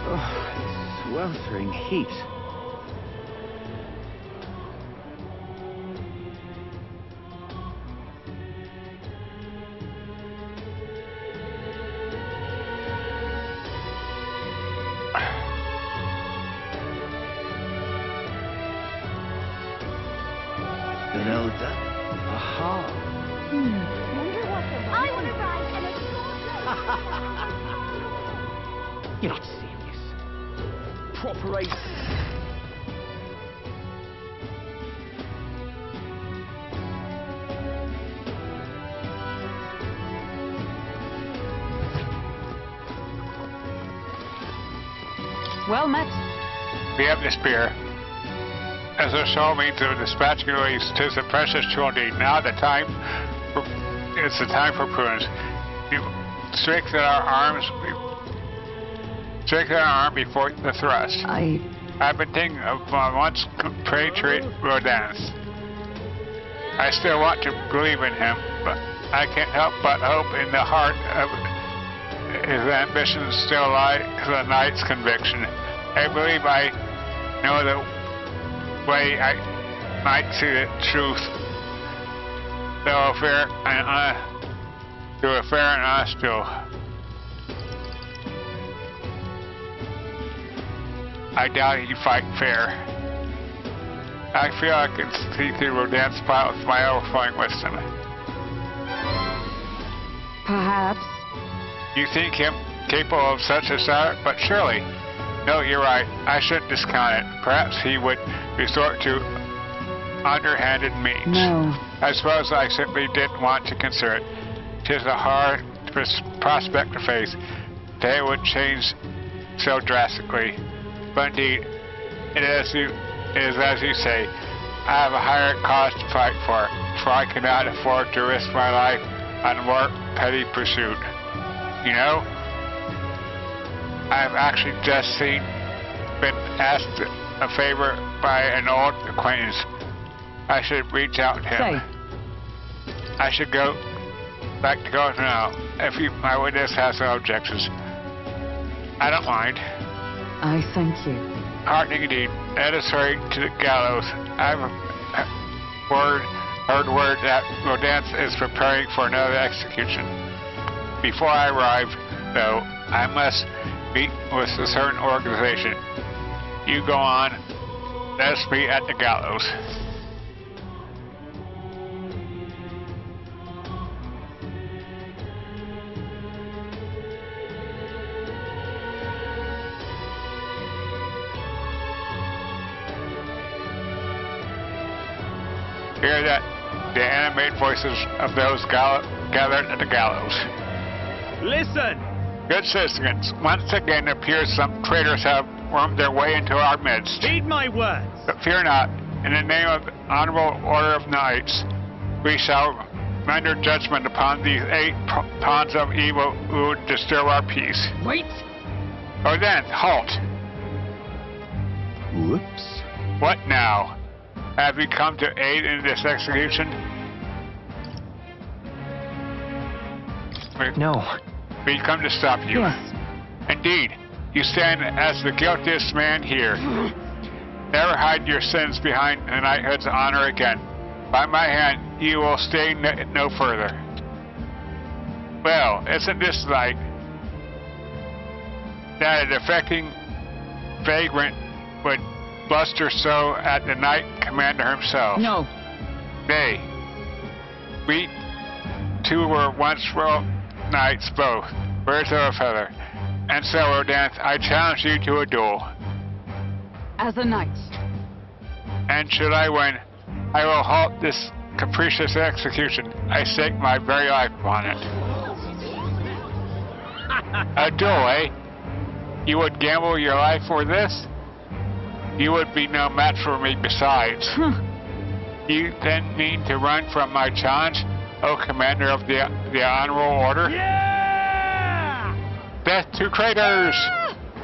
Oh, sweltering heat. Zelda. Aha. Wonder what the I want to ride and a You're not serious. Proper race. Well met. We have the spear. As the soul means of dispatch release, 'tis a precious trinity. Now it's the time for prudence. You strengthen our arms. Strengthen our arm before the thrust. I've been thinking of my once compatriot Rodance. I still want to believe in him, but I can't help but hope in the heart of his ambitions still lie the knight's conviction. I believe I know the way I might see the truth, though fair and through a fair and honest duel. I doubt he'd fight fair. I feel I can see through Rodin's plot with my overflowing wisdom. Perhaps. You think him capable of such a start, but surely. No, you're right. I shouldn't discount it. Perhaps he would resort to underhanded means. No. I suppose I simply didn't want to consider it. 'Tis a hard prospect to face. They would change so drastically. But indeed, it is as you say. I have a higher cause to fight for I cannot afford to risk my life on a more petty pursuit. You know, I've actually just been asked a favor by an old acquaintance. I should reach out to him. Say. I should go back to go now. If my witness has no objections, I don't mind. I thank you. Heartening indeed. Let us hurry to the gallows. I've heard word that Rodin is preparing for another execution. Before I arrive, though, I must meet with a certain organization. You go on. Let us meet at the gallows. Hear that the animated voices of those gathered at the gallows. Listen! Good citizens, once again it appears some traitors have wormed their way into our midst. Heed my words! But fear not, in the name of the honorable order of knights, we shall render judgment upon these 8 pawns of evil who would disturb our peace. Wait! Or then, halt! Whoops. What now? Have you come to aid in this execution? No. We come to stop you. Yes. Indeed, you stand as the guiltiest man here. Never hide your sins behind the knighthood's honor again. By my hand, you will stay no further. Well, isn't this like that a defecting vagrant would bluster so at the knight commander himself? No. Nay, we two were once royal knights both, birds of a feather. And so, Rodin, I challenge you to a duel. As a knight. And should I win, I will halt this capricious execution. I stake my very life upon it. A duel, eh? You would gamble your life for this? You would be no match for me besides. You then mean to run from my challenge, O commander of the honorable order? Yeah! Death to traitors!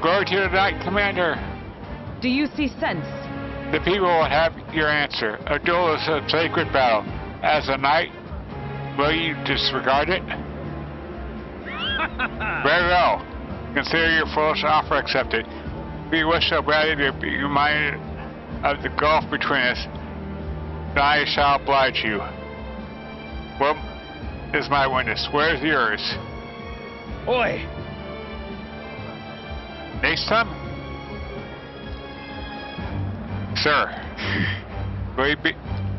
Glory to the knight commander! Do you see sense? The people will have your answer. A duel is a sacred battle. As a knight, will you disregard it? Very well. Consider your foolish offer accepted. We wish so badly to be reminded of the gulf between us, then I shall oblige you. Well, is my witness. Where's yours? Oi! Next time? Sir,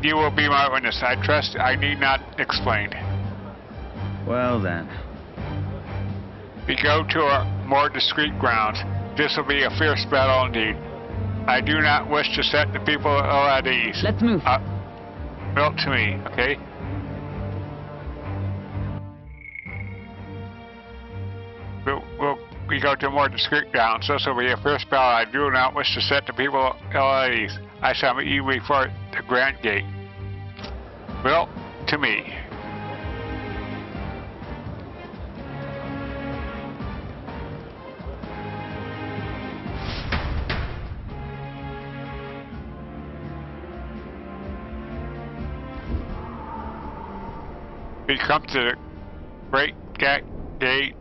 you will be my witness. I trust I need not explain. Well then. We go to a more discreet ground. This will be a fierce battle indeed. I do not wish to set the people at ease. Let's move. Built to me, okay? We go to a more discreet ground. So this will be a fierce battle. I do not wish to set the people at ease. I shall meet you before the grand gate. Built to me. We come to the great gate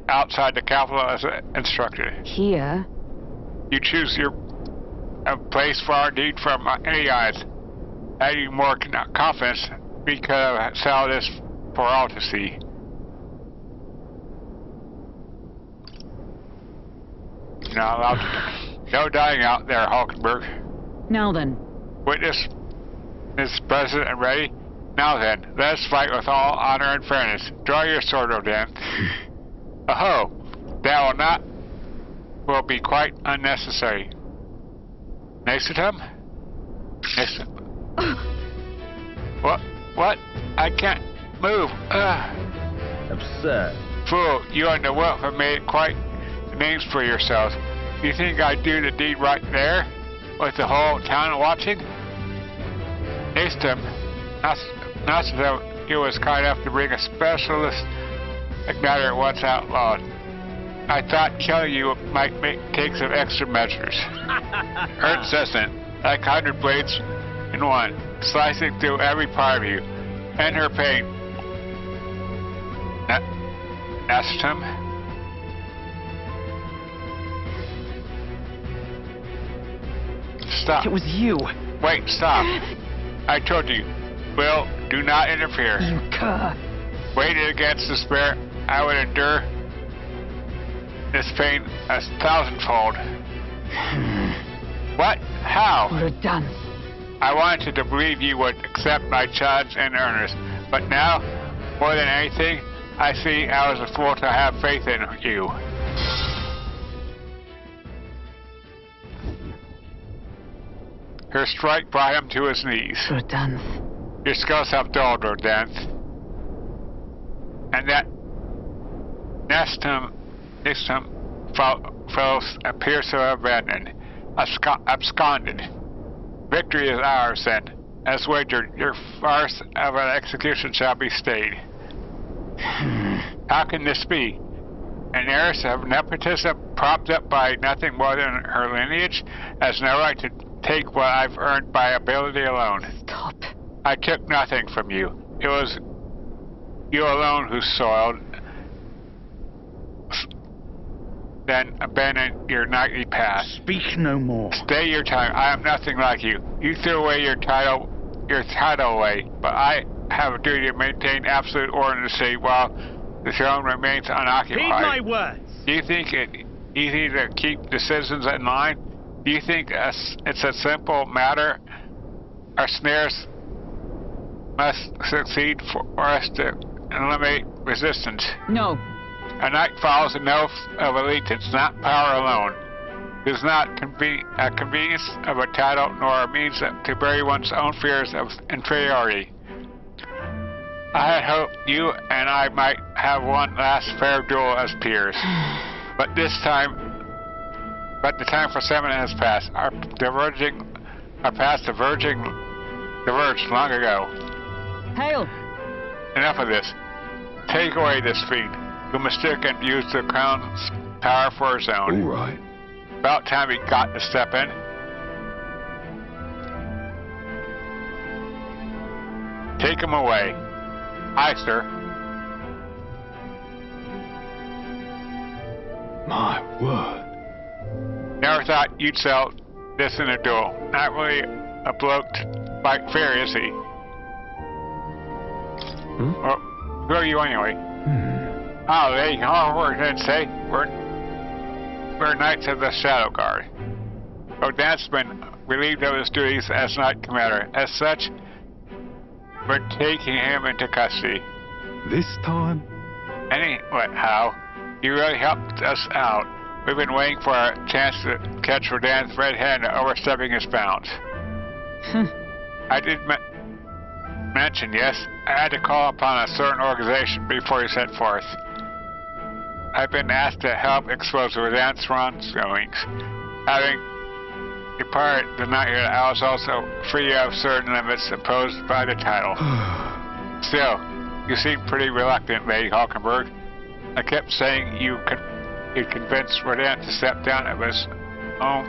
outside the capital as instructed. Here? You choose your place far indeed from any eyes. Adding more confidence, we could have saw this for all to see. You're not allowed to. No dying out there, Hulkenberg. Now then. Witness is present and ready. Now then, let us fight with all honor and fairness. Draw your sword, Rodin. Aho! That will be quite unnecessary. Next time? What? I can't move. Absurd. Fool, you and the wolf have made quite names for yourselves. You think I'd do the deed right there? With the whole town watching? Eastham, not so he was kind enough to bring a specialist igniter once outlawed. I thought killing you might take some extra measures. Her incessant, like 100 blades in one, slicing through every part of you, and her pain. Eastham? Stop. It was you. Wait, stop. I told you, Will, do not interfere. You cur. Weighted against despair, I would endure this pain 1,000-fold. What? How? What a dance. I wanted to believe you would accept my challenge in earnest, but now, more than anything, I see I was a fool to have faith in you. Her strike brought him to his knees. What a dance. Your skills have dulled, Rodanthe. And that Eastham fellows appears to have abandoned, absconded. Victory is ours, then. As wagered, your farce of an execution shall be stayed. How can this be? An heiress of nepotism propped up by nothing more than her lineage has no right to take what I've earned by ability alone. Stop. I took nothing from you. It was you alone who soiled, then abandoned your knightly path. Speak no more. Stay your time. I am nothing like you. You threw away your title away, but I have a duty to maintain absolute order in the city while the throne remains unoccupied. Heed my words. Do you think it easy to keep the citizens in line? Do you think it's a simple matter? Our snares must succeed for us to eliminate resistance. No. A knight follows an oath of allegiance, not power alone. It is not a convenience of a title nor a means to bury one's own fears of inferiority. I had hoped you and I might have one last fair duel as peers. But the time for sentiment has passed. Our paths diverged long ago. Hail! Enough of this. Take away this fiend, who mistook and used the crown's power for his own. All right. About time he got to step in. Take him away. Aye, sir. My word. Never thought you'd sell this in a duel. Not really a bloke to fight fair, is he? Well, who are you anyway? Oh, there you go. We're going to say we're Knights of the Shadow Guard. Rodanthe's been relieved of his duties as Knight Commander. As such, we're taking him into custody. This time? How? You really helped us out. We've been waiting for a chance to catch Rodan's red hand overstepping his bounds. I did mention, yes, I had to call upon a certain organization before he set forth. I've been asked to help expose Rodan's wrongdoings. Having departed the night, I was also free of certain limits imposed by the title. Still, you seem pretty reluctant, Lady Hulkenberg. I kept saying you'd convince Rodan to step down of his own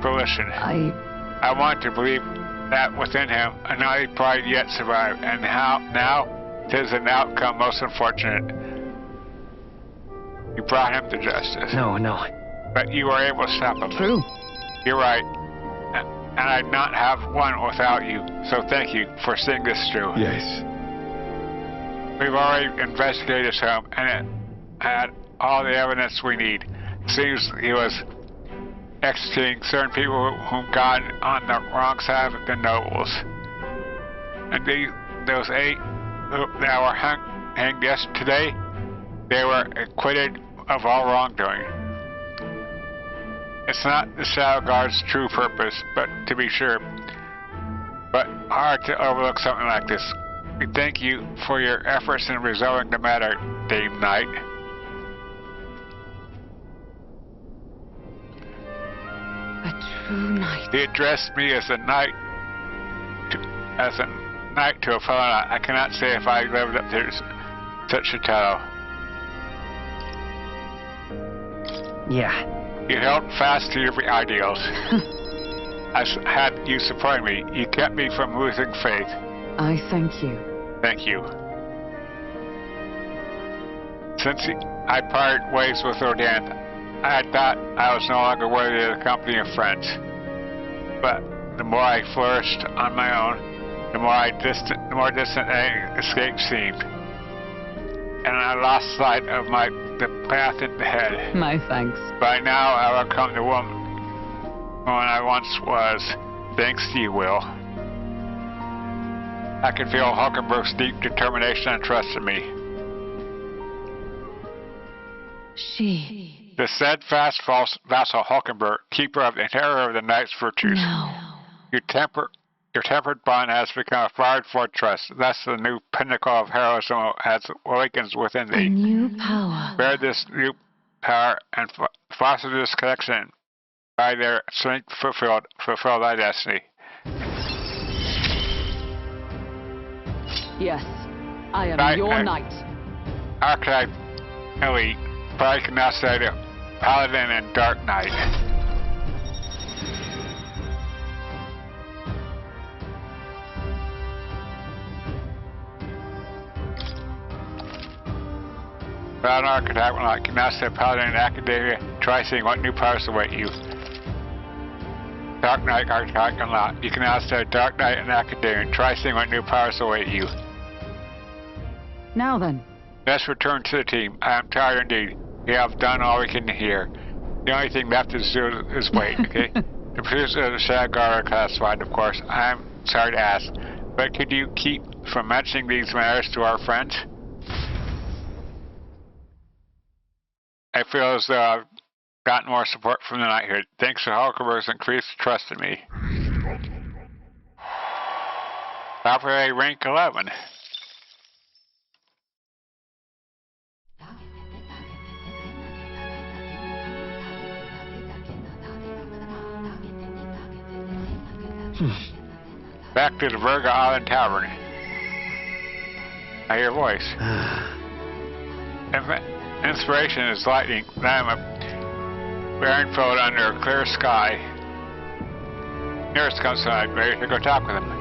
volition. I want to believe that within him a naughty pride yet survived, and now 'tis an outcome most unfortunate. You brought him to justice. No. But you were able to stop him. True. You're right. And I'd not have one without you, so thank you for seeing this through. Yes. We've already investigated his home, and it had all the evidence we need. Seems he was executing certain people whom got on the wrong side of the nobles. And those 8 that were hanged yesterday, they were acquitted of all wrongdoing. It's not the Shadow Guard's true purpose, but to be sure, but hard to overlook something like this. We thank you for your efforts in resolving the matter, Dame Knight. A true knight. He addressed me as a knight to a fellow knight. I cannot say if I lived up to such a title. Yeah. You held fast to your ideals. I had you support me. You kept me from losing faith. I thank you. Thank you. Since I parted ways with Rodan, I thought I was no longer worthy of the company of friends. But the more I flourished on my own, the more distant escape seemed. And I lost sight of the path ahead. My thanks. By now I will come the woman I once was, thanks to you, Will. I can feel Hulkenberg's deep determination and trust in me. She. The steadfast vassal Hulkenberg, keeper of the terror of the knight's virtues. No. Your tempered bond has become a fired fortress. Thus the new pinnacle of heroism has awakens within thee. A new power. Bear this new power and foster this connection. By their strength fulfill thy destiny. Yes, I am your knight. Archetype elite, Pricipality, Paladin, and Dark Knight. Proud Archetype, like Gymnastic, Paladin, and Academia, try seeing what new powers await you. Dark Knight Archetype unlocked. You can now say Dark Knight and Academia. Try seeing what new powers await you. Now then. Let's return to the team. I am tired indeed. We have done all we can here. The only thing left is wait, okay? The producers of the Shadow Guard are classified, of course. I am sorry to ask, but could you keep from mentioning these matters to our friends? I feel as though I've gotten more support from the knight here. Thanks to Hulkenberg's increased trust in me. Altabury rank 11. Back to the Virga Island Tavern. I hear a voice. Inspiration is lightning. I am a Baronfield under a clear sky. Nearest comes tonight, ready to go talk with him.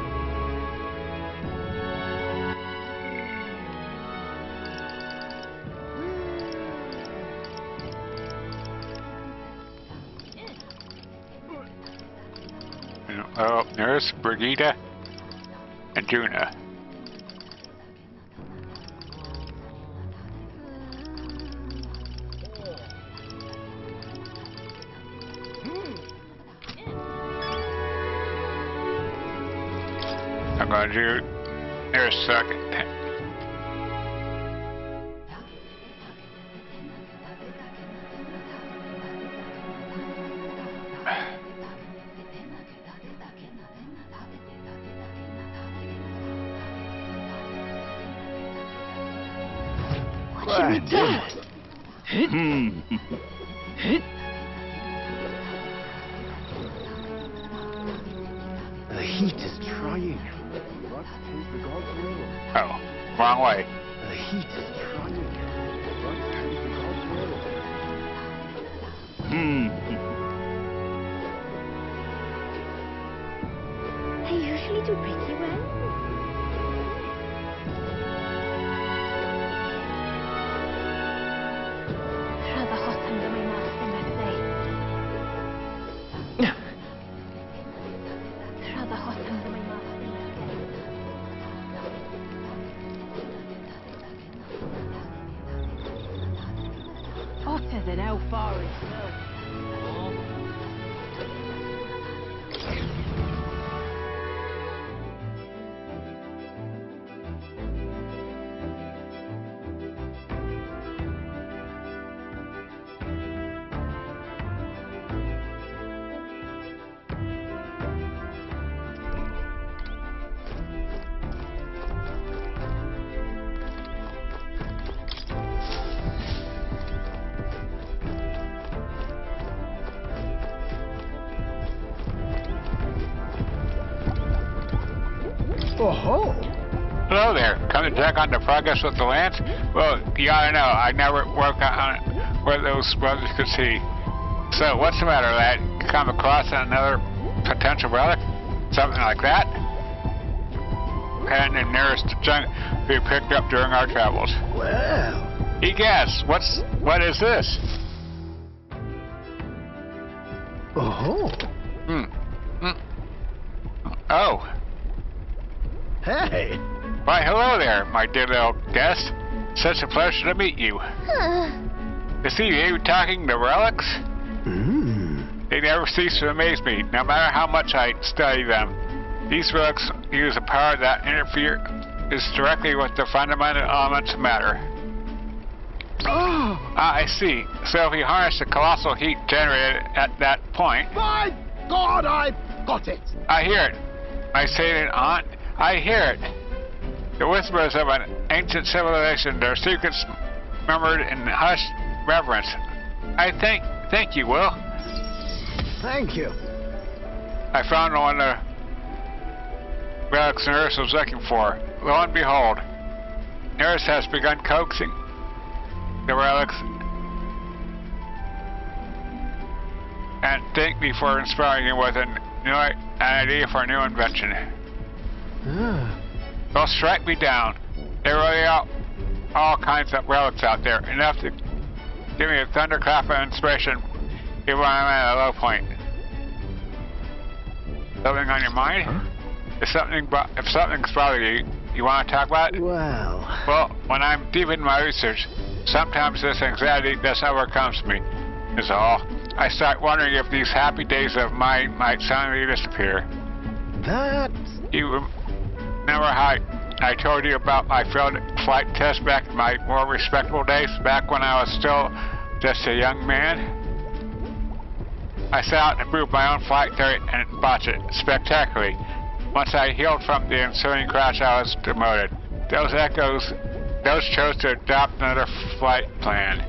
Oh, there's Brigitte and Juna. I'm going to do there's a second. The heat is trying. Oh, wrong way. The heat is trying. I usually do pretty well. Rather hot under my mask than I say. Rather hot under my mask than I say. Hotter than how far itself. Oh-ho. Hello there. Come to check on the progress with the lance? Well, you gotta know, I never work on where those brothers could see. So, what's the matter, lad? Come across another potential relic? Something like that? And the nearest junk we picked up during our travels. Well. Egad, what is this? Oh. Oh. Hey. Why, hello there, my dear little guest. Such a pleasure to meet you. To see you talking to relics? They never cease to amaze me, no matter how much I study them. These relics use a power that interferes directly with the fundamental elements of matter. I see. So if we harness the colossal heat generated at that point... My God, I've got it! I hear it. My sated aunt, I hear it. The whispers of an ancient civilization, their secrets murmured in hushed reverence. I thank you, Will. Thank you. I found one of the relics Nurse was looking for. Lo and behold, Nurse has begun coaxing the relics and thank me for inspiring you with an idea for a new invention. They'll strike me down. There really are all kinds of relics out there, enough to give me a thunderclap of inspiration even when I'm at a low point. Something on your mind? If something's bothering you, you want to talk about it? Well, when I'm deep in my research, sometimes this anxiety just overcomes me, is all. I start wondering if these happy days of mine might suddenly disappear. You remember how I told you about my failed flight test back in my more respectable days, back when I was still just a young man? I set out to prove my own flight theory and botched it spectacularly. Once I healed from the ensuing crash, I was demoted. Those chose to adopt another flight plan.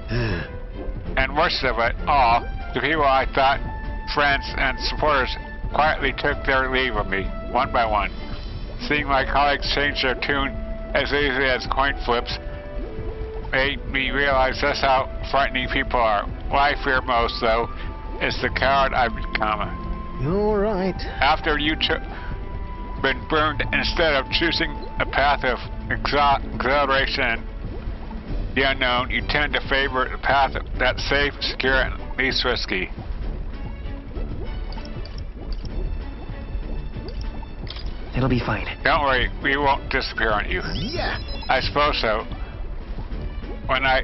And worst of it all, the people I thought friends and supporters quietly took their leave of me, one by one. Seeing my colleagues change their tune as easily as coin flips made me realize just how frightening people are. What I fear most, though, is the coward I've become. You're right. After you been burned, instead of choosing a path of exhilaration and the unknown, you tend to favor the path that's safe, secure, and least risky. It'll be fine. Don't worry, we won't disappear on you. Yeah. I suppose so. When I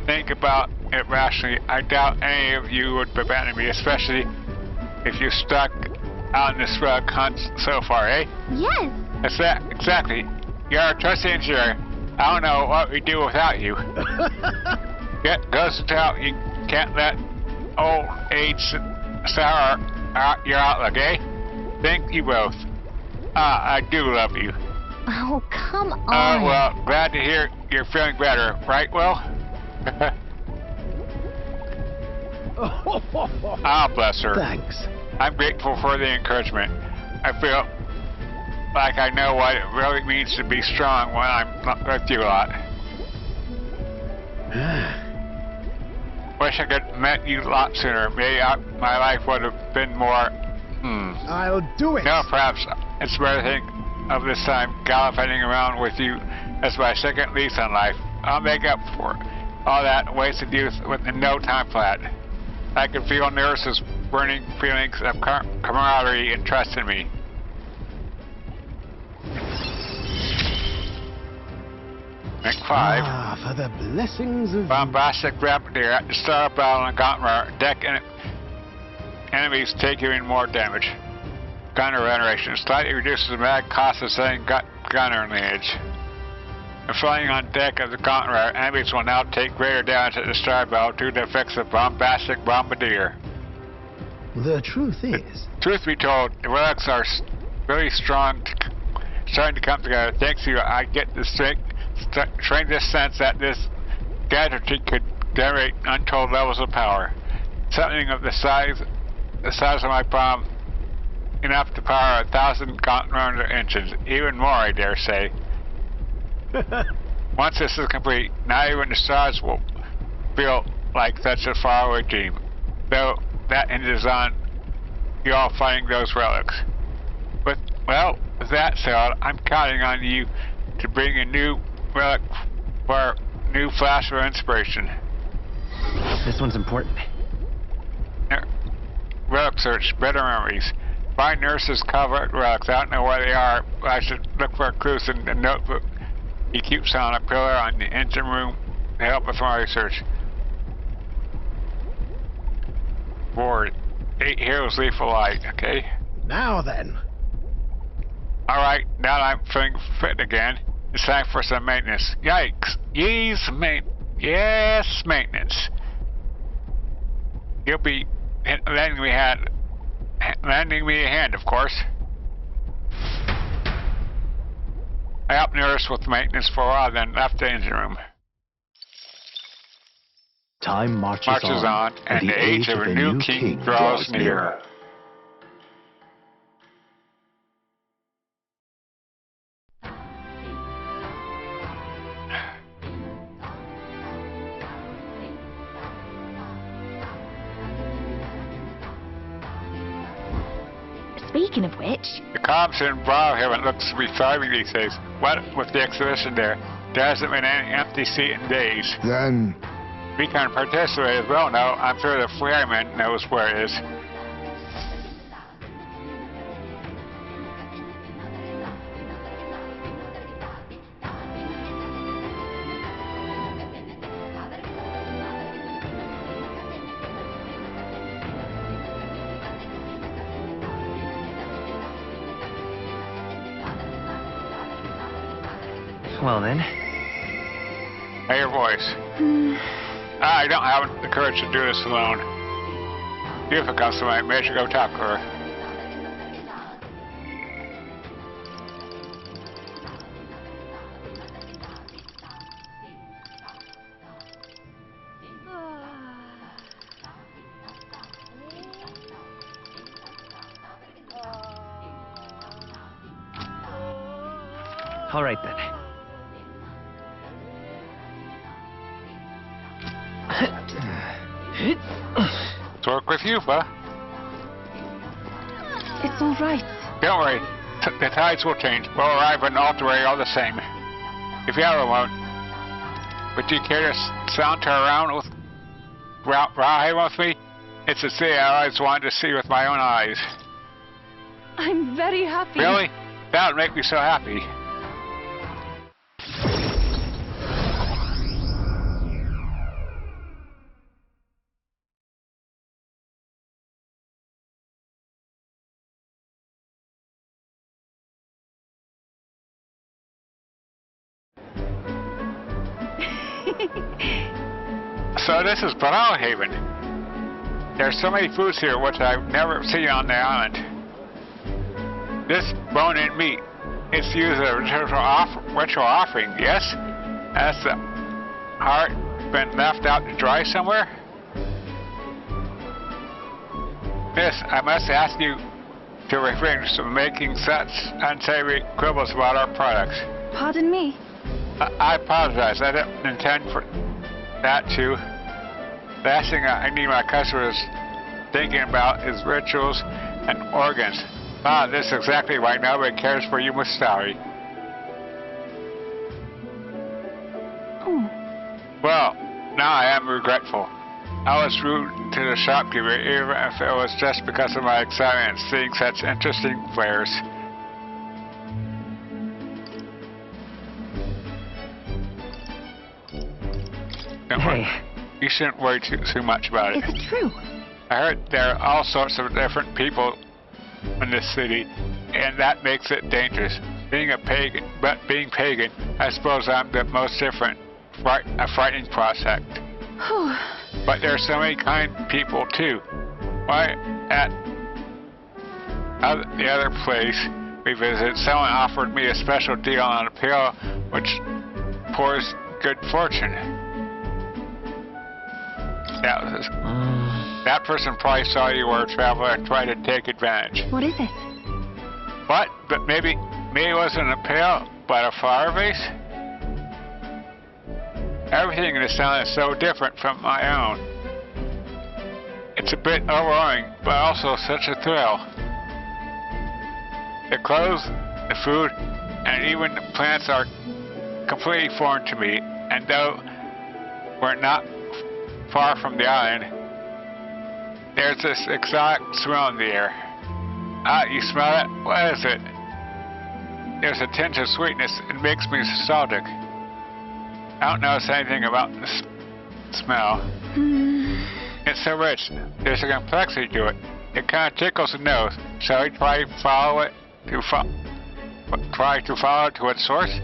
think about it rationally, I doubt any of you would abandon me, especially if you stuck out in this relic hunt so far, eh? Yes. Exactly. You're a trusty engineer. I don't know what we'd do without you. Goes to tell you can't let old age sour out your outlook, eh? Thank you both. I do love you. Oh, come on. Oh, well, glad to hear you're feeling better, right, Will? Bless her. Thanks. I'm grateful for the encouragement. I feel like I know what it really means to be strong when I'm with you a lot. Wish I could have met you a lot sooner. Maybe my life would have been more... I'll do it. No, perhaps it's better to think of this time gallivanting around with you as my second lease on life. I'll make up for all that wasted youth within no time flat. I can feel Nurse's burning feelings of camaraderie and trust in me. Rank 5. For the blessings of... Bombastic Bombardier at the start of battle and Gauntlet deck enemies take even more damage. Gunner veneration slightly reduces the mag cost of setting gunner lineage. And flying on deck of the Gauntlet, enemies will now take greater damage at the start of battle due to the effects of Bombastic Bombardier. The truth is... Truth be told, the relics are really strong, starting to come together. Thanks to you, I get the strangest sense that this gadgetry could generate untold levels of power. Something of the size of my bomb enough to power 1,000 gauntlet engines, even more, I dare say. Once this is complete, not even the stars will feel like such a faraway dream, though that hinges on you all finding those relics. With that said, I'm counting on you to bring a new relic for a new flash of inspiration. This one's important. Relic search, better memories. Find nurses covered relics. I don't know where they are. I should look for clues in the notebook he keeps on a pillar on the engine room to help with my research. Board. 8 heroes leave for light, okay? Now then. Alright, now that I'm feeling fit again, it's time for some maintenance. Yikes. Yes, maintenance. You'll be lending me a hand, of course. I helped nurse with maintenance for a while, then left the engine room. Time marches on, and the age of a new king draws near. Speaking of which... The comms in Brownhaven looks to be thriving these days. What with the exhibition there hasn't been any empty seat in days. Then... We can participate as well now. I'm sure the fireman knows where it is. Well then. Hey, your voice. I don't have the courage to do this alone. If it comes to my maybe go talk to her. All right then. Let's work with you, Ba. It's all right. Don't worry. The tides will change. We'll arrive in Altabury all the same. If you ever won't. But do you care to saunter around with Brownhaven with me? It's a city I always wanted to see with my own eyes. I'm very happy. Really? That would make me so happy. So this is Brownhaven. There's so many foods here which I've never seen on the island. This bone-in meat, it's used as a ritual offering, yes? Has the heart been left out to dry somewhere? Miss, I must ask you to refrain from making such unsavory quibbles about our products. Pardon me? I apologize. I didn't intend for that to. The last thing I need my customers thinking about is rituals and organs. This is exactly why nobody cares for you, Miss Story. Oh. Well, now I am regretful. I was rude to the shopkeeper, even if it was just because of my excitement seeing such interesting wares. Don't worry. You shouldn't worry too much about it. Is it true? I heard there are all sorts of different people in this city, and that makes it dangerous. Being pagan, I suppose I'm the most different, a frightening prospect. But there are so many kind people too. Why, at the other place we visited, someone offered me a special deal on a pill which pours good fortune. That person probably saw you were a traveler and tried to take advantage. What is it? What? But maybe it wasn't a pail, but a flower vase? Everything in this town is so different from my own. It's a bit overwhelming, but also such a thrill. The clothes, the food, and even the plants are completely foreign to me, and though we're not far from the island, there's this exotic smell in the air. Ah, you smell it? What is it? There's a tinge of sweetness. It makes me nostalgic. I don't notice anything about the smell. It's so rich. There's a complexity to it. It kind of tickles the nose. Shall we try to follow it to its source?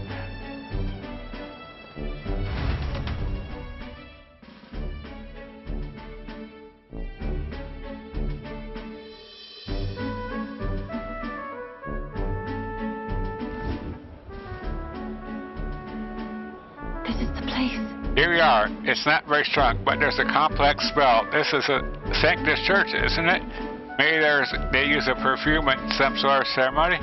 Here we are. It's not very strong, but there's a complex spell. This is a sanctus church, isn't it? Maybe they use a perfume in some sort of ceremony?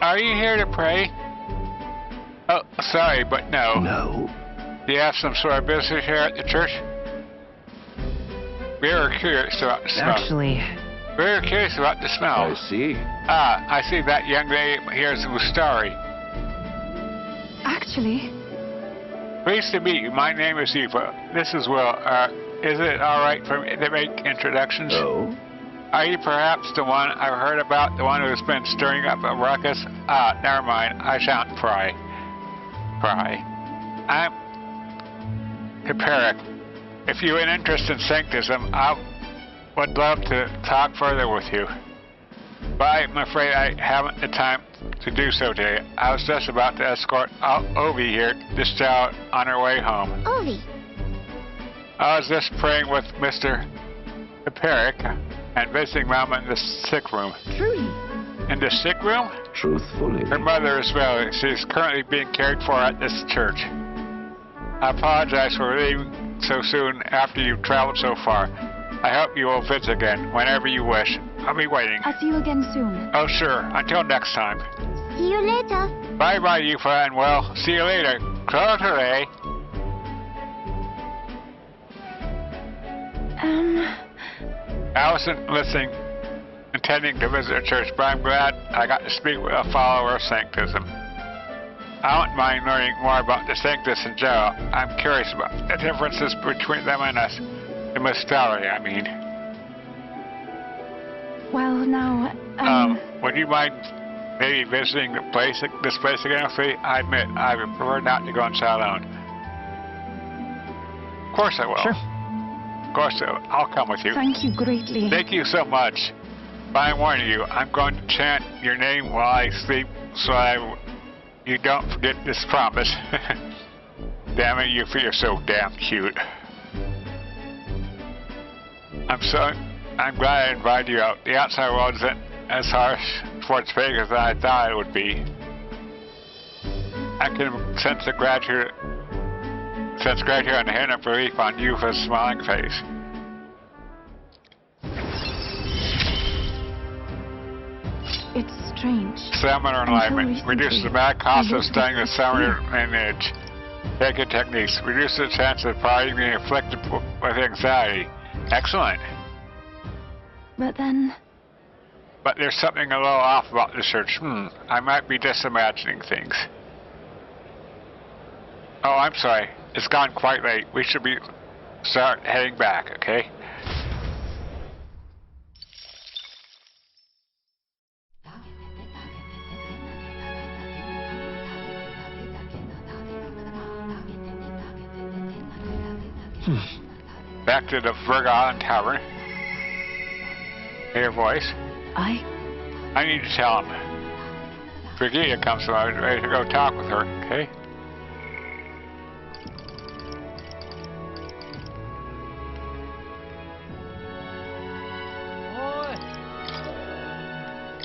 Are you here to pray? Oh, sorry, but no. No. Do you have some sort of business here at the church? We were curious about the smell. Actually... We were curious about the smell. I see. Ah, I see that young lady here is Mustari. Actually... Pleased to meet you. My name is Eva. This is Will. Is it alright for me to make introductions? No. Are you perhaps the one I've heard about, the one who's been stirring up a ruckus? Ah, never mind. I shan't pry. I'm Caperic. If you're an interest in sanctism, I would love to talk further with you. But I'm afraid I haven't the time to do so today. I was just about to escort Ovi here to Stout on her way home. Ovi. I was just praying with Mr. Caperic and visiting Mama in the sick room. Truly. In the sick room? Truthfully. Her mother is well. She's currently being cared for at this church. I apologize for leaving so soon after you've traveled so far. I hope you will visit again whenever you wish. I'll be waiting. I'll see you again soon. Oh, sure. Until next time. See you later. Bye-bye, Yufa, and well, see you later. Clotare. I wasn't listening, intending to visit a church, but I'm glad I got to speak with a follower of Sanctism. I don't mind learning more about the Sanctus in general. I'm curious about the differences between them and us. The Mustari, I mean. Well, now, would you mind maybe visiting this place again with me? I admit, I would prefer not to go inside alone. Of course I will. Sure. Of course I'll come with you. Thank you greatly. Thank you so much. But I'm warning you, I'm going to chant your name while I sleep so you don't forget this promise. Damn it, you feel so damn cute. I'm glad I invited you out. The outside world isn't as harsh towards Vegas as I thought it would be. I can sense gratitude and a hint of relief on Yufa's smiling face. It's strange. Summoner enlightenment. Reduces the bad cost of studying the summoner lineage. Taking techniques. Reduces the chance of probably being afflicted with anxiety. Excellent. But then... But there's something a little off about the search. I might be just imagining things. Oh, I'm sorry. It's gone quite late. We should start heading back, okay? Back to the Virga Island Tavern. Hear your voice. I need to tell him. Brigida comes from. I'm ready to go talk with her, okay?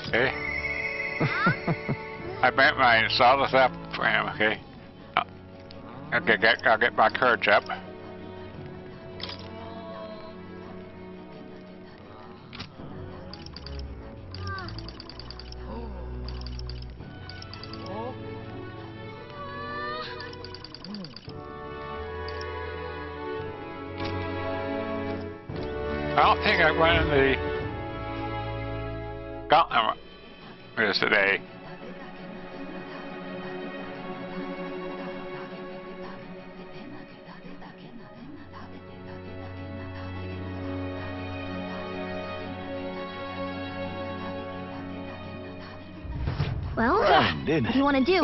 Okay. I bet my saw this up for him, okay? I'll get my courage up. I don't think I went in the gauntlet today. Well, what do you want to do?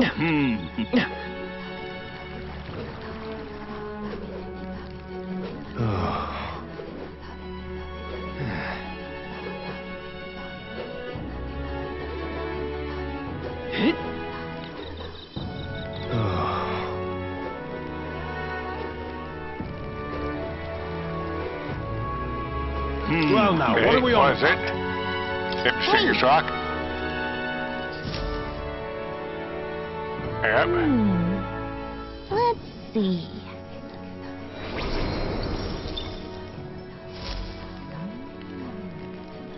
Well, now, what are we on? What is it? Distinguished rock? Yep. Let's see.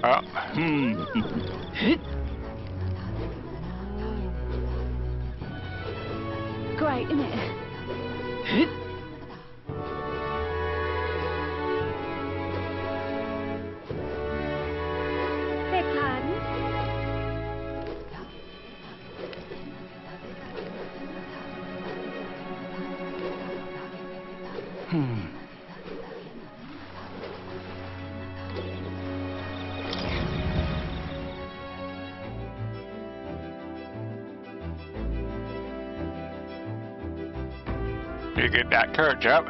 Oh. Great, isn't it? Beg pardon? You get that courage up.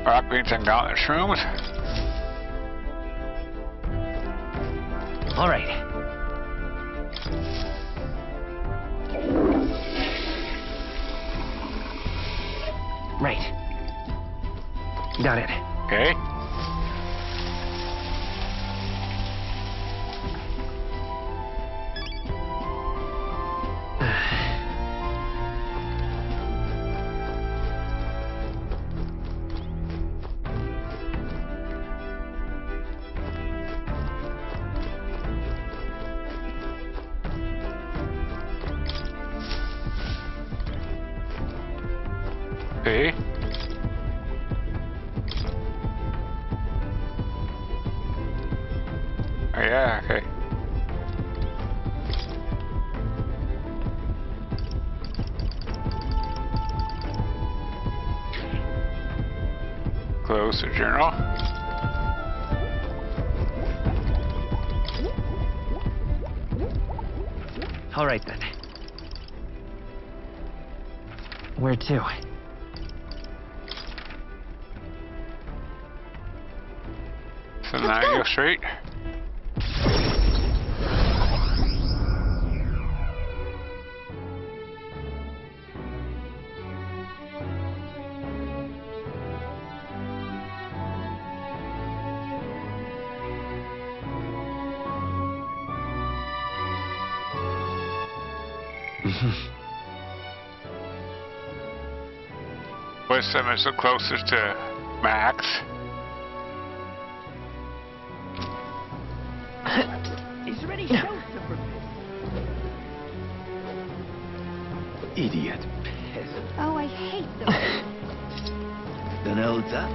Rock beans and gauntlet shrooms. All right. Right. Got it. Okay. Okay. Oh, yeah, okay. Close the journal. All right then. Where to? Scenario Street. Wisdom is the closest to max. Is there any shelter from this? Idiot. Oh, I hate them. Then Elsa?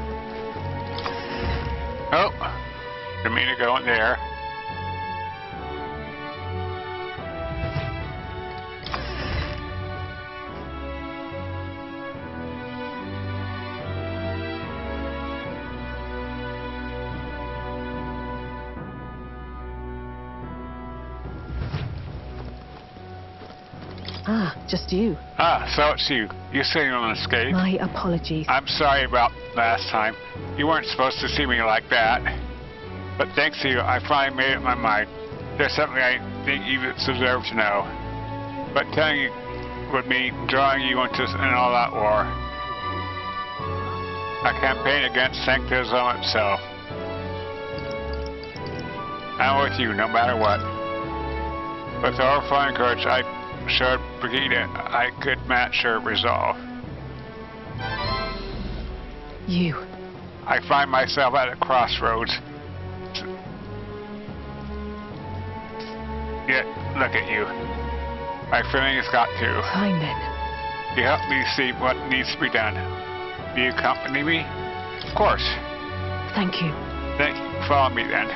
Oh, didn't mean to go in there. Ah, just you. Ah, so it's you. You say you're on escape. My apologies. I'm sorry about last time. You weren't supposed to see me like that. But thanks to you, I finally made up my mind. There's something I think you deserve to know. But telling you would mean drawing you into an all-out war. A campaign against sanctism itself. I'm with you no matter what. With our fine courage, I showed Brigida I could match her resolve. You. I find myself at a crossroads. Yet, look at you. My feelings got through. Fine then. You help me see what needs to be done. Do you accompany me? Of course. Thank you. Then follow me then.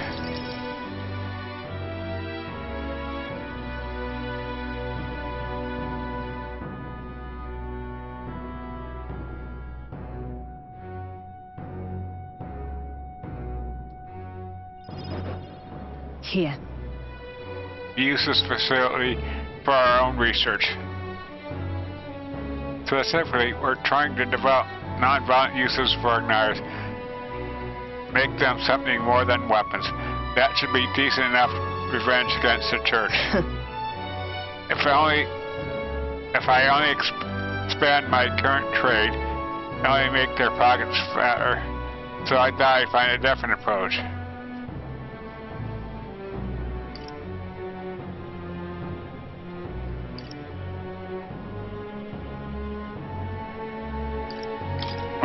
Here. Use this facility for our own research. Specifically, we're trying to develop non-violent uses for igniters. Make them something more than weapons. That should be decent enough revenge against the church. If I only expand my current trade, I only make their pockets fatter. So I thought I'd find a different approach.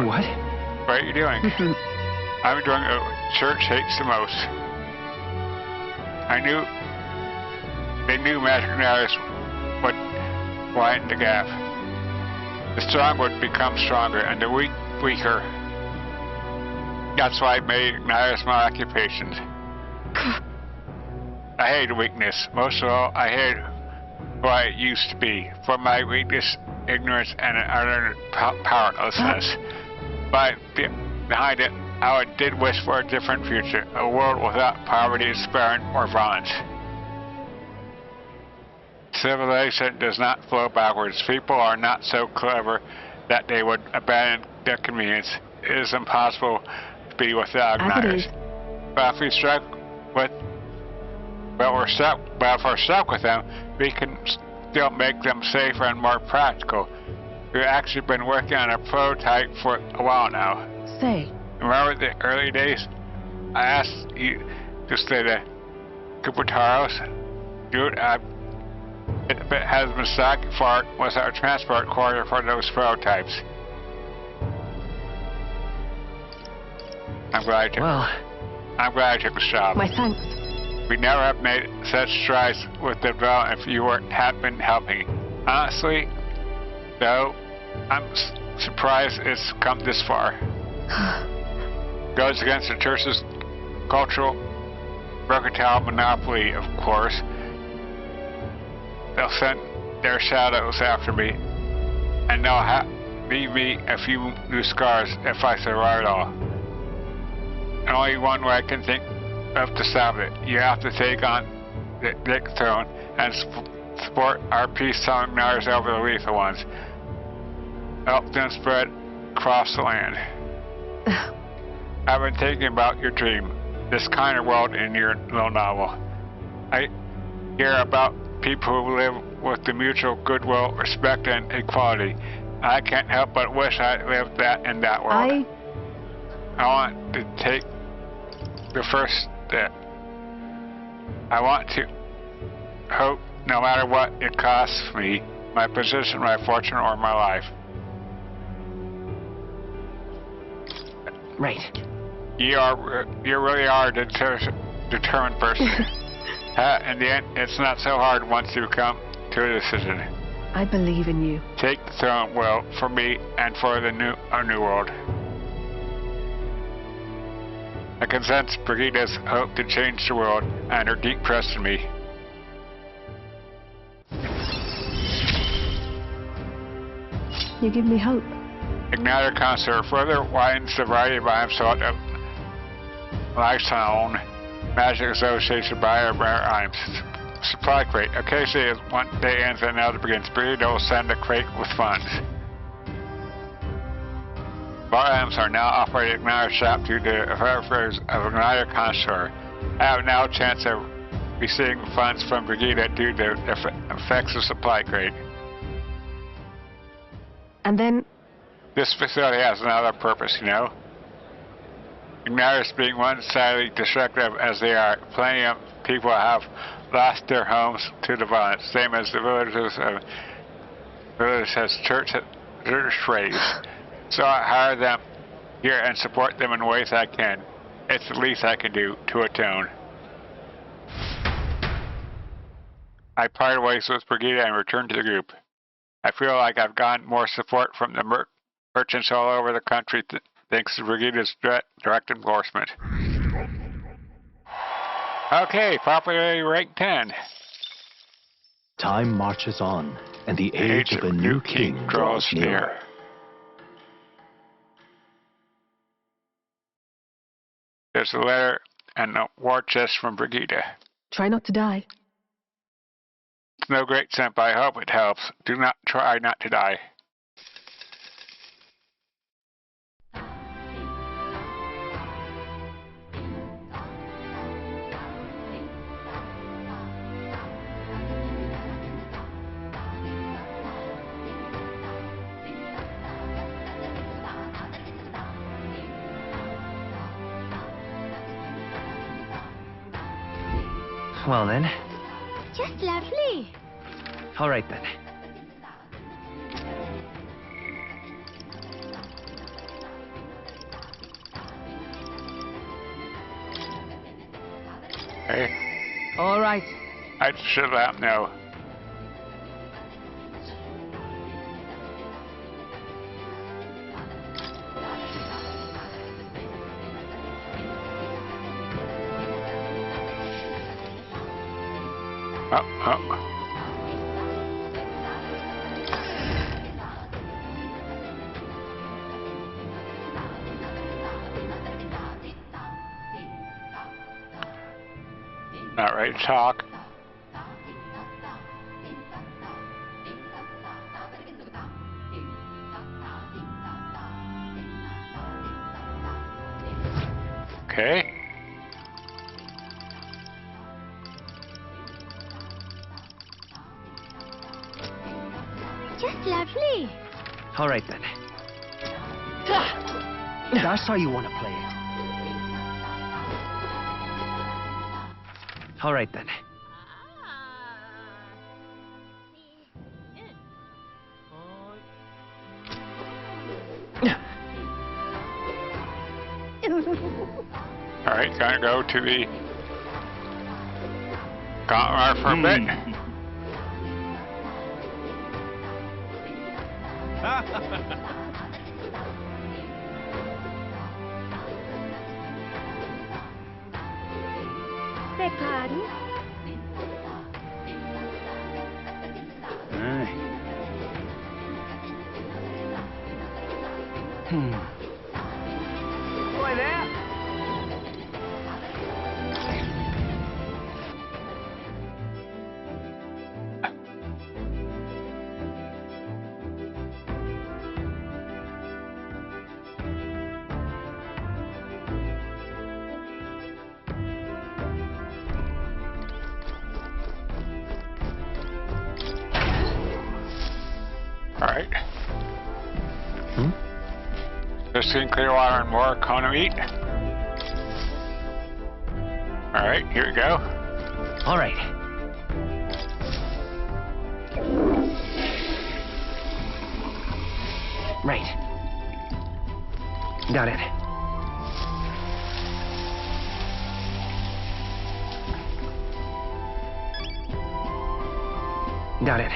What? What are you doing? I'm doing what church hates the most. They knew magic igniters would widen the gap. The strong would become stronger and the weak weaker. That's why I made igniters my occupation. I hate weakness. Most of all, I hate who I used to be for my weakness, ignorance, and utter powerlessness. But behind it, I did wish for a different future, a world without poverty, despair, or violence. Civilization does not flow backwards. People are not so clever that they would abandon their convenience. It is impossible to be without igniters. But if we're stuck with them, we can still make them safer and more practical. We've actually been working on a prototype for a while now. Say. Remember the early days? I asked you to stay the compatriots. Dude, it has been stuck for was our transport corridor for those prototypes. I'm glad I took the job. My thanks. We never have made such strides with the development if you hadn't been helping. Honestly, though, I'm surprised it's come this far. Goes against the church's cultural, mercantile monopoly, of course. They'll send their shadows after me, and they'll leave me a few new scars if I survive it all. And only one way I can think of to stop it. You have to take on the Dick Throne and support our peace-telling igniters over the lethal ones. Help them spread across the land. I've been thinking about your dream, this kind of world in your little novel. I hear about people who live with the mutual goodwill, respect, and equality. I can't help but wish I lived that in that world. I want to take the first step. I want to hope, no matter what it costs me, my position, my fortune, or my life. Right. You really are a determined person. In the end, it's not so hard once you come to a decision. I believe in you. Take the throne, well, for me and for our new world. I can sense Brigida's hope to change the world and her deep trust in me. You give me hope. Igniter Concert further widens the variety of items sought of lifestyle magic association by our rare items. Supply crate. Occasionally, as one day ends and another begins, Brigida will send a crate with funds. Bar items are now operated at Igniter Shop due to the affairs of Igniter Concert. I have now a chance of receiving funds from Brigida due to the effects of supply crate. And then? This facility has another purpose, you know. Igniters being one-sidedly destructive as they are, plenty of people have lost their homes to the violence, same as the villagers has church raised. So I hire them here and support them in ways I can. It's the least I can do to atone. I parted ways with Brigida and returned to the group. I feel like I've gotten more support from the merchants all over the country thanks to Brigida's direct enforcement. Okay, popularity rank 10. Time marches on, and the age of a new king draws near. There's a letter and a war chest from Brigida. Try not to die. It's no great senpai. I hope it helps. Do not try not to die. Well then. Just lovely. All right then. Hey. All right. I should let him know. Not ready to talk. Okay. Just lovely. All right then. That's how you want to play it. All right then. All right, gonna go to the gauntlet for a bit. Beg pardon? Boy there. Alright. Just in Clearwater and more Kono eat. Alright, here we go. All right. Right. Got it. Got it.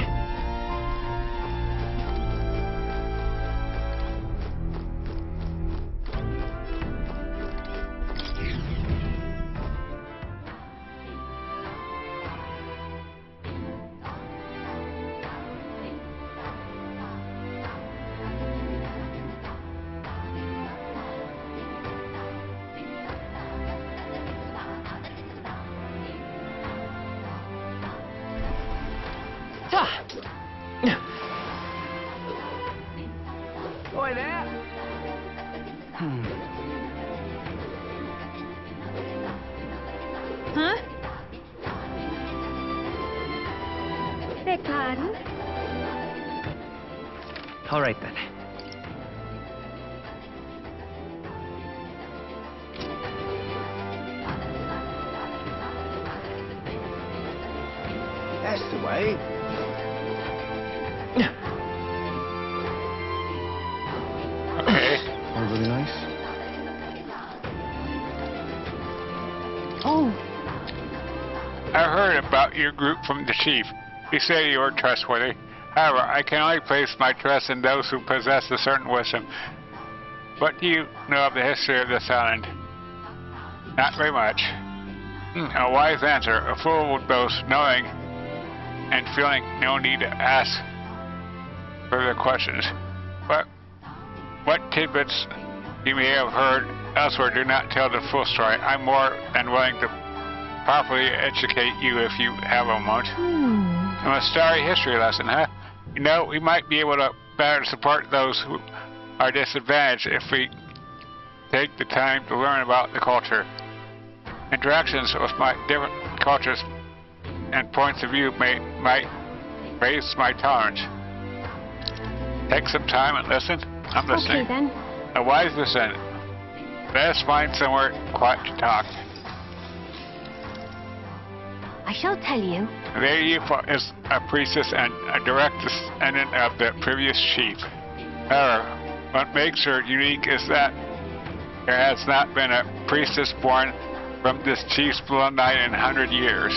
Boy there. Huh? Beg pardon? All right then. That's the way. Okay. Are really nice? I heard heard about your group from the chief. He said you were trustworthy. However, I can only place my trust in those who possess a certain wisdom. What do you know of the history of this island? Not very much. A wise answer. A fool would boast, knowing and feeling no need to ask further questions. But what tidbits you may have heard elsewhere do not tell the full story. I'm more than willing to properly educate you if you have a moment. A starry history lesson, huh? You know, we might be able to better support those who are disadvantaged if we take the time to learn about the culture. Interactions with my different cultures and points of view might raise my tolerance. Take some time and listen. I'm listening. Okay, then. A wise decision. Let us find somewhere quiet to talk. I shall tell you. Lady Yufa is a priestess and a direct descendant of the previous chief. However, what makes her unique is that there has not been a priestess born from this chief's bloodline in 100 years.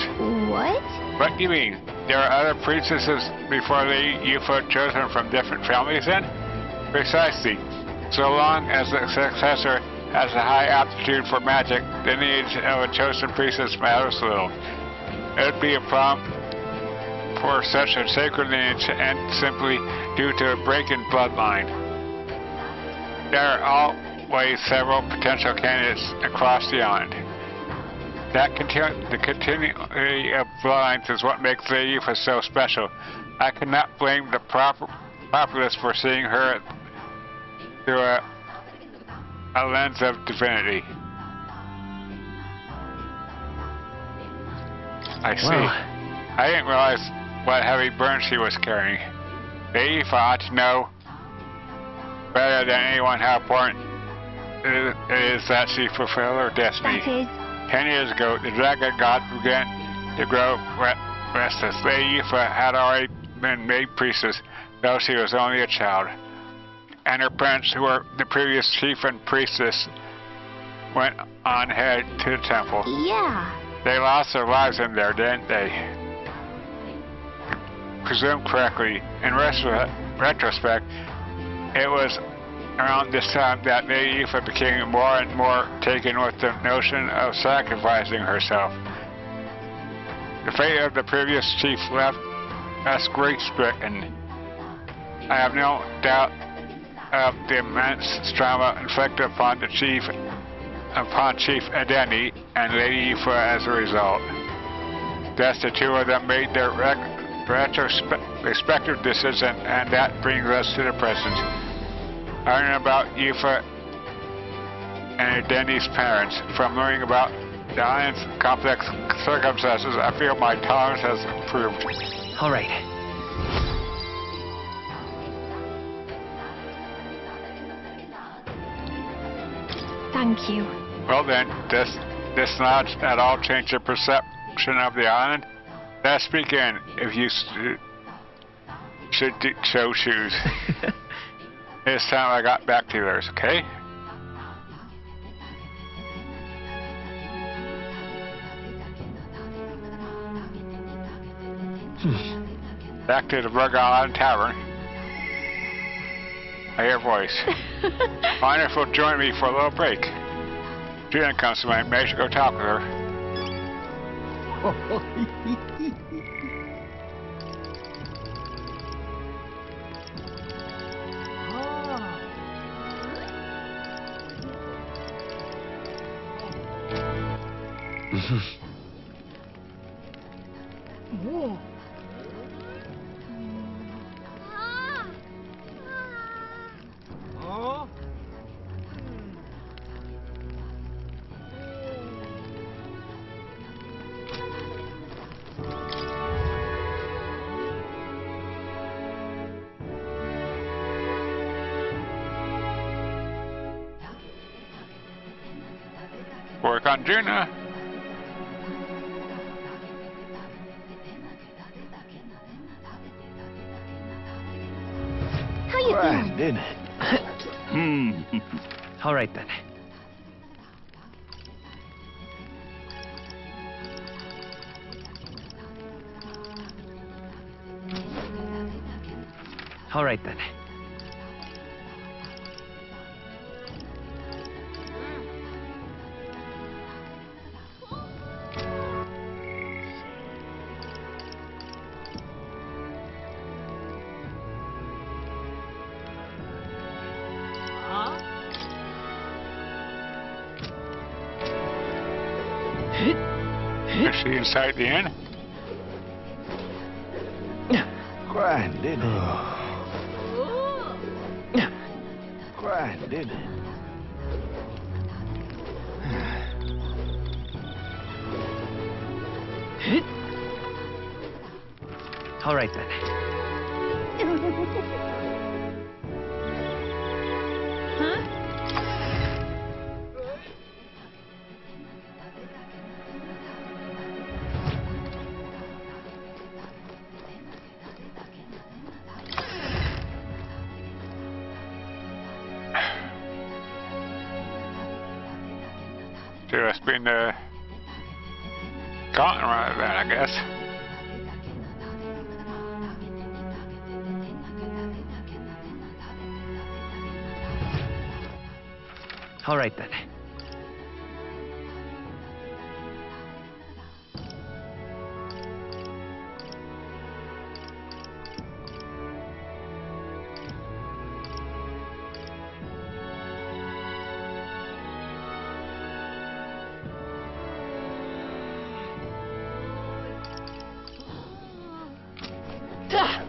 What? What do you mean? There are other priestesses before Lady Yufa chosen from different families then? Precisely. So long as the successor has a high aptitude for magic, the lineage of a chosen priestess matters little. It would be a problem for such a sacred lineage and simply due to a break in bloodline. There are always several potential candidates across the island. The continuity of bloodlines is what makes Lady Yufa so special. I cannot blame the populace for seeing her through a lens of divinity. I see. Well, I didn't realize what heavy burden she was carrying. Lady Yufa ought to know better than anyone how important it is that she fulfill her destiny. That is. 10 years ago, the dragon god began to grow restless. Lady Yufa had already been made priestess, though she was only a child. And her parents, who were the previous chief and priestess, went on ahead to the temple. Yeah. They lost their lives in there, didn't they? Presumed correctly. In retrospect, it was around this time that Lady Yufa became more and more taken with the notion of sacrificing herself. The fate of the previous chief left us grief-stricken. I have no doubt of the immense trauma inflicted upon Chief Edeni and Lady Yufa as a result. Thus, the two of them made their respective decisions, and that brings us to the present. Learning about Yufa and Edeni's parents. From learning about the island's complex circumstances, I feel my tolerance has improved. all right. Thank you. Well then, does this not at all change your perception of the island? Let's begin, if you should so choose. This time I got back to yours, okay? Back to the Virga Island Tavern. I hear a voice. Wonder if you'll join me for a little break. Julian comes to mind. Maybe I should go talk with her. Work on Juna. How you doing? Didn't it? All right then. All right then. Is she inside the inn? Grand, didn't it? Grand, didn't it? All right then. She must be in the gauntlet runner then, I guess. All right then.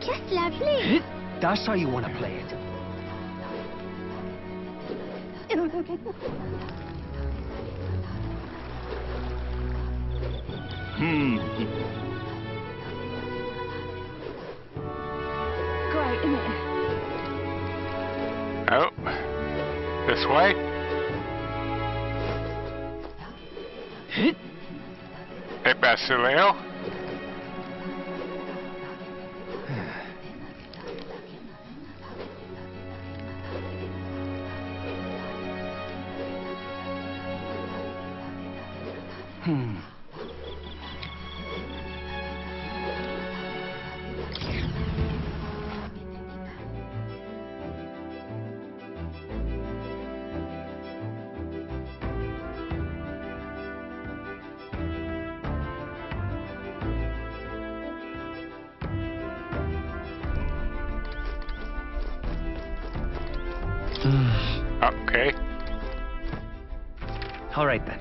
Just lovely. That's how you want to play it. Great, isn't it? Oh. This way? Hey, Basilio. Okay. All right then.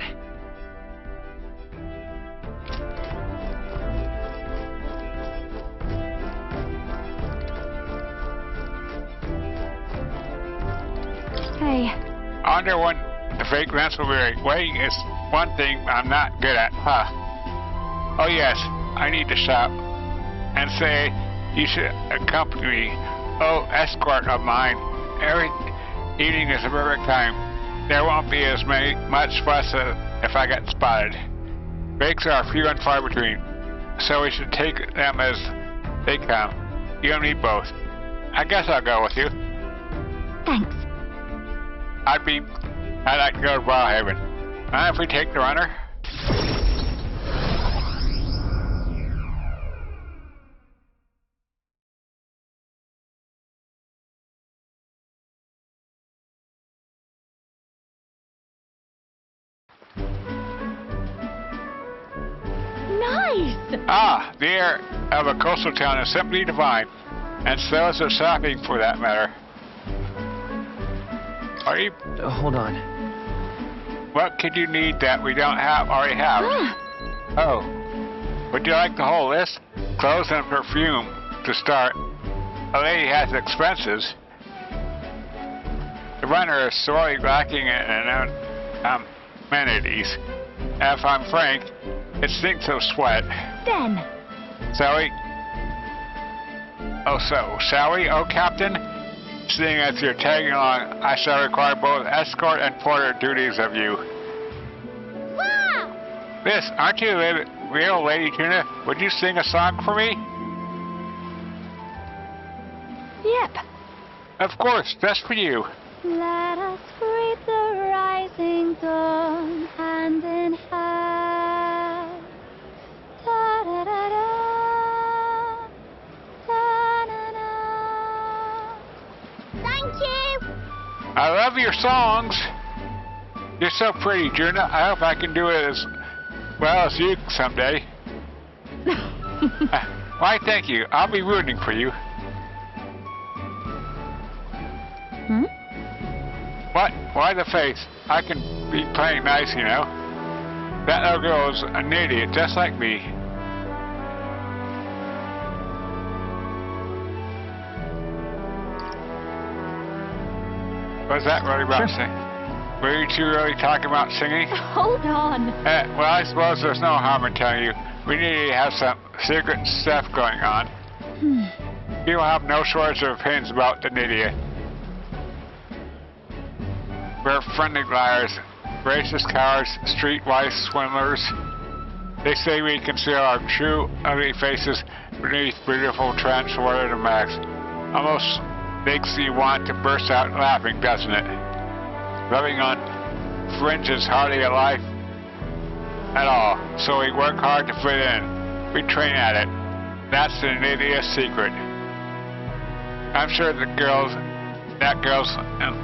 Hey. I wonder when the vagrants will be like, waiting is one thing I'm not good at, huh? Oh yes, I need to stop and say you should accompany me. Oh, escort of mine. Every evening is a perfect time. There won't be as much fuss if I get spotted. Breaks are few and far between, so we should take them as they come. You don't need both. I guess I'll go with you. Thanks. I'd like to go to Wildhaven. Mind if we take the runner? Nice! Ah, the air of a coastal town is simply divine, and so is the shopping for that matter. Are you... Hold on. What could you need that we don't already have? Oh. Would you like the whole list? Clothes and perfume, to start. A lady has expenses. The runner is sorely lacking in amenities. If I'm frank, it stinks of sweat. Then. Sally? Oh, so, shall we, oh Captain? Seeing as you're tagging along, I shall require both escort and porter duties of you. Wow! Miss, aren't you a real Lady Tuna? Would you sing a song for me? Yep. Of course, just for you. Let us greet the rising dawn hand in hand. Da da da da, da da da. Thank you! I love your songs. You're so pretty, Juna. I hope I can do it as well as you someday. Why, thank you. I'll be rooting for you. Hmm? What? Why the face? I can be playing nice, you know. That little girl is an idiot, just like me. Was that really about singing? Were you two really talking about singing? Hold on. Well, I suppose there's no harm in telling you. We need to have some secret stuff going on. You will have no shortage of opinions about the Nydia. We're friendly liars, racist cowards, streetwise swindlers. They say we conceal our true, ugly faces beneath beautiful transformative masks. Almost makes you want to burst out laughing, doesn't it? Living on fringe is hardly a life at all, so we work hard to fit in. We train at it. That's the Nydia secret. I'm sure that girl's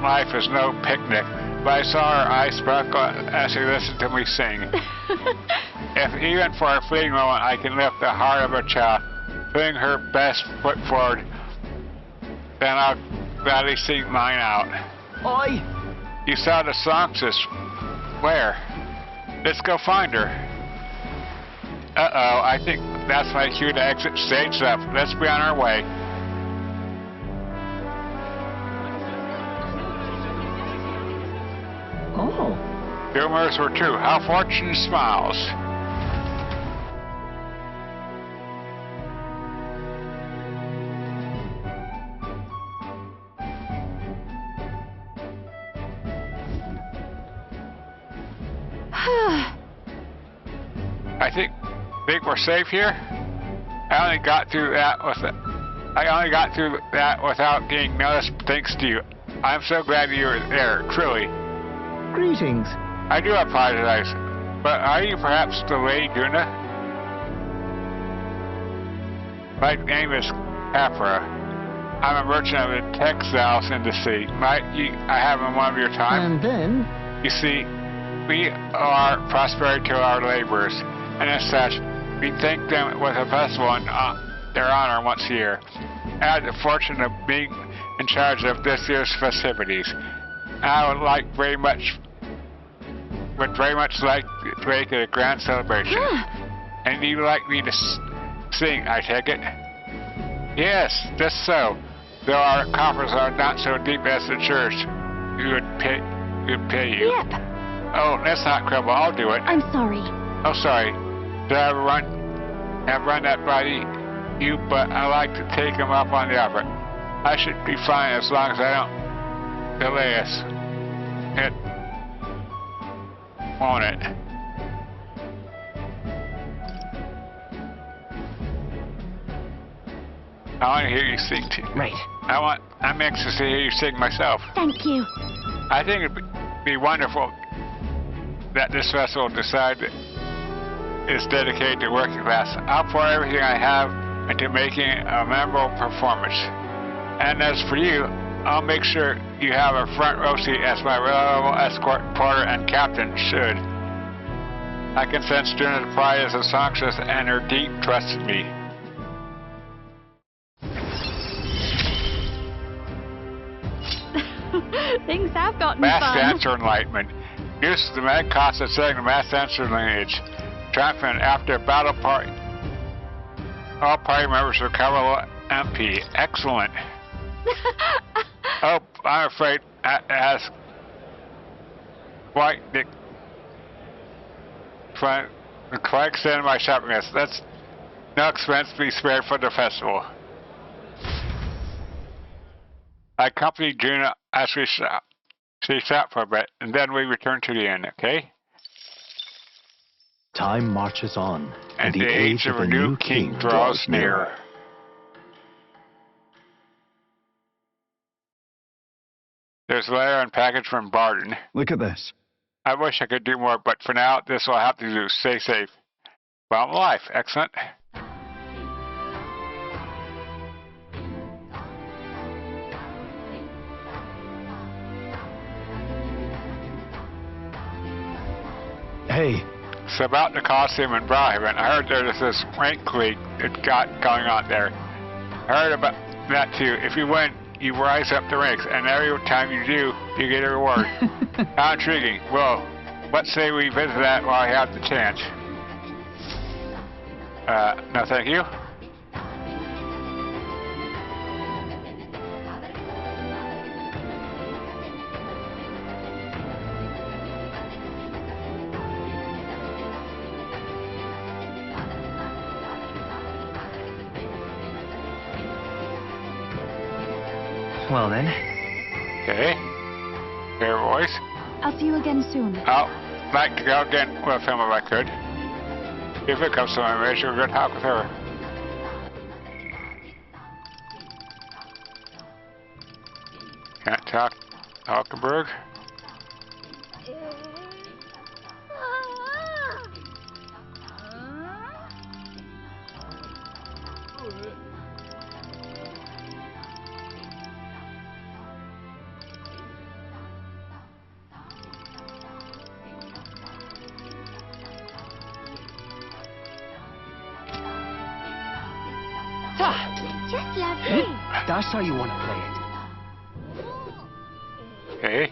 life is no picnic, but I saw her eyes sparkle as she listened to me sing. If even for a fleeting moment I can lift the heart of a child, putting her best foot forward, then I'll gladly sing mine out. Oi! You saw the songstress. Where? Let's go find her. Uh-oh, I think that's my cue to exit stage left. Let's be on our way. Oh. Rumors were true. How fortune smiles. I think we're safe here. I only got through that without being noticed thanks to you. I'm so glad you were there, truly. Greetings. I do apologize, but are you perhaps the Lady Guna? My name is Capra. I'm a merchant of the textiles in the sea. I have one of your time? And then? You see, we are prosperity to our laborers, and as such, we thank them with a festival in their honor once a year. I had the fortune of being in charge of this year's festivities. I would very much like to make it a grand celebration. And you'd like me to sing, I take it? Yes, just so. Though our coffers are not so deep as the church, we would pay you. Yep. Oh, let's not quibble. I'll do it. I'm sorry. Oh, sorry. Did I have run that by you? But I like to take him up on the offer. I should be fine as long as I don't delay us. Won't it? I want to hear you sing too. Right. I'm anxious to hear you sing myself. Thank you. I think it'd be wonderful that this festival decided is dedicated to working class. I'll pour everything I have into making a memorable performance. And as for you, I'll make sure you have a front row seat as my reliable escort, porter, and captain should. I can sense Juna's pride as a songstress and her deep trust in me. Things have gotten Mass fun. dancer enlightenment. Use the mad cost of setting the mass dancer lineage. Triumphant after battle party. All party members recover MP. Excellent. Oh, I'm afraid it has quite extended my shopping list. That's no expense to be spared for the festival. I accompanied Juna as she sat for a bit, and then we returned to the inn, okay? Time marches on, and the age of a new king draws near. There's a letter and package from Barton. Look at this. I wish I could do more, but for now, this will have to do. Stay safe. Well, life. Excellent. Hey. It's about the costume and bribe, and I heard there's this rank league that got going on there. I heard about that too. If you win, you rise up the ranks, and every time you do, you get a reward. How intriguing. Well, let's say we visit that while I have the chance. No thank you. Well then. Okay. Fair voice. I'll see you again soon. I'd like to go again with him if I could. If it comes to my marriage, we're going to talk with her. Can't talk Altabury. Just lovely. That's how you want to play it. Okay.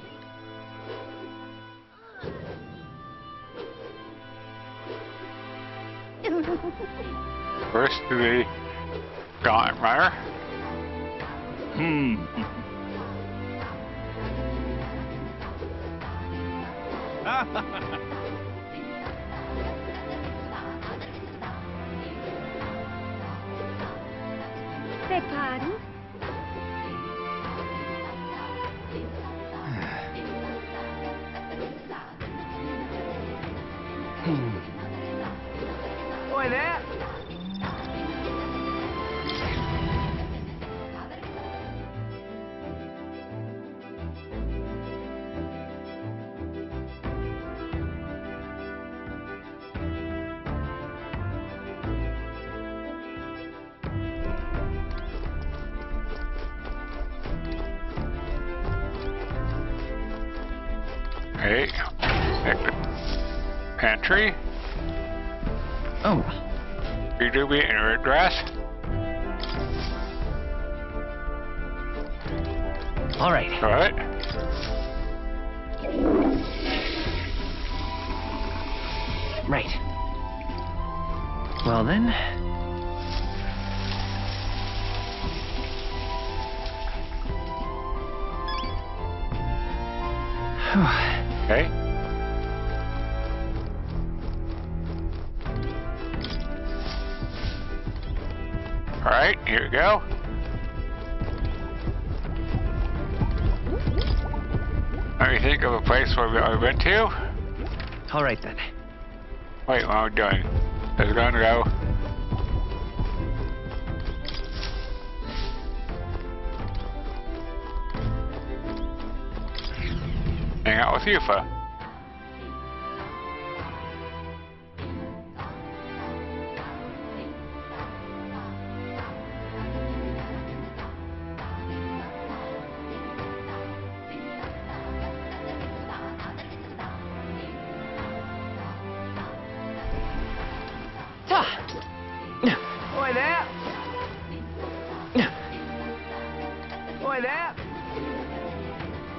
First to the Gauntlet Runner. Beg pardon? Boy there. Okay. Pantry. Oh. You do be in her dress. All right. All right. Right. Well then. Okay. All right, here we go. Let me think of a place where we've been to. All right then. Wait, what am I doing? Is it going to go? Hang out with Yufa. Boy there. Boy there.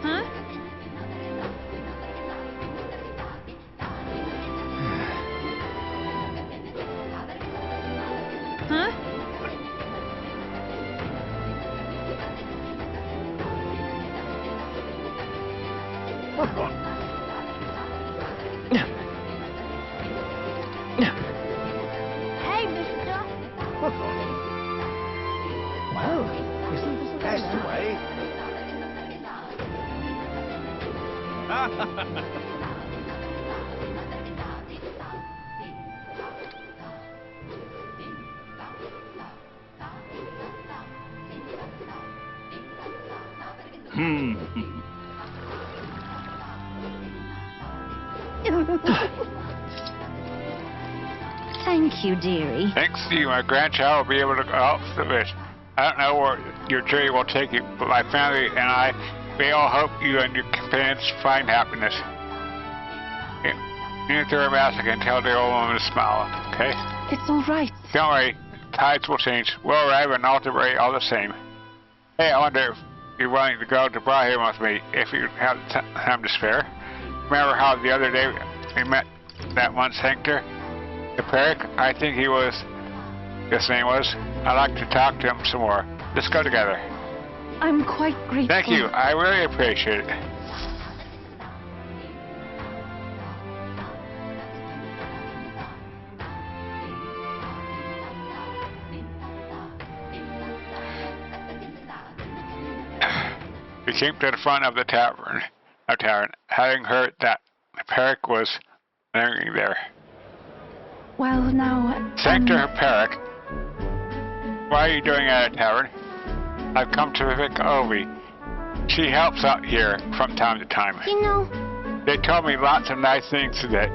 Huh? Huh? Hey, mister. Well, isn't this the best way? Thank you, dearie. Thanks to you, my grandchild will be able to go out to this. I don't know where your journey will take you, but my family and I, we all hope you and your companions find happiness. You through a mask and tell the old woman to smile, okay? It's all right. Don't worry, tides will change. We'll arrive in Altabury all the same. Hey, I wonder if you're willing to go to Brahim with me if you have time to spare. Remember how the other day we met that one sanctor? The Peric? I think he was, his name was. I'd like to talk to him some more. Let's go together. I'm quite grateful. Thank you. I really appreciate it. We came to the front of the tavern, having heard that the Peric was lingering there. Well, now... Sanctor Peric, what are you doing at a tavern? I've come to Virga Island. She helps out here from time to time. You know... They told me lots of nice things today.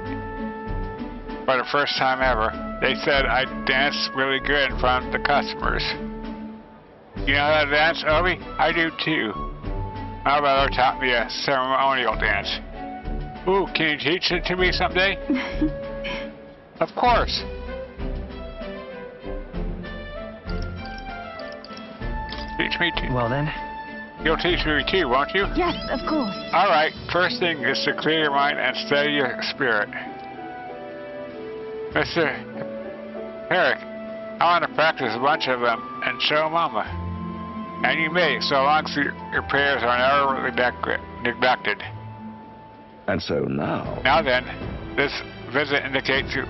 For the first time ever, they said I danced really good in front of the customers. You know how to dance, Obi? I do too. My brother taught me a ceremonial dance. Ooh, can you teach it to me someday? Of course. Teach me too. Well then. You'll teach me too, won't you? Yes, of course. Alright, first thing is to clear your mind and steady your spirit. Mr. Eric, I want to practice a bunch of them and show Mama. And you may, so long as your prayers are never neglected. And so now... Now then, this visit indicates you'd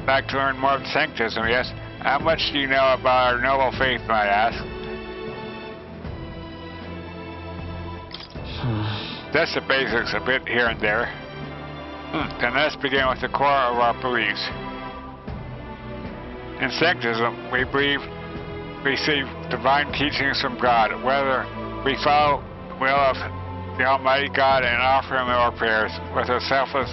like to learn more of Sanctism, yes? How much do you know about our noble faith, might I ask? That's the basics, a bit here and there. Then let's begin with the core of our beliefs. In Sanctism, we believe we receive divine teachings from God, whether we follow the will of the Almighty God and offer Him our prayers with a selfless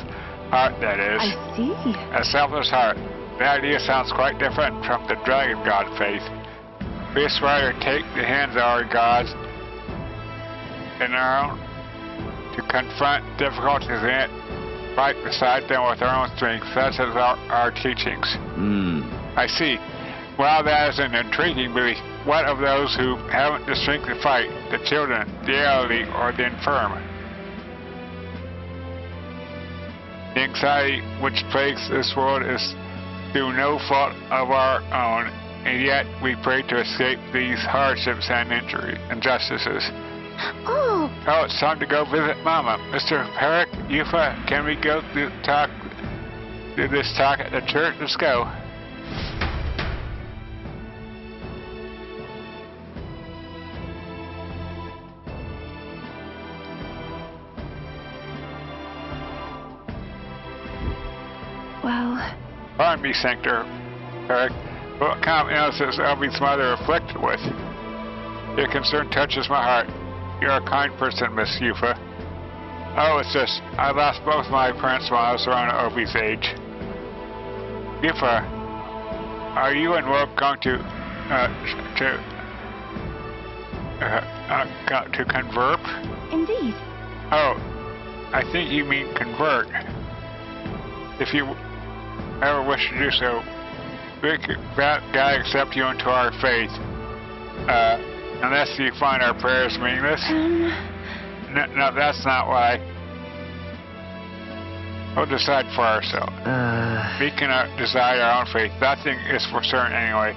heart, that is. I see. A selfless heart. The idea sounds quite different from the Dragon God faith. We aspire to take the hands of our gods in our own to confront difficulties in it, fight beside them with our own strength, such as our teachings. I see. Well, that is an intriguing belief. What of those who haven't the strength to fight? The children, the elderly, or the infirm? The anxiety which plagues this world is through no fault of our own, and yet we pray to escape these hardships and injustices. Oh, it's time to go visit Mama. Mr. Peric, Yufa, can we go do this talk at the church? Let's go. Well... Pardon me, Sanctor Peric. What kind of illness is Elby's mother afflicted with? Your concern touches my heart. You're a kind person, Miss Yufa. Oh, it's just, I lost both my parents while I was around Obi's age. Yufa, are you and Rob going to convert? Indeed. Oh, I think you mean convert. If you ever wish to do so, we gotta accept you into our faith. Unless you find our prayers meaningless. No, that's not why. We'll decide for ourselves. We can decide our own faith. Nothing is for certain anyway.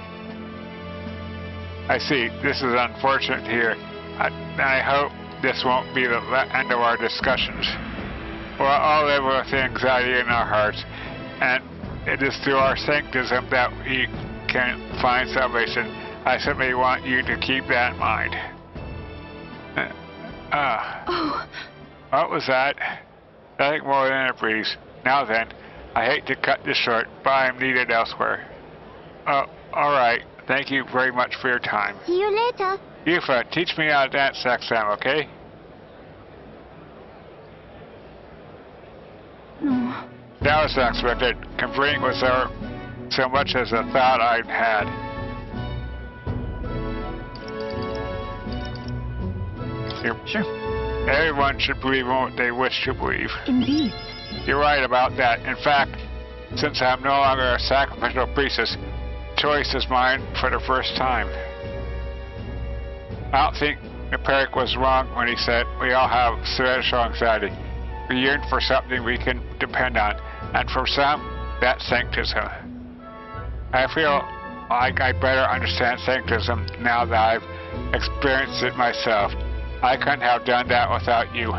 I see. This is unfortunate here. I hope this won't be the end of our discussions. We'll all live with anxiety in our hearts, and it is through our sanctism that we can find salvation. I simply want you to keep that in mind. What was that? Nothing more than a breeze. Now then, I hate to cut this short, but I am needed elsewhere. Alright. Thank you very much for your time. See you later. Yufa, teach me how to dance next time, okay? No. That was unexpected. Converting was so much as a thought I'd had. Sure. Everyone should believe in what they wish to believe. Indeed. You're right about that. In fact, since I'm no longer a sacrificial priestess, choice is mine for the first time. I don't think the Peric was wrong when he said we all have spiritual anxiety. We yearn for something we can depend on, and for some, that's sanctism. I feel like I better understand sanctism now that I've experienced it myself. I couldn't have done that without you.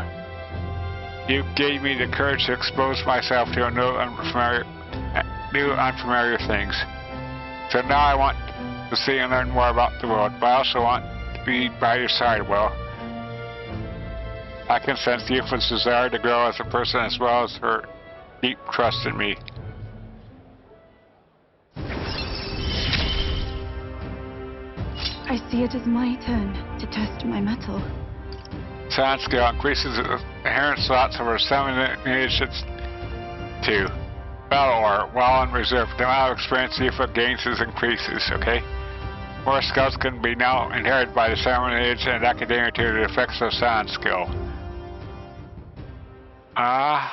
You gave me the courage to expose myself to new unfamiliar things. So now I want to see and learn more about the world, but I also want to be by your side, Will. I can sense Yufa's desire to grow as a person as well as her deep trust in me. I see it as my turn to test my mettle. Sound skill increases the inherent slots of our summoning agents to battle or while in reserve. The amount of experience Yufa gains increases, okay? More skills can be now inherited by the summoning agent and academia to the effects of sound skill. I'm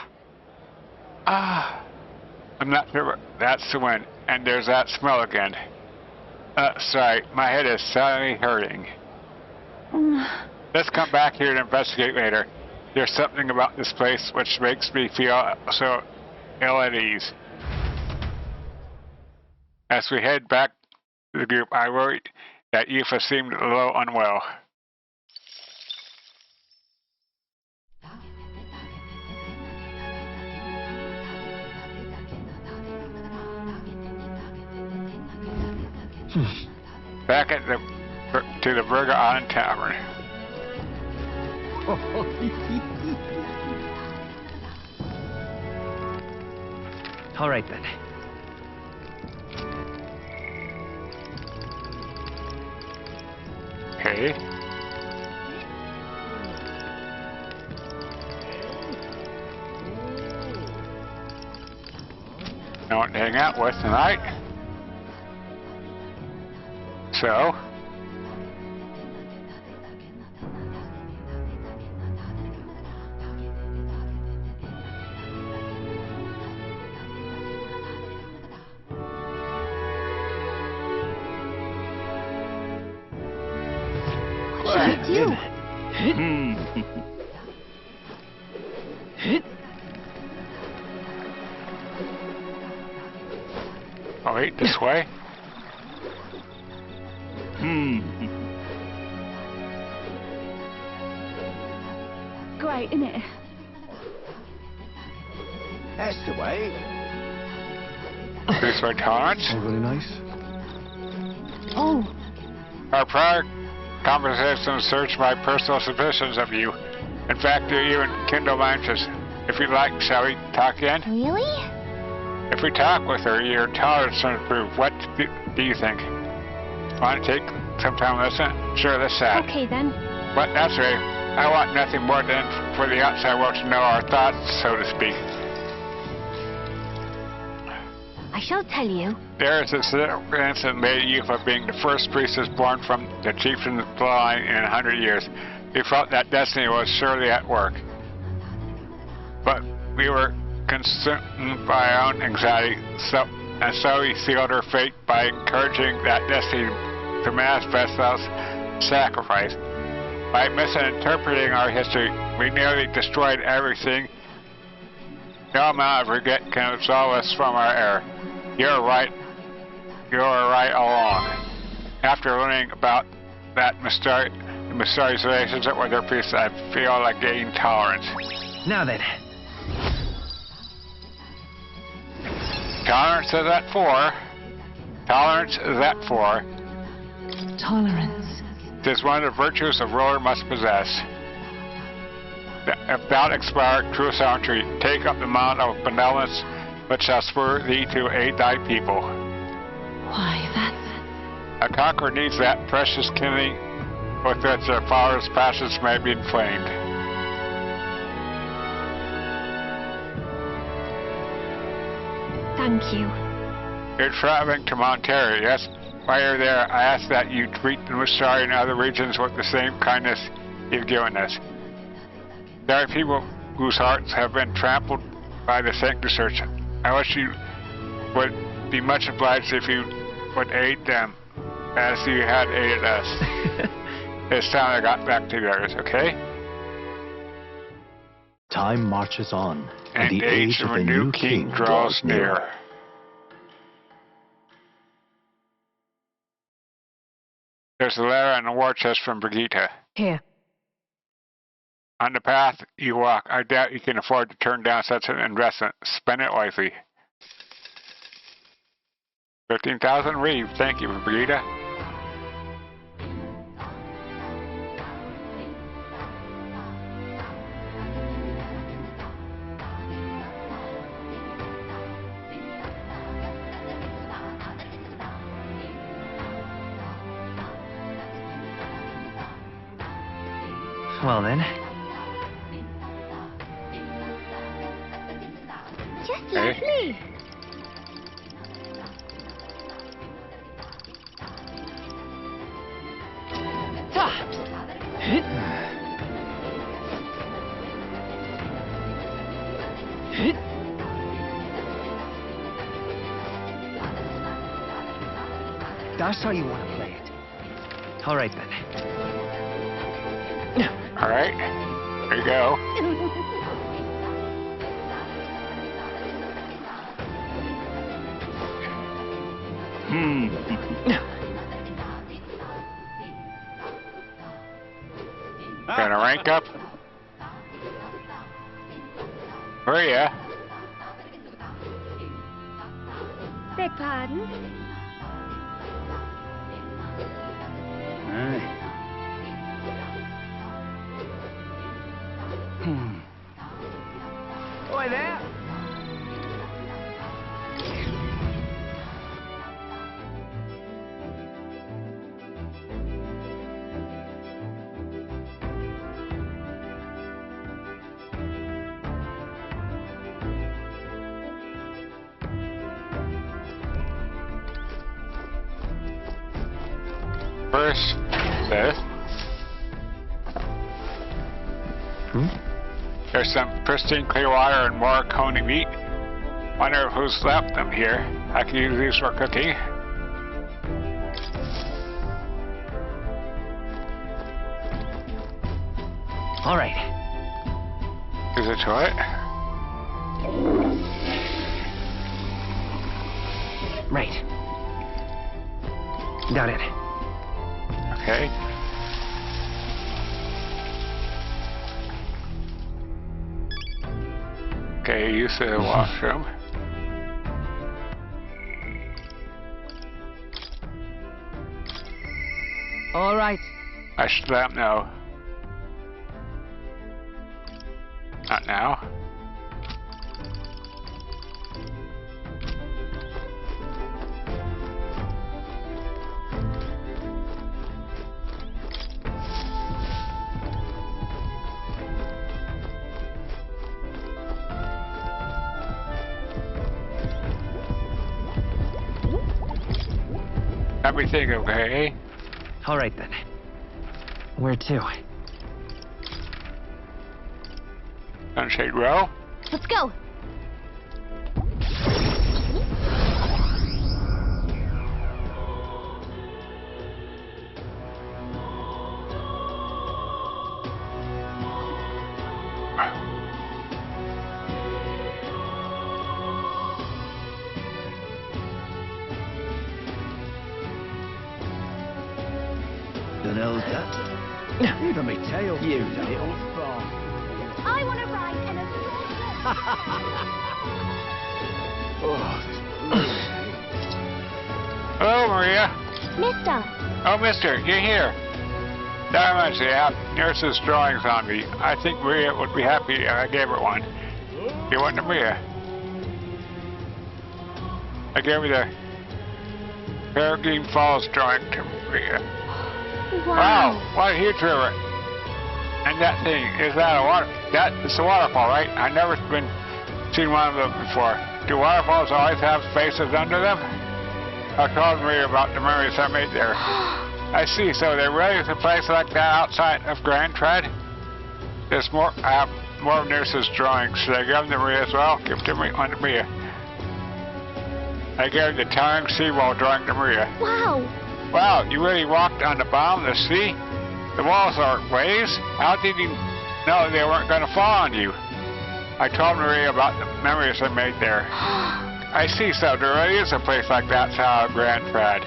not sure. That's the one. And there's that smell again. Sorry, my head is suddenly hurting. Let's come back here and investigate later. There's something about this place which makes me feel so ill at ease. As we head back to the group, I worried that Yufa seemed a little unwell. Back at the Virga Island Tavern. All right then. Okay. No one to hang out with tonight. So. Oh, wait, this way? Great, isn't it? That's the way. This way, tolerance? Oh, really nice. Oh. Our prior conversations searched my personal suspicions of you. In fact, they even kindle my interest. If you'd like, shall we talk again? Really? If we talk with her, your tolerance will improve. What do you think? Want to take some time to listen? Sure, let's chat. Okay, then. But that's right. I want nothing more than for the outside world to know our thoughts, so to speak. I shall tell you. There is a significance in Lady Yufa being the first priestess born from the chieftain's line in 100 years. We felt that destiny was surely at work. But we were consumed by our own anxiety, so we sealed her fate by encouraging that destiny to manifest as sacrifice. By misinterpreting our history, we nearly destroyed everything. No amount of regret can absolve us from our error. You're right. You're right all along. After learning about that mysterious relationship with her priest, I feel like gaining tolerance. Now then. Tolerance is at 4. Tolerance is at 4. Tolerance. It is one of the virtues a ruler must possess. If thou expire true sovereignty, take up the amount of benevolence which shall spur thee to aid thy people. Why, that's... A conqueror needs that precious kindling with which their father's passions may be inflamed. Thank you. You're traveling to Montario, yes? While you're there, I ask that you treat the Musari and other regions with the same kindness you've given us. There are people whose hearts have been trampled by the Saint Research. I wish you would be much obliged if you would aid them as you had aided us. It's time I got back to yours, okay? Time marches on, and the age of a new king draws near. There's a letter and a war chest from Brigitte. Here. On the path you walk, I doubt you can afford to turn down such an investment. Spend it wisely. 15,000 reeve. Thank you, Brigitte. Well then. Just like me. That's how you want to play it. All right then. All right, there you go. Gonna rank up. Where are ya? Beg pardon? Oi there! First, this. There's some pristine clear water and more coney meat. Wonder who's left them here. I can use these for cooking. All right. Use the toilet. Right. Got it. Okay. Okay, use the washroom. All right. I should let him know. Not now. Everything okay? All right then. Where to? Sunshade Row? Let's go. An old duck. Even me tail. You little frog. I want to ride an Hello, Maria. Mister. Oh, mister, you're here. Diamonds, yeah. Nurse's drawings on me. I think Maria would be happy if I gave her one. You want to Maria? I gave her the Peregrine Falls drawing to Maria. Wow, what a huge river. And that thing, is that a water? That is a waterfall, right? I've never seen one of them before. Do waterfalls always have spaces under them? I told Maria about the memories I made there. I see, so there really is a place like that outside of Grand Trad? There's more, more of Nurse's drawings. Should I give them to Maria as well? Give them one to Maria. I gave the towering seawall drawing to Maria. Wow. Wow, you really walked on the bottom of the sea? The walls are waves? How did you know they weren't going to fall on you? I told Maria about the memories I made there. I see, so there really is a place like that, South Grand Trad.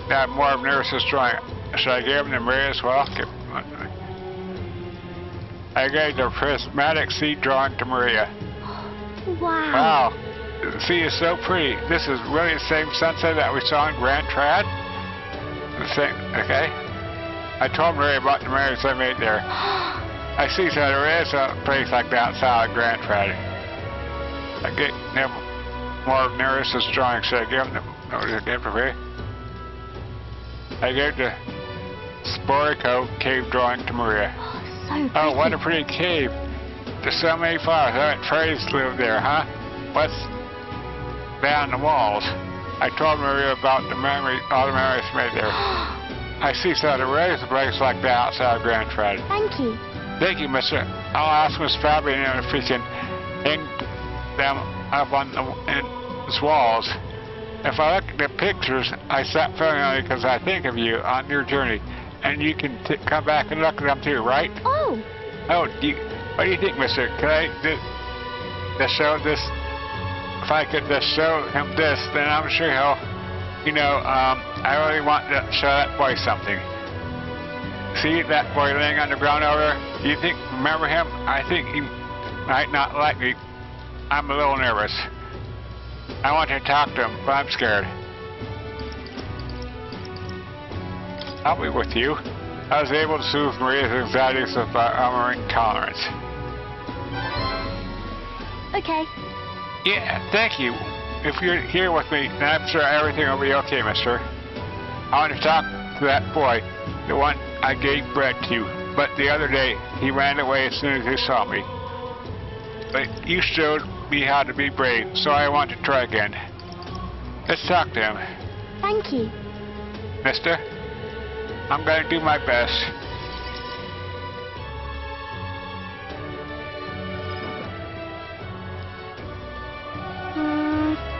That more of Nurse's drawing. Should I give them to Maria as well? I gave the prismatic sea drawing to Maria. Wow. Wow. The sea is so pretty. This is really the same sunset that we saw in Grand Trad? The same, okay. I told Maria about the memories I made there. I see, so there is a place like that outside of Grand Trad. I get more of Nurse's drawing. Should I give them to Maria? I gave the Sporico cave drawing to Maria. Oh, what a pretty cave. There's so many flowers. I bet fairies live there, huh? What's down the walls? I told Maria about the all the memories made there. I see, so there is a place like that outside of Grand Trad. Thank you. Thank you, mister. I'll ask Miss Fabian if we can hang them up on the walls. If I look at the pictures, I stop filming only because I think of you on your journey. And you can come back and look at them too, right? Oh. Oh, what do you think, mister? Can I just show this? If I could just show him this, then I'm sure he'll, I really want to show that boy something. See that boy laying on the ground over there? Do you remember him? I think he might not like me. I'm a little nervous. I want to talk to him, but I'm scared. I'll be with you. I was able to soothe Maria's anxieties with my armoring tolerance. Okay. Yeah, thank you. If you're here with me, then I'm sure everything will be okay, mister. I want to talk to that boy, the one I gave bread to, but the other day, he ran away as soon as he saw me. But you showed me how to be brave, so I want to try again. Let's talk to him. Thank you. Mister, I'm going to do my best.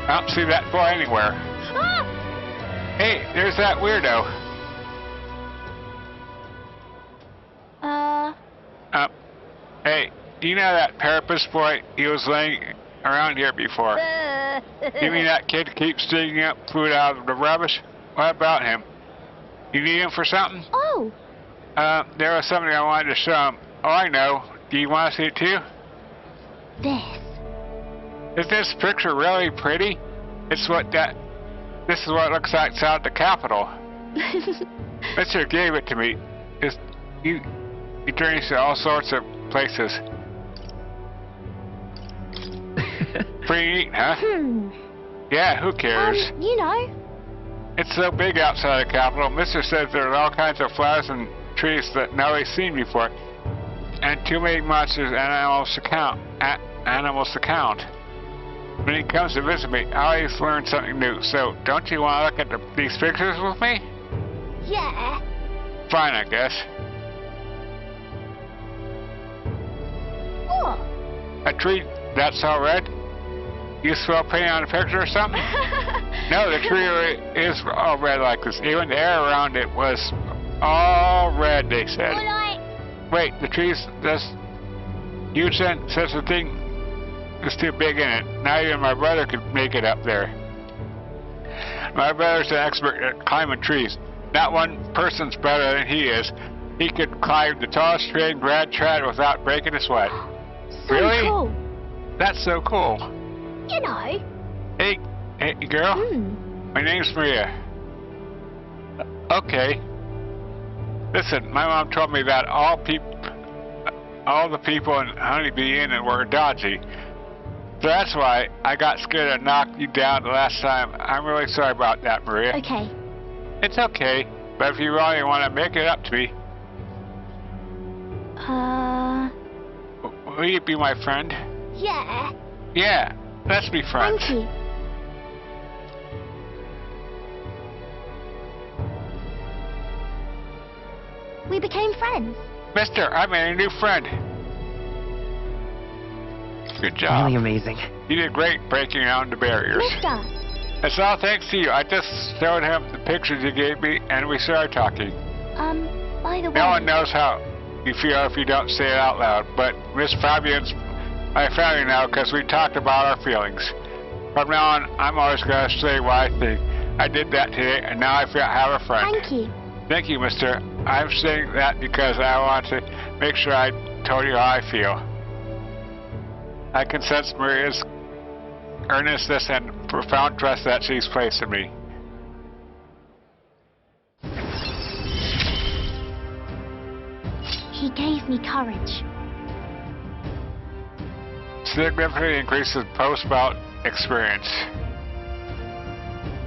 I don't see that boy anywhere. Ah! Hey, there's that weirdo. Hey, do you know that Parapus boy? He was laying around here before. You mean that kid keeps digging up food out of the rubbish? What about him? You need him for something? Oh. There was something I wanted to show him. Oh, I know. Do you want to see it too? This. Is this picture really pretty? This is what it looks like outside the Capitol. Mister gave it to me. He journeys to all sorts of places. Pretty neat, huh? Yeah, who cares? It's so big outside the Capitol. Mister says there are all kinds of flowers and trees that nobody's seen before. And too many monsters and animals to count. When he comes to visit me, I always learn something new. So, don't you want to look at these pictures with me? Yeah. Fine, I guess. What? A tree that's all red? You spell paint on a picture or something? No, the tree is all red like this. Even the air around it was all red, they said. Wait, the tree's just... You said such a thing is too big in it. Not even my brother could make it up there. My brother's an expert at climbing trees. Not one person's better than he is. He could climb the tallest tree in Grand Trad without breaking a sweat. So really? Cool. That's so cool. You know. Hey girl. My name's Maria. Okay. Listen, my mom told me that all the people in Honeybee Inn were dodgy. So that's why I got scared and knocked you down the last time. I'm really sorry about that, Maria. Okay. It's okay, but if you really want to make it up to me... Will you be my friend? Yeah. Yeah, let's be friends. Thank you. We became friends. Mister, I made a new friend. Good job. Really amazing. You did great breaking down the barriers. Mister. It's all thanks to you. I just showed him the pictures you gave me, and we started talking. By the way... No one knows how you feel if you don't say it out loud, but Miss Fabian's my family now because we talked about our feelings. From now on, I'm always going to say what I think. I did that today, and now I feel I have a friend. Thank you. Thank you, mister. I'm saying that because I want to make sure I told you how I feel. I can sense Maria's earnestness and profound trust that she's placed in me. He gave me courage. Significantly increases post-bout experience.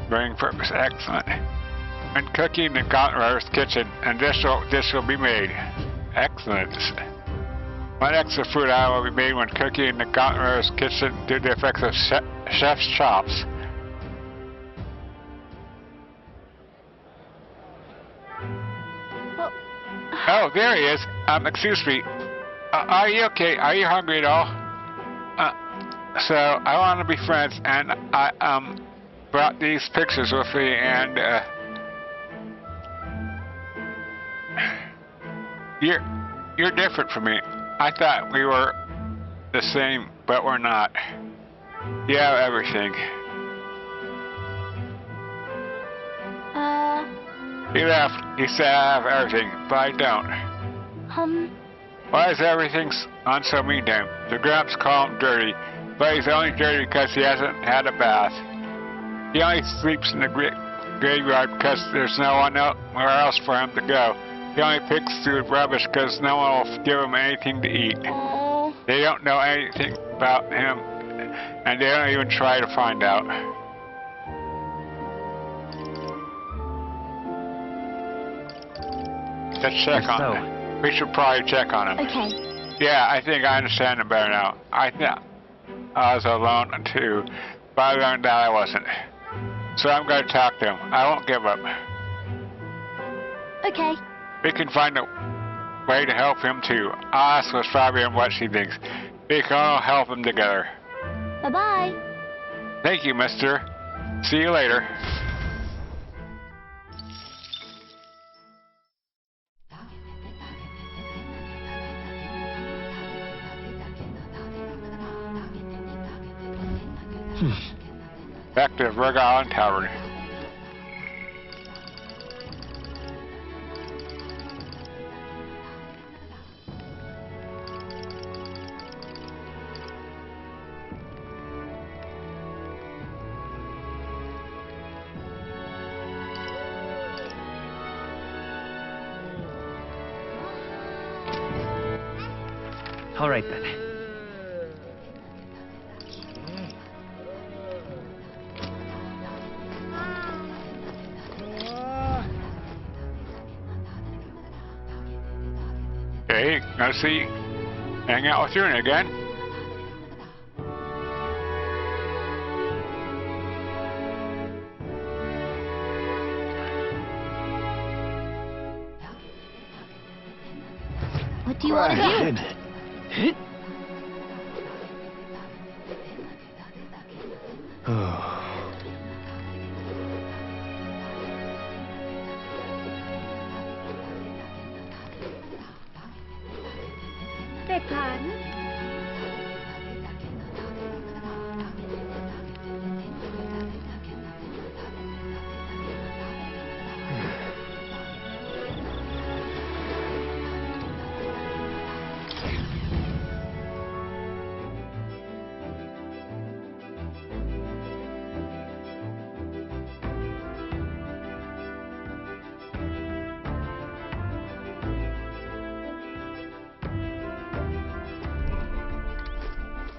Bring purpose, excellent. When cooking in the Gauntlet's kitchen, an additional dish will be made. Excellent. One extra food item will be made when cooking in the Gauntlet's kitchen due to the effects of chef's chops. Oh, there he is. Excuse me. Are you okay? Are you hungry at all? So I want to be friends, and I brought these pictures with me, and you're different from me. I thought we were the same, but we're not. You have everything. He left. He said I have everything, but I don't. Why is everything on so mean to him? The Gramps call him dirty, but he's only dirty because he hasn't had a bath. He only sleeps in the graveyard because there's no one where else for him to go. He only picks through rubbish because no one will give him anything to eat. They don't know anything about him, and they don't even try to find out. Let's check on him. We should probably check on him. Okay. Yeah, I think I understand him better now. I thought I was alone too, but I learned that I wasn't. So I'm going to talk to him. I won't give up. Okay. We can find a way to help him too. I'll ask Miss Fabian what she thinks. We can all help him together. Bye-bye. Thank you, mister. See you later. Back to Virga Island Tavern. All right then. Hey, nice to see you. Hang out with you again. What do you want to do?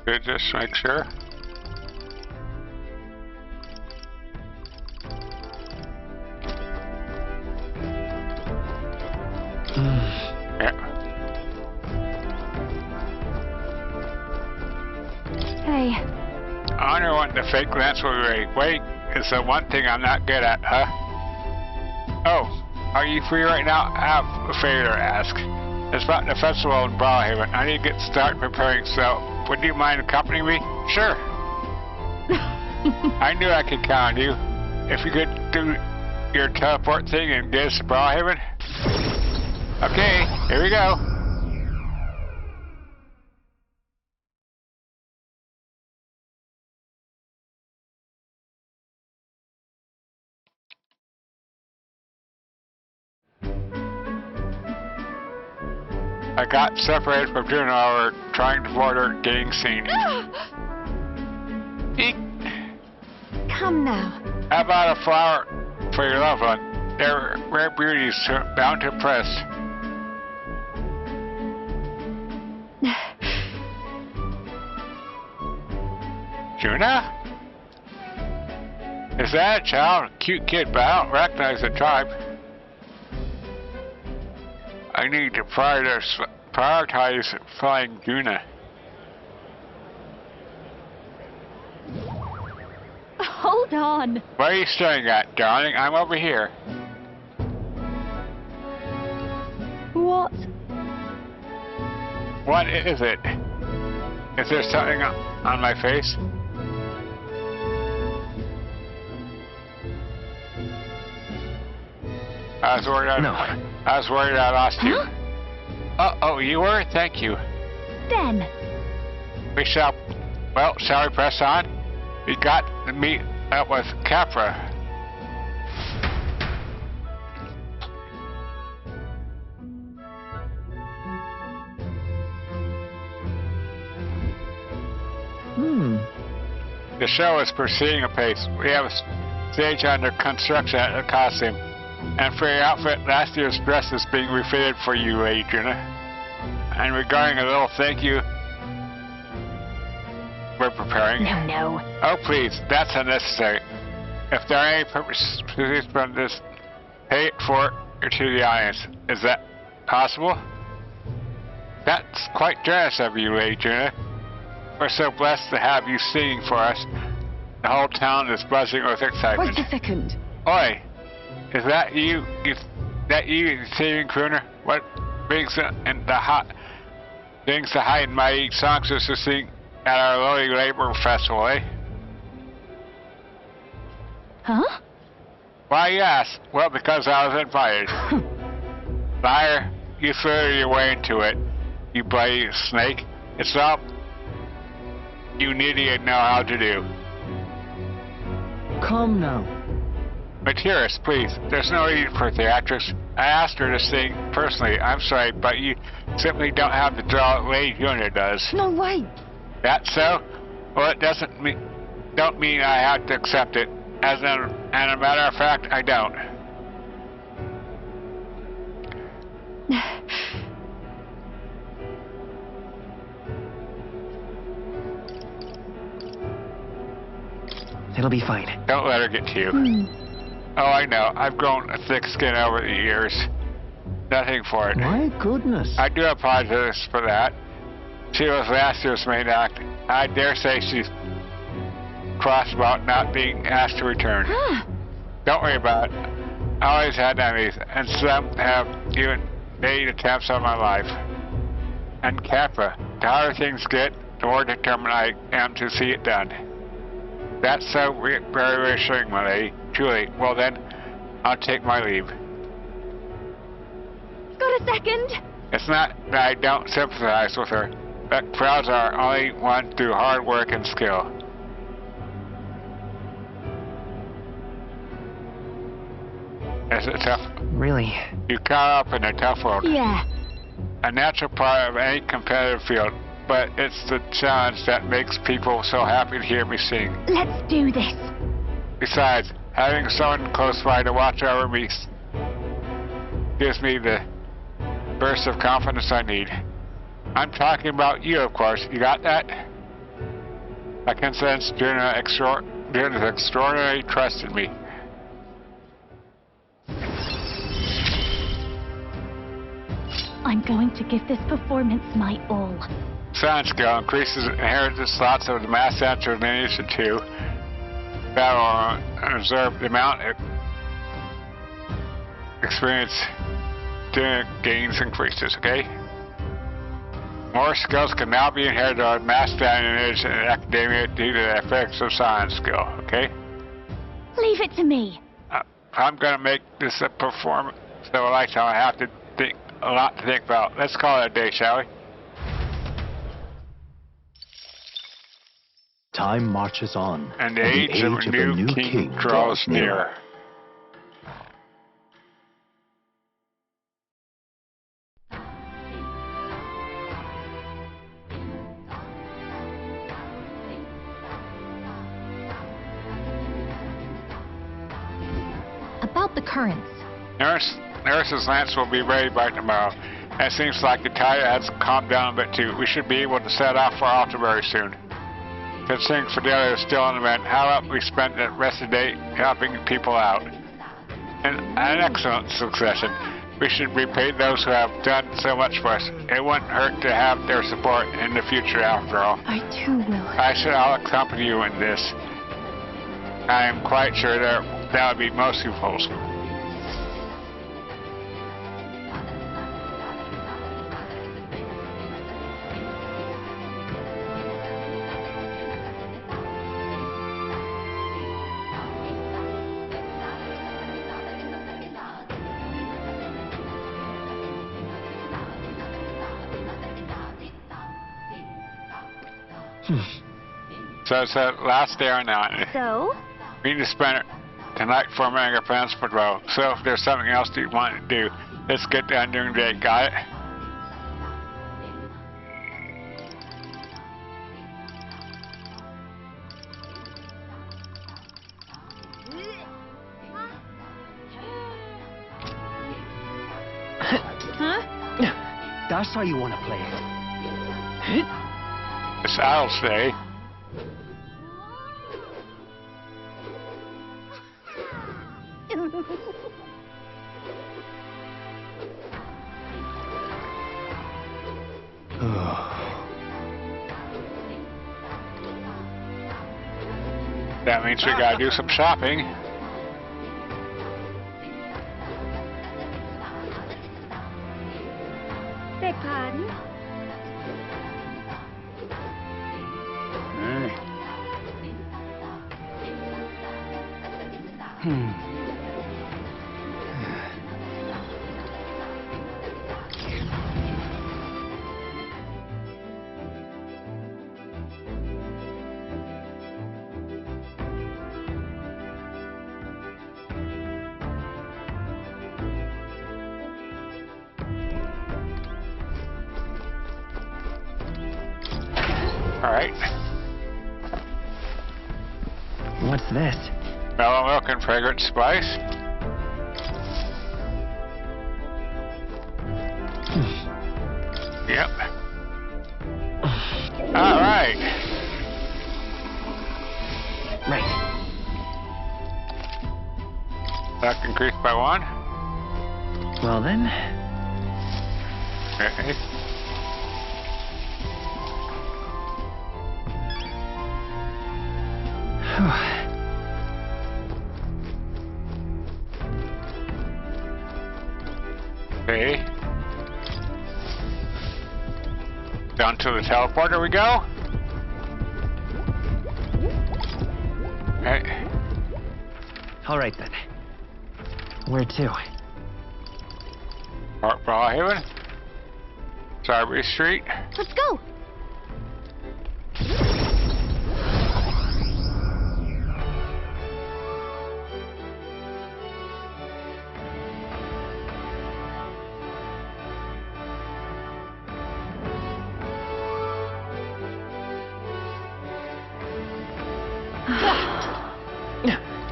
Good, just make sure. Yeah. Hey. Honor wanting to fake glance will be wait is the one thing I'm not good at, huh? Oh, are you free right now? I have a favor to ask. It's about the festival in Brawlhaven. I need to get started preparing, so would you mind accompanying me? Sure. I knew I could count on you. If you could do your teleport thing and get us to Brawlhaven. Okay, here we go. I got separated from Juno over trying to avoid her getting seen. Eek. Come now. How about a flower for your loved one? They're rare beauties bound to impress. Juna? Is that a child? Cute kid, but I don't recognize the tribe. I need to prioritize flying Juna. Hold on. What are you staring at, darling? I'm over here. What? What is it? Is there something on my face? I was worried I lost you. Oh, you were? Thank you. Then. Shall we press on? We got to meet up with Capra. The show is proceeding apace. We have a stage under construction at the costume. And for your outfit, last year's dress is being refitted for you, Lady Juna. And regarding a little thank you we're preparing. No. Oh, please, that's unnecessary. If there are any purposes from this, pay it for to the audience. Is that possible? That's quite generous of you, Lady Juna. We're so blessed to have you singing for us. The whole town is buzzing with excitement. Wait a second. Oi! Is that you? Saving crooner? What brings the high and mighty songsters to sing at our Lowly Labor Festival, eh? Huh? Why, yes. Well, because I was invited. Liar, you threw your way into it, you bloody snake. It's all you idiot know how to do. Come now. Matthias, please, there's no need for theatrics. I asked her to sing personally. I'm sorry, but you simply don't have the draw Lady Juna does. No way. That so? Well, it don't mean I have to accept it. And a matter of fact, I don't. It'll be fine. Don't let her get to you. Oh, I know. I've grown a thick skin over the years. Nothing for it. My goodness. I do apologize for that. She was last year's main act. I dare say she's cross about not being asked to return. Don't worry about it. I always had enemies, and some have even made attempts on my life. And Capra, the harder things get, the more determined I am to see it done. That's so very reassuring, my lady. Truly. Well then, I'll take my leave. Got a second? It's not that I don't sympathize with her, but crowds are only won through hard work and skill. Is it tough? Really? You caught up in a tough world. Yeah. A natural part of any competitive field, but it's the challenge that makes people so happy to hear me sing. Let's do this. Besides, having someone close by to watch over me gives me the burst of confidence I need. I'm talking about you, of course. You got that? I can sense Juna's extraordinary trust in me. I'm going to give this performance my all. Sound skill increases inheritance slots of the mass center lineage to 2. Battle and observe the amount of experience gains increases, okay? More skills can now be inherited on mass standards in academia due to the effects of science skill, okay? Leave it to me. I'm going to make this a performance, so like how I have to think a lot to think about. Let's call it a day, shall we? Time marches on, and the age of a new king draws near. About the currents. Nurse's lance will be ready by tomorrow. It seems like the tide has calmed down a bit too. We should be able to set off for Altabury soon. Considering Fidelia is still on the mend, how about we spend the rest of the day helping people out? And an excellent succession. We should repay those who have done so much for us. It wouldn't hurt to have their support in the future after all. I too will. I'll accompany you in this. I am quite sure that would be most useful. So it's the last day on the island. So? We need to spend it tonight forming our plans for tomorrow. So if there's something else you want to do, let's get done during the day. Got it? Huh? That's how you want to play it. Yes, I'll stay. That means we gotta do some shopping. Beg pardon? All right. What's this? Mellow milk and fragrant spice. Yep. All right. Right. That increased by 1. Well then. Okay. Okay. Down to the teleporter we go. Okay. All right then. Where to? Port Brawlhaven. Sarby Street. Let's go.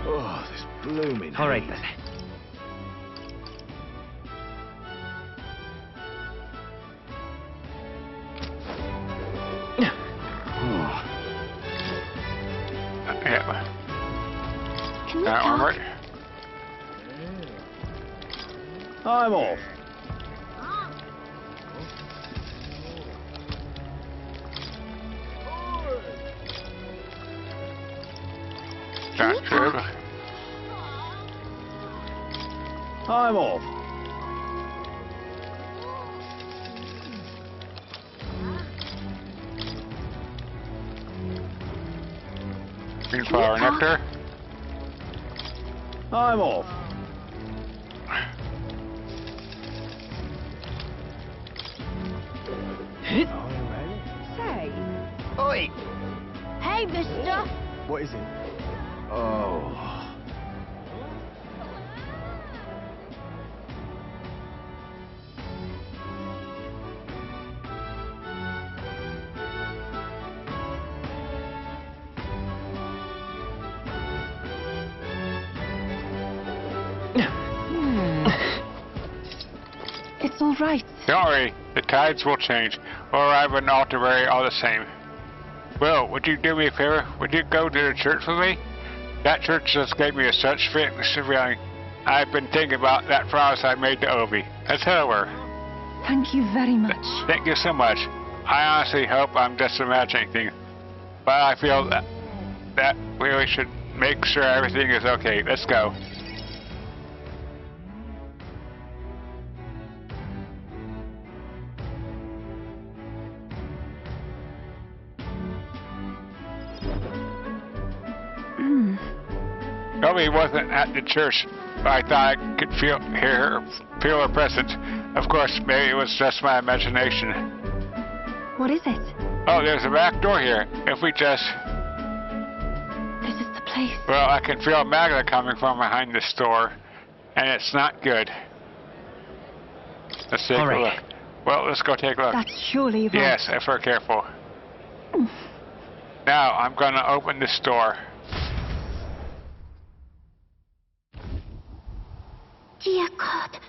Oh, this blooming. All right then. Yeah. Can we That one talk? right. I'm off. Not true. I'm off. Green flower nectar. I'm off. Say. Oi! Hey, mister. What is it? Oh. It's all right. Don't worry, the tides will change. We'll arrive in Altabury all the same. Will, would you do me a favor? Would you go to the church with me? That church just gave me such feeling. I've been thinking about that promise I made to Ovi. Let's head over. Thank you very much. Thank you so much. I honestly hope I'm just imagining things, but I feel that we really should make sure everything is okay. Let's go. Ovi wasn't at the church, but I thought I could feel her presence. Of course, maybe it was just my imagination. What is it? Oh, there's a back door here. If we just... This is the place. Well, I can feel magma coming from behind this door, and it's not good. Let's take a look. Well, let's go take a look. That's surely right. Yes, if we're careful. Now, I'm going to open this door. Dear God.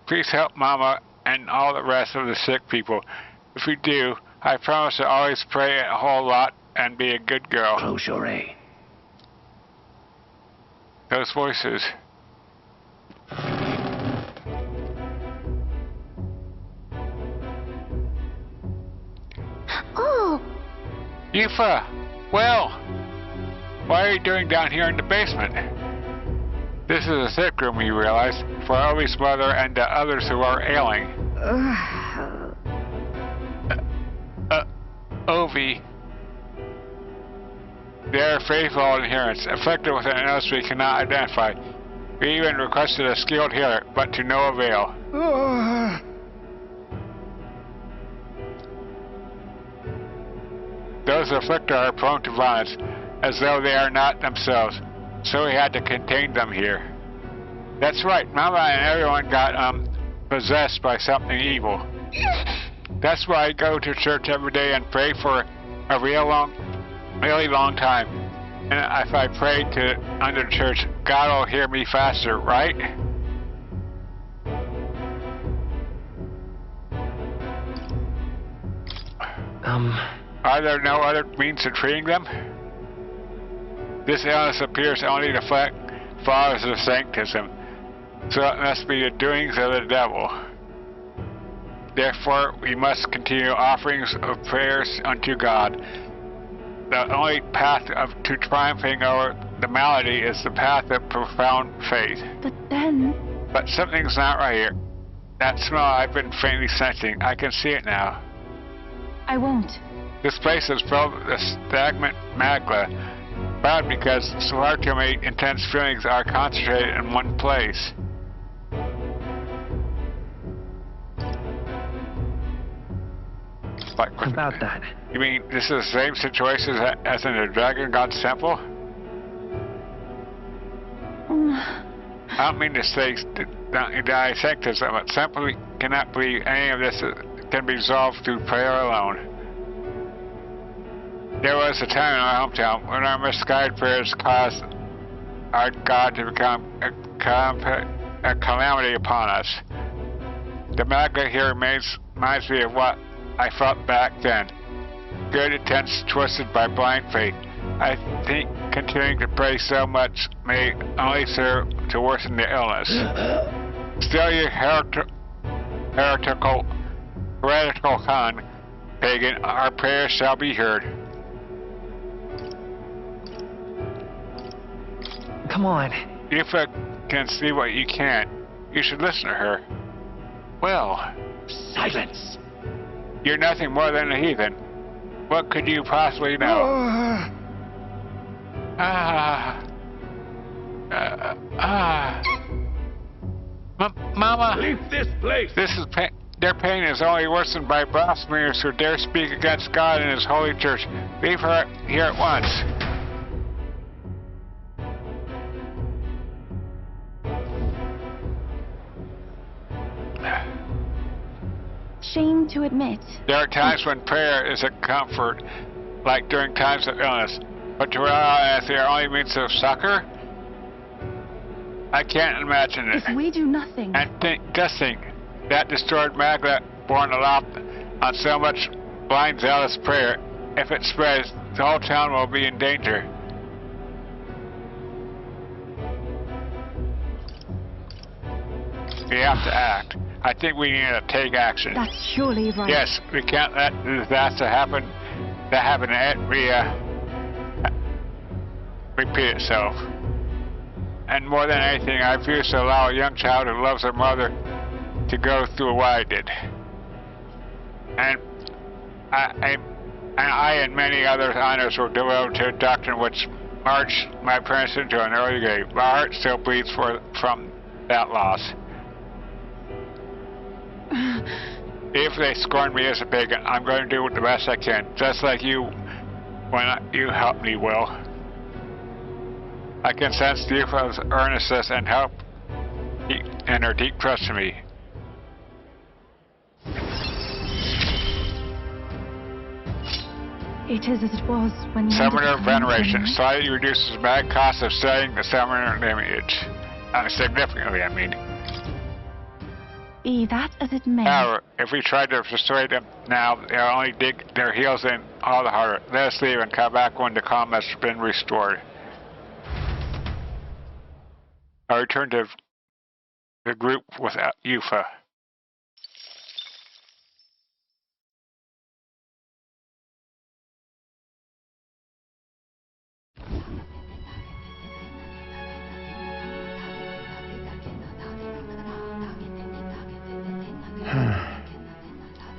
Please help Mama and all the rest of the sick people. If you do, I promise to always pray a whole lot and be a good girl. Close your eye. Those voices. Oh. Yufa! Well, what are you doing down here in the basement? This is a sick room, you realize, for Ovi's mother and the others who are ailing. Ovi. They are faithful adherents, afflicted with an illness we cannot identify. We even requested a skilled healer, but to no avail. Those afflicted are prone to violence, as though they are not themselves. So we had to contain them here. That's right, Mama and everyone got possessed by something evil. That's why I go to church every day and pray for a really long time. And if I pray under church, God will hear me faster, right? Are there no other means of treating them? This illness appears only to affect followers of sanctism, so it must be the doings of the devil. Therefore, we must continue offerings of prayers unto God. The only path to triumphing over the malady is the path of profound faith. But something's not right here. That smell I've been faintly sensing, I can see it now. I won't. This place is filled with stagnant magma. Bad because so hard to make intense feelings are concentrated in one place. Like, about that. You mean this is the same situation as in the Dragon God's Temple? I don't mean to say dissectism, but simply cannot believe any of this can be resolved through prayer alone. There was a time in our hometown when our misguided prayers caused our God to become a calamity upon us. The magma here reminds me of what I felt back then. Good intents twisted by blind faith. I think continuing to pray so much may only serve to worsen the illness. Still, you heretical con, pagan, our prayers shall be heard. Come on. If I can see what you can't, you should listen to her. Well, silence. You're nothing more than a heathen. What could you possibly know? Mama! Leave this place! This is pain. Their pain is only worsened by blasphemers who dare speak against God and His holy church. Leave her here at once. Shame to admit. There are times when prayer is a comfort, like during times of illness. But to rely as their only means of succor? I can't imagine it. If we do nothing. And just think, that destroyed maglet born aloft on so much blind zealous prayer, if it spreads, the whole town will be in danger. We have to act. I think we need to take action. That's surely right. Yes, we can't let the disaster happen. That happened and repeat itself. And more than anything, I refuse to allow a young child who loves her mother to go through what I did. And I and many other honors were devoted to a doctrine which marched my parents into an early grave. My heart still bleeds from that loss. If they scorn me as a pagan, I'm going to do the best I can, just like you when you helped me, Will. I can sense Yufa's earnestness and help and her deep trust in me. It is as it was when you... Summoner Veneration slightly reduces the bad cost of studying the Summoner lineage. Significantly, I mean. Be that as it may. However, if we try to persuade them now, they'll only dig their heels in all the harder. Let us leave and come back when the calm has been restored. I return to the group without Yufa.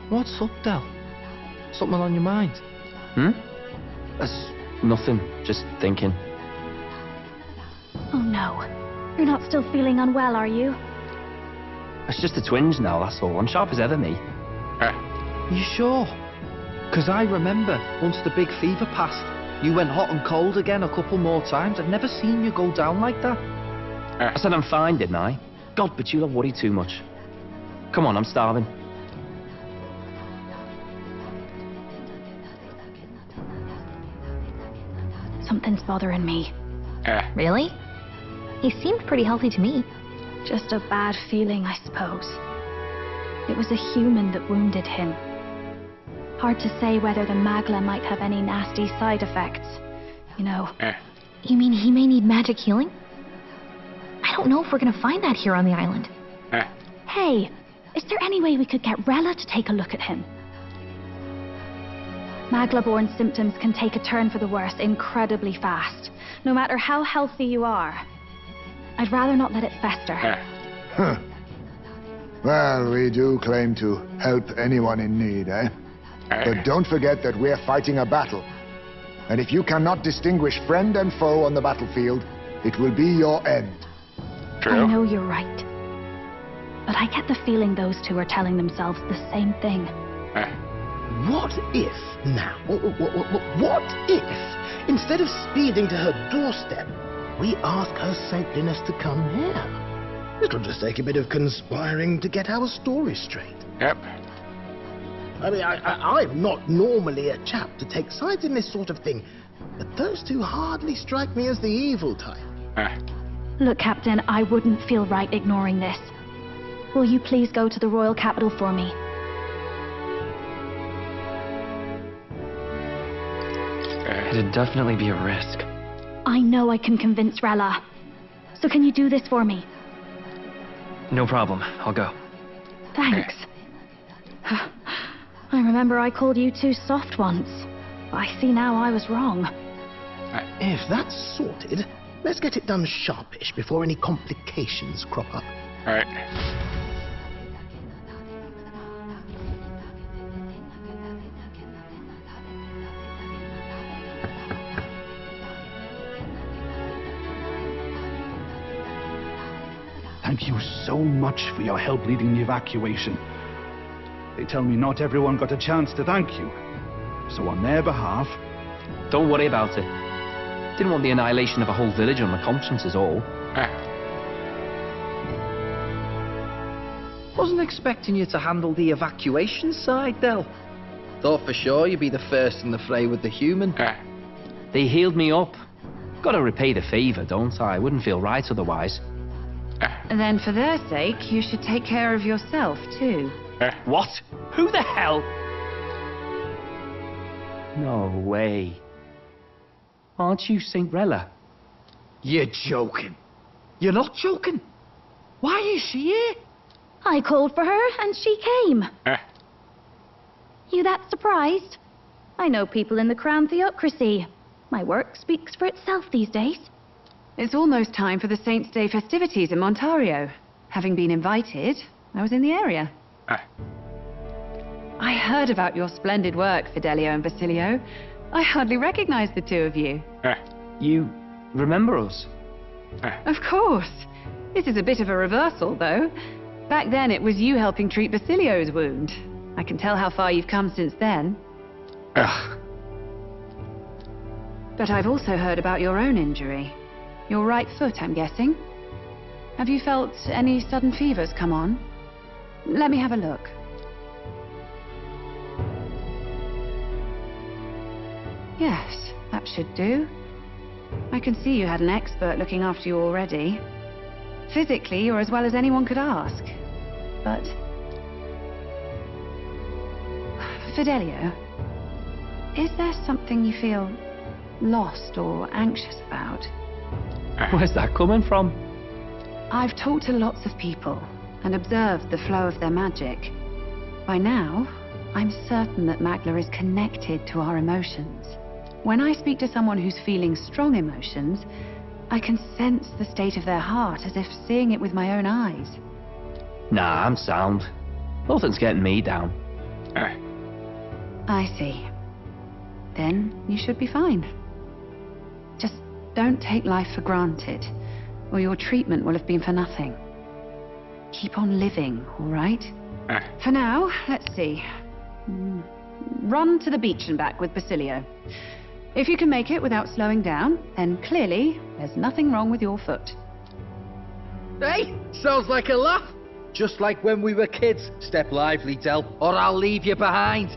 What's up, Del? Something on your mind? That's nothing. Just thinking. Oh no. You're not still feeling unwell, are you? It's just a twinge now, that's all. I'm sharp as ever, me. You sure? Because I remember once the big fever passed, you went hot and cold again a couple more times. I've never seen you go down like that. I said I'm fine, didn't I? God, but you don't worry too much. Come on, I'm starving. Something's bothering me. Really? He seemed pretty healthy to me. Just a bad feeling, I suppose. It was a human that wounded him. Hard to say whether the Magla might have any nasty side effects. You know. You mean he may need magic healing? I don't know if we're gonna find that here on the island. Hey, is there any way we could get Rella to take a look at him? Magla-born symptoms can take a turn for the worse incredibly fast, no matter how healthy you are. I'd rather not let it fester. Well, we do claim to help anyone in need, eh? But don't forget that we're fighting a battle. And if you cannot distinguish friend and foe on the battlefield, it will be your end. True. I know you're right. But I get the feeling those two are telling themselves the same thing. What if, now, what if, instead of speeding to her doorstep, we ask her saintliness to come here? It'll just take a bit of conspiring to get our story straight. Yep. I mean, I'm not normally a chap to take sides in this sort of thing, but those two hardly strike me as the evil type. Look, Captain, I wouldn't feel right ignoring this. Will you please go to the royal capital for me? It'd definitely be a risk. I know I can convince Rella. So can you do this for me? No problem. I'll go. Thanks. I remember I called you too soft once. I see now I was wrong. If that's sorted, let's get it done sharpish before any complications crop up. Right. Thank you so much for your help leading the evacuation. They tell me not everyone got a chance to thank you. So on their behalf... Don't worry about it. Didn't want the annihilation of a whole village on my conscience is all. Wasn't expecting you to handle the evacuation side, Del. Thought for sure you'd be the first in the fray with the human. They healed me up. Gotta repay the favour, don't I? Wouldn't feel right otherwise. And then for their sake, you should take care of yourself, too. What? Who the hell? No way. Aren't you Saint Rella? You're joking. You're not joking. Why is she here? I called for her, and she came. You that surprised? I know people in the Crown Theocracy. My work speaks for itself these days. It's almost time for the Saints' Day festivities in Montario. Having been invited, I was in the area. I heard about your splendid work, Fidelio and Basilio. I hardly recognized the two of you. You remember us? Of course. This is a bit of a reversal, though. Back then, it was you helping treat Basilio's wound. I can tell how far you've come since then. But I've also heard about your own injury. Your right foot, I'm guessing. Have you felt any sudden fevers come on? Let me have a look. Yes, that should do. I can see you had an expert looking after you already. Physically, you're as well as anyone could ask. But... Fidelio, is there something you feel lost or anxious about? Where's that coming from? I've talked to lots of people and observed the flow of their magic. By now, I'm certain that Magla is connected to our emotions. When I speak to someone who's feeling strong emotions, I can sense the state of their heart as if seeing it with my own eyes. Nah, I'm sound. Nothing's getting me down. I see. Then you should be fine. Just don't take life for granted, or your treatment will have been for nothing. Keep on living, all right? For now, let's see. Run to the beach and back with Basilio. If you can make it without slowing down, then clearly there's nothing wrong with your foot. Hey, sounds like a laugh. Just like when we were kids. Step lively, Del, or I'll leave you behind.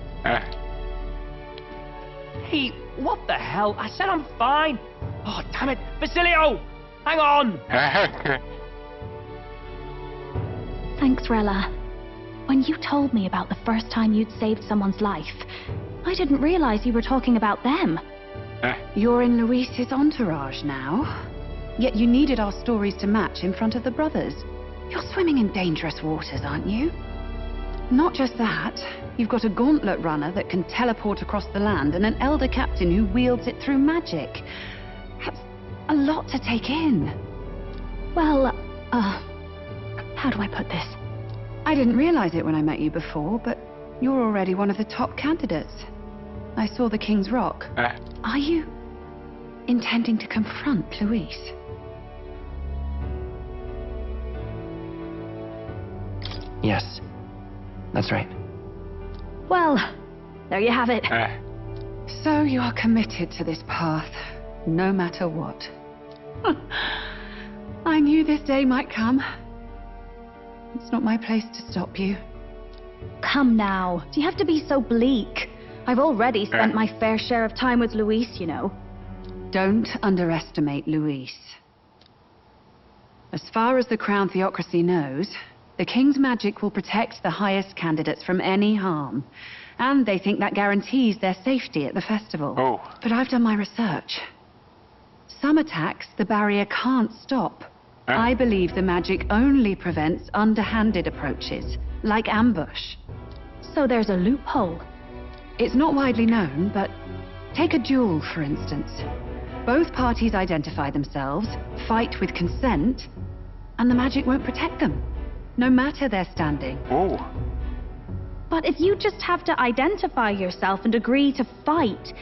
Hey, what the hell? I said I'm fine. Oh, damn it. Basilio! Hang on! Thanks, Rella. When you told me about the first time you'd saved someone's life, I didn't realize you were talking about them. You're in Luis's entourage now. Yet you needed our stories to match in front of the brothers. You're swimming in dangerous waters, aren't you? Not just that, you've got a gauntlet runner that can teleport across the land and an elder captain who wields it through magic. That's a lot to take in. Well, how do I put this? I didn't realize it when I met you before, but you're already one of the top candidates. I saw the King's Rock. Are you intending to confront Luis? Yes, that's right. Well, there you have it. So you are committed to this path, no matter what. I knew this day might come. It's not my place to stop you. Come now, do you have to be so bleak? I've already spent my fair share of time with Luis, you know. Don't underestimate Luis. As far as the Crown Theocracy knows, the King's magic will protect the highest candidates from any harm. And they think that guarantees their safety at the festival. But I've done my research. Some attacks the barrier can't stop. I believe the magic only prevents underhanded approaches, like ambush. So there's a loophole. It's not widely known, but take a duel, for instance. Both parties identify themselves, fight with consent, and the magic won't protect them, no matter their standing. But if you just have to identify yourself and agree to fight...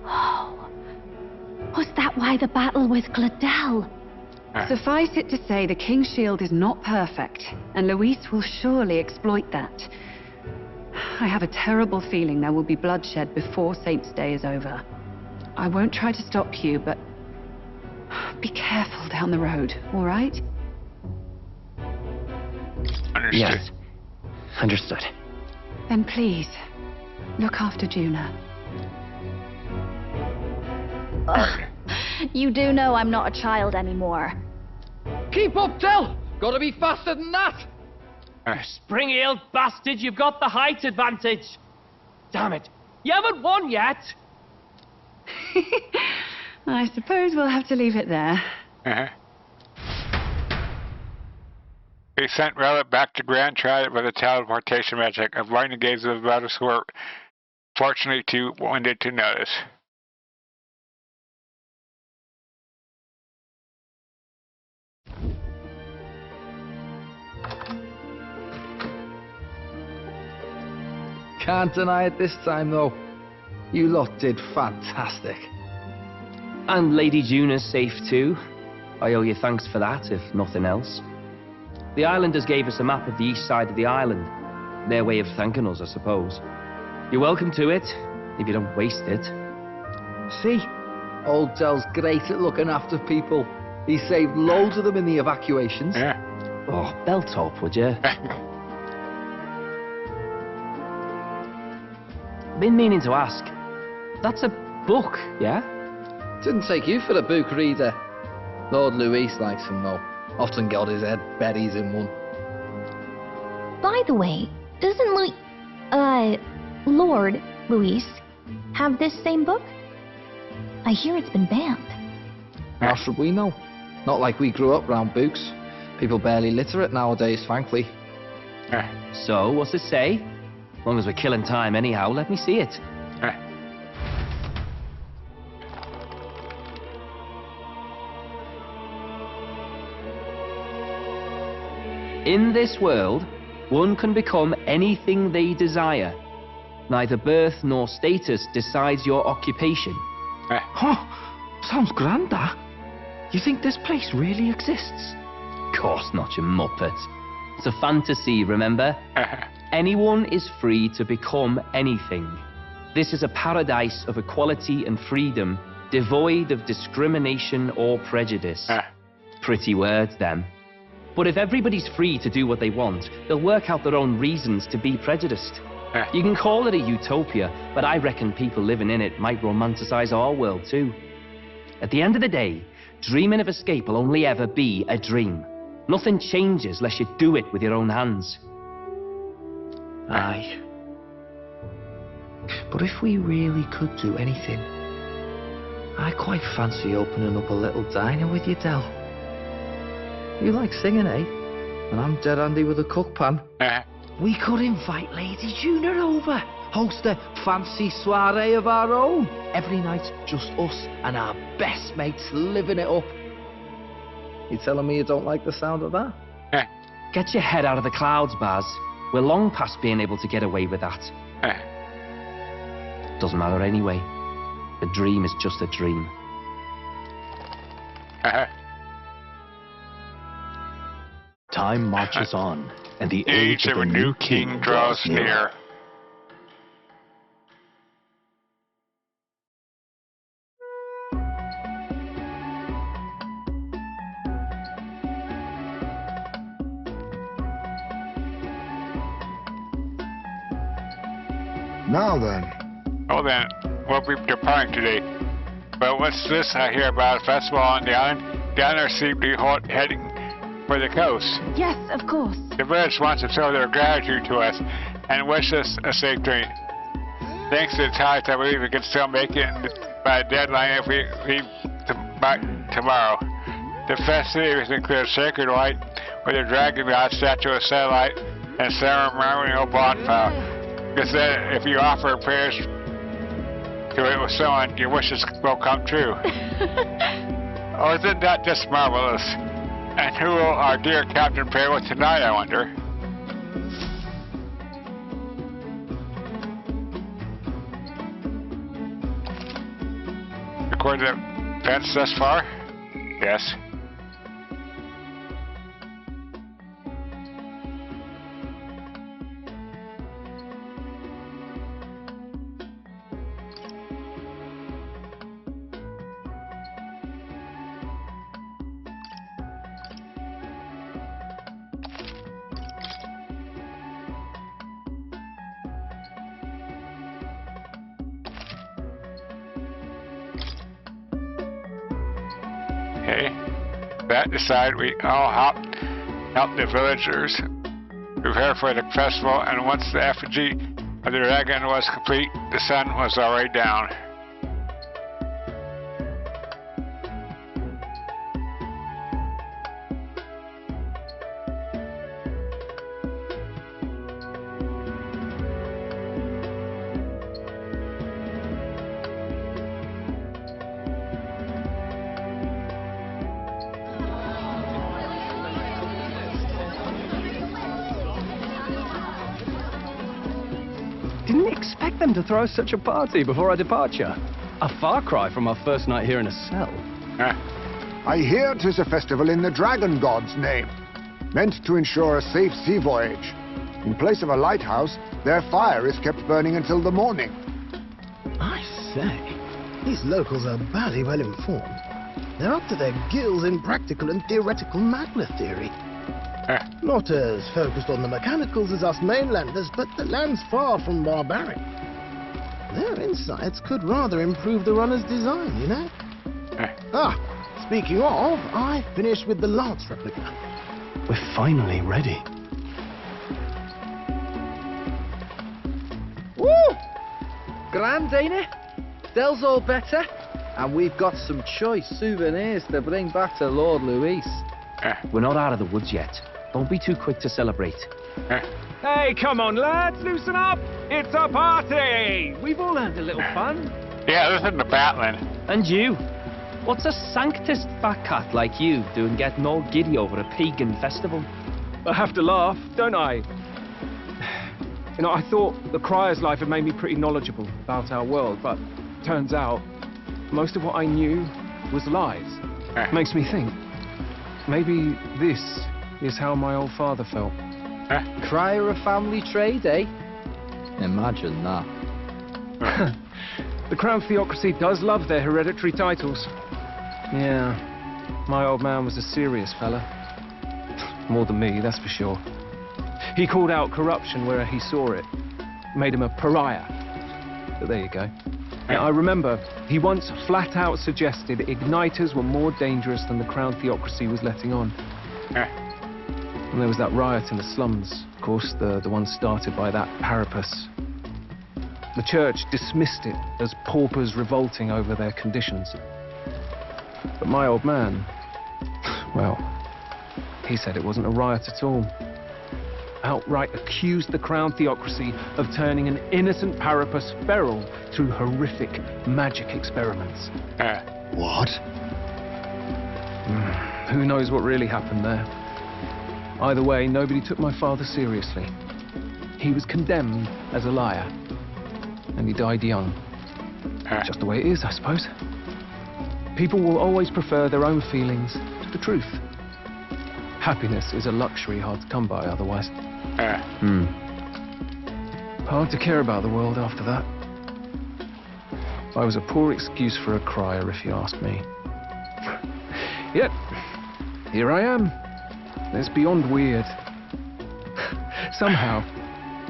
Oh, was that why the battle with Gladel? Suffice it to say, the King's shield is not perfect, and Luis will surely exploit that. I have a terrible feeling there will be bloodshed before Saint's Day is over. I won't try to stop you, but be careful down the road, all right? Understood. Yes. Understood. Then please, look after Juna. You do know I'm not a child anymore. Keep up, Del! Gotta be faster than that! Spring-heeled bastard, you've got the height advantage. Damn it, you haven't won yet. I suppose we'll have to leave it there. He sent Rella back to Grand Triad with a teleportation magic, avoiding the gaze of the battles who were fortunately too wounded to notice. Can't deny it this time, though. You lot did fantastic. And Lady Juna's safe too. I owe you thanks for that, if nothing else. The islanders gave us a map of the east side of the island. Their way of thanking us, I suppose. You're welcome to it, if you don't waste it. See? Old Del's great at looking after people. He saved loads of them in the evacuations. Yeah. Oh, belt up, would you? Been meaning to ask. That's a book, yeah? Didn't take you for a book reader. Lord Luis likes them, though. Often got his head buried in one. By the way, doesn't Lord Luis have this same book? I hear it's been banned. How should we know? Not like we grew up round books. People barely literate nowadays, frankly. So, what's it say? As long as we're killing time anyhow, let me see it. In this world, one can become anything they desire. Neither birth nor status decides your occupation. Huh? Sounds grand, that. You think this place really exists? Of course not, you muppet. It's a fantasy, remember? Anyone is free to become anything. This is a paradise of equality and freedom, devoid of discrimination or prejudice. Pretty words, them. But if everybody's free to do what they want, they'll work out their own reasons to be prejudiced. You can call it a utopia, but I reckon people living in it might romanticize our world too. At the end of the day, dreaming of escape will only ever be a dream. Nothing changes unless you do it with your own hands. Aye. But if we really could do anything, I quite fancy opening up a little diner with you, Del. You like singing, eh? And I'm dead handy with a cook pan. We could invite Lady Juna over. Host a fancy soiree of our own. Every night, just us and our best mates living it up. You telling me you don't like the sound of that? Get your head out of the clouds, Baz. We're long past being able to get away with that. Doesn't matter anyway. A dream is just a dream. Time marches on, and the age of a new king draws near. Now then. Oh then, we'll be departing today. But what's this I hear about a festival on the island? The islanders seem to be heading for the coast. Yes, of course. The village wants to show their gratitude to us and wish us a safe journey. Thanks to the tides, I believe we can still make it by the deadline if we leave by tomorrow. The festivities include a sacred light with a dragon god statue, a satellite, and ceremonial bonfire. Because then, if you offer prayers to it with someone, your wishes will come true. Oh, isn't that just marvelous? And who will our dear captain pray with tonight, I wonder? According to the fence thus far? Yes. Okay. That aside, we all help the villagers prepare for the festival, and once the effigy of the dragon was complete, the sun was already down. Didn't expect them to throw such a party before our departure. A far cry from our first night here in a cell. I hear 'tis a festival in the dragon god's name, meant to ensure a safe sea voyage. In place of a lighthouse, their fire is kept burning until the morning. I say, these locals are badly well informed. They're up to their gills in practical and theoretical magna theory. Not as focused on the mechanicals as us mainlanders, but the land's far from barbaric. Their insights could rather improve the runner's design, you know? Speaking of, I finished with the lance replica. We're finally ready. Woo! Grand, ain't it? Del's all better. And we've got some choice souvenirs to bring back to Lord Louis. We're not out of the woods yet. Don't be too quick to celebrate. Hey, come on, lads, loosen up! It's a party! We've all had a little fun. Yeah, this is the battling. And you? What's a sanctist fat cat like you doing getting all giddy over a pagan festival? I have to laugh, don't I? You know, I thought the Crier's life had made me pretty knowledgeable about our world, but turns out most of what I knew was lies. Makes me think, maybe this is how my old father felt. Crier of family trade, eh? Imagine that. The Crown Theocracy does love their hereditary titles. Yeah, my old man was a serious fella. More than me, that's for sure. He called out corruption where he saw it. Made him a pariah. But there you go. Now, I remember he once flat out suggested igniters were more dangerous than the Crown Theocracy was letting on. And there was that riot in the slums, of course, the one started by that Parapus. The church dismissed it as paupers revolting over their conditions. But my old man, well, he said it wasn't a riot at all. Outright accused the Crown Theocracy of turning an innocent Parapus feral through horrific magic experiments. What? Who knows what really happened there? Either way, nobody took my father seriously. He was condemned as a liar, and he died young. Just the way it is, I suppose. People will always prefer their own feelings to the truth. Happiness is a luxury hard to come by otherwise. Hard to care about the world after that. I was a poor excuse for a crier, if you ask me. Yet, here I am. It's beyond weird. Somehow,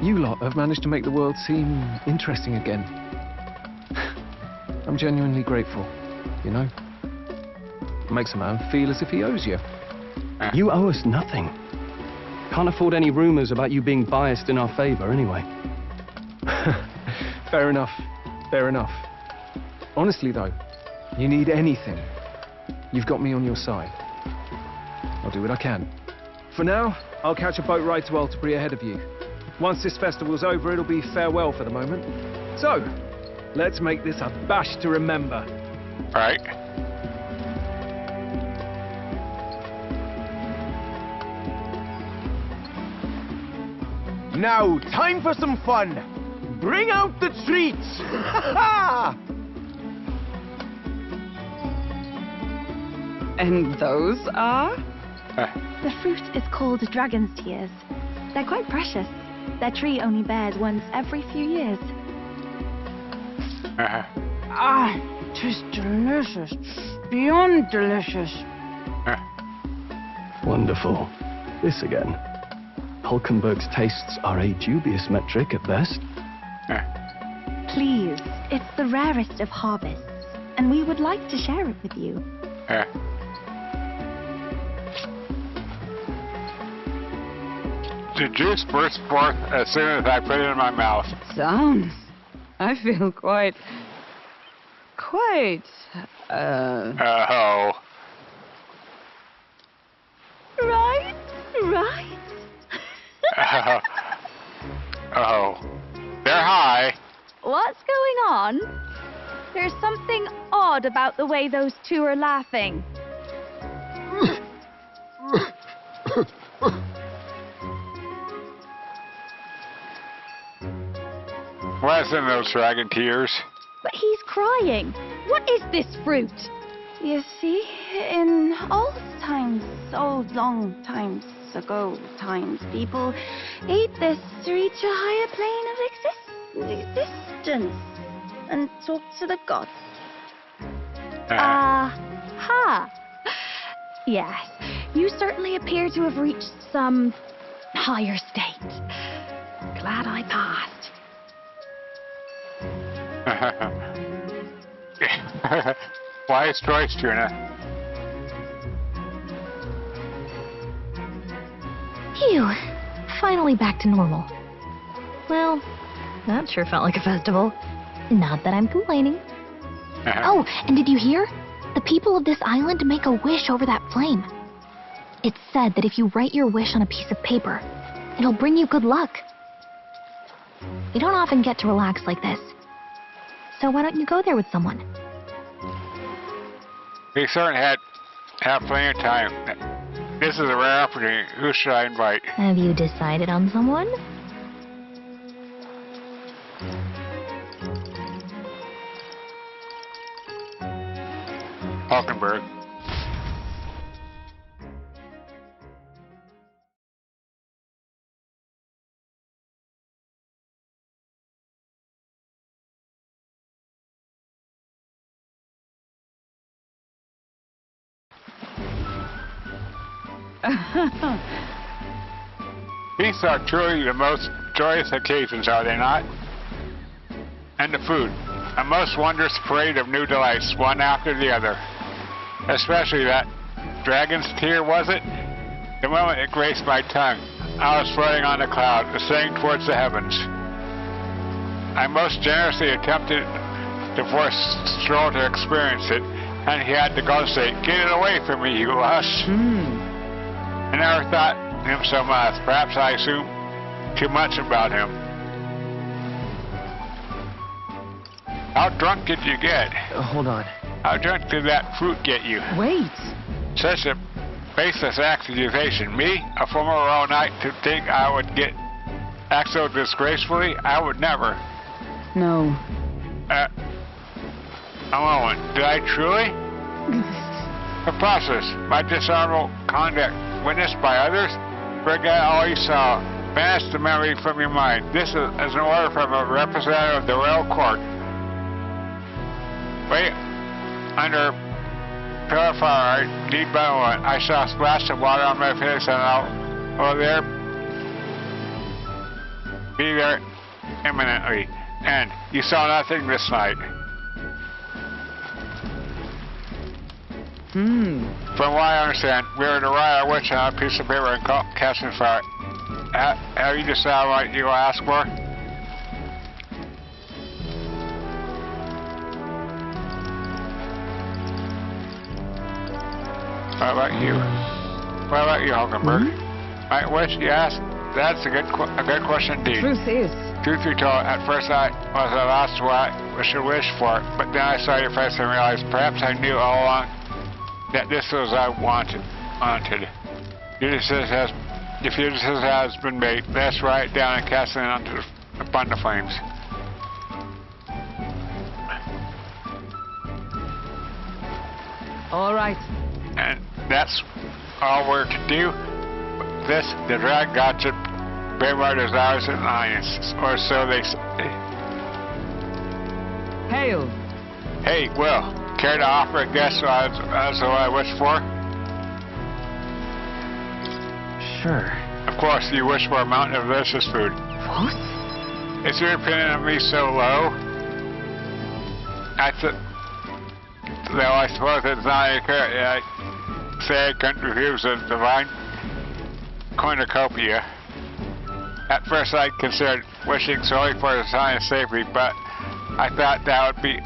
you lot have managed to make the world seem interesting again. I'm genuinely grateful, you know? It makes a man feel as if he owes you. You owe us nothing. Can't afford any rumors about you being biased in our favor, anyway. Fair enough. Fair enough. Honestly, though, you need anything, you've got me on your side. I'll do what I can. For now, I'll catch a boat ride to Altabury ahead of you. Once this festival's over, it'll be farewell for the moment. So, let's make this a bash to remember. Right. Now, time for some fun. Bring out the treats! And those are? The fruit is called dragon's tears. They're quite precious. Their tree only bears once every few years. Ah, 'tis delicious. Beyond delicious. Wonderful. This again. Hulkenberg's tastes are a dubious metric at best. Please, it's the rarest of harvests, and we would like to share it with you. The juice burst forth as soon as I put it in my mouth. Sounds. I feel quite. Oh. Right? Oh. They're high. What's going on? There's something odd about the way those two are laughing. What's in those dragon tears? But he's crying. What is this fruit? You see, in old times, old long times ago times, people ate this to reach a higher plane of existence and talk to the gods. Aha! Yes, you certainly appear to have reached some higher state. Glad I passed. Wise choice, Tuna. Phew, finally back to normal. Well, that sure felt like a festival. Not that I'm complaining. Oh, and did you hear? The people of this island make a wish over that flame. It's said that if you write your wish on a piece of paper, it'll bring you good luck. You don't often get to relax like this. So why don't you go there with someone? We certainly have plenty of time. This is a rare opportunity. Who should I invite? Have you decided on someone? Hulkenberg. These are truly the most joyous occasions, are they not? And the food, a most wondrous parade of new delights, one after the other. Especially that dragon's tear, was it? The moment it graced my tongue, I was floating on a cloud, ascending towards the heavens. I most generously attempted to force Stroll to experience it, and he had to go say, "Get it away from me, you lush." I never thought him so much. Perhaps I assumed too much about him. How drunk did you get? Hold on. How drunk did that fruit get you? Wait. Such a baseless accusation. Me, a former royal knight, to think I would act so disgracefully? I would never. No. A moment. Did I truly? Preposterous. My dishonorable conduct witnessed by others? Forget all you saw. Banish the memory from your mind. This is an order from a representative of the royal court. Wait, under purifier, deep benevolent, I saw a splash of water on my face, and I'll be there imminently. And you saw nothing this night. From what I understand, we are to write our wish on a piece of paper and cast it in fire. Have you decided what you will ask for? What about you? What about you, Hulkenberg? My wish, you asked? That's a good question indeed. Truth is. Truth be told, at first I was at a loss to what I should wish for, but then I saw your face and realized perhaps I knew all along that this was what I wanted. Your decision has been made. Let's write it down and cast it upon the flames. All right. And that's all we're to do. This, the dragon got to pay our desires and alliances, or so they say. Hail. Hey, Will, care to offer a guess as to what I wish for? Sure. Of course, you wish for a mountain of delicious food. What? Is your opinion of me so low? Though I suppose it's not accurate. I say I couldn't refuse a divine cornucopia. At first I considered wishing solely for the Zion's safety, but I thought that would be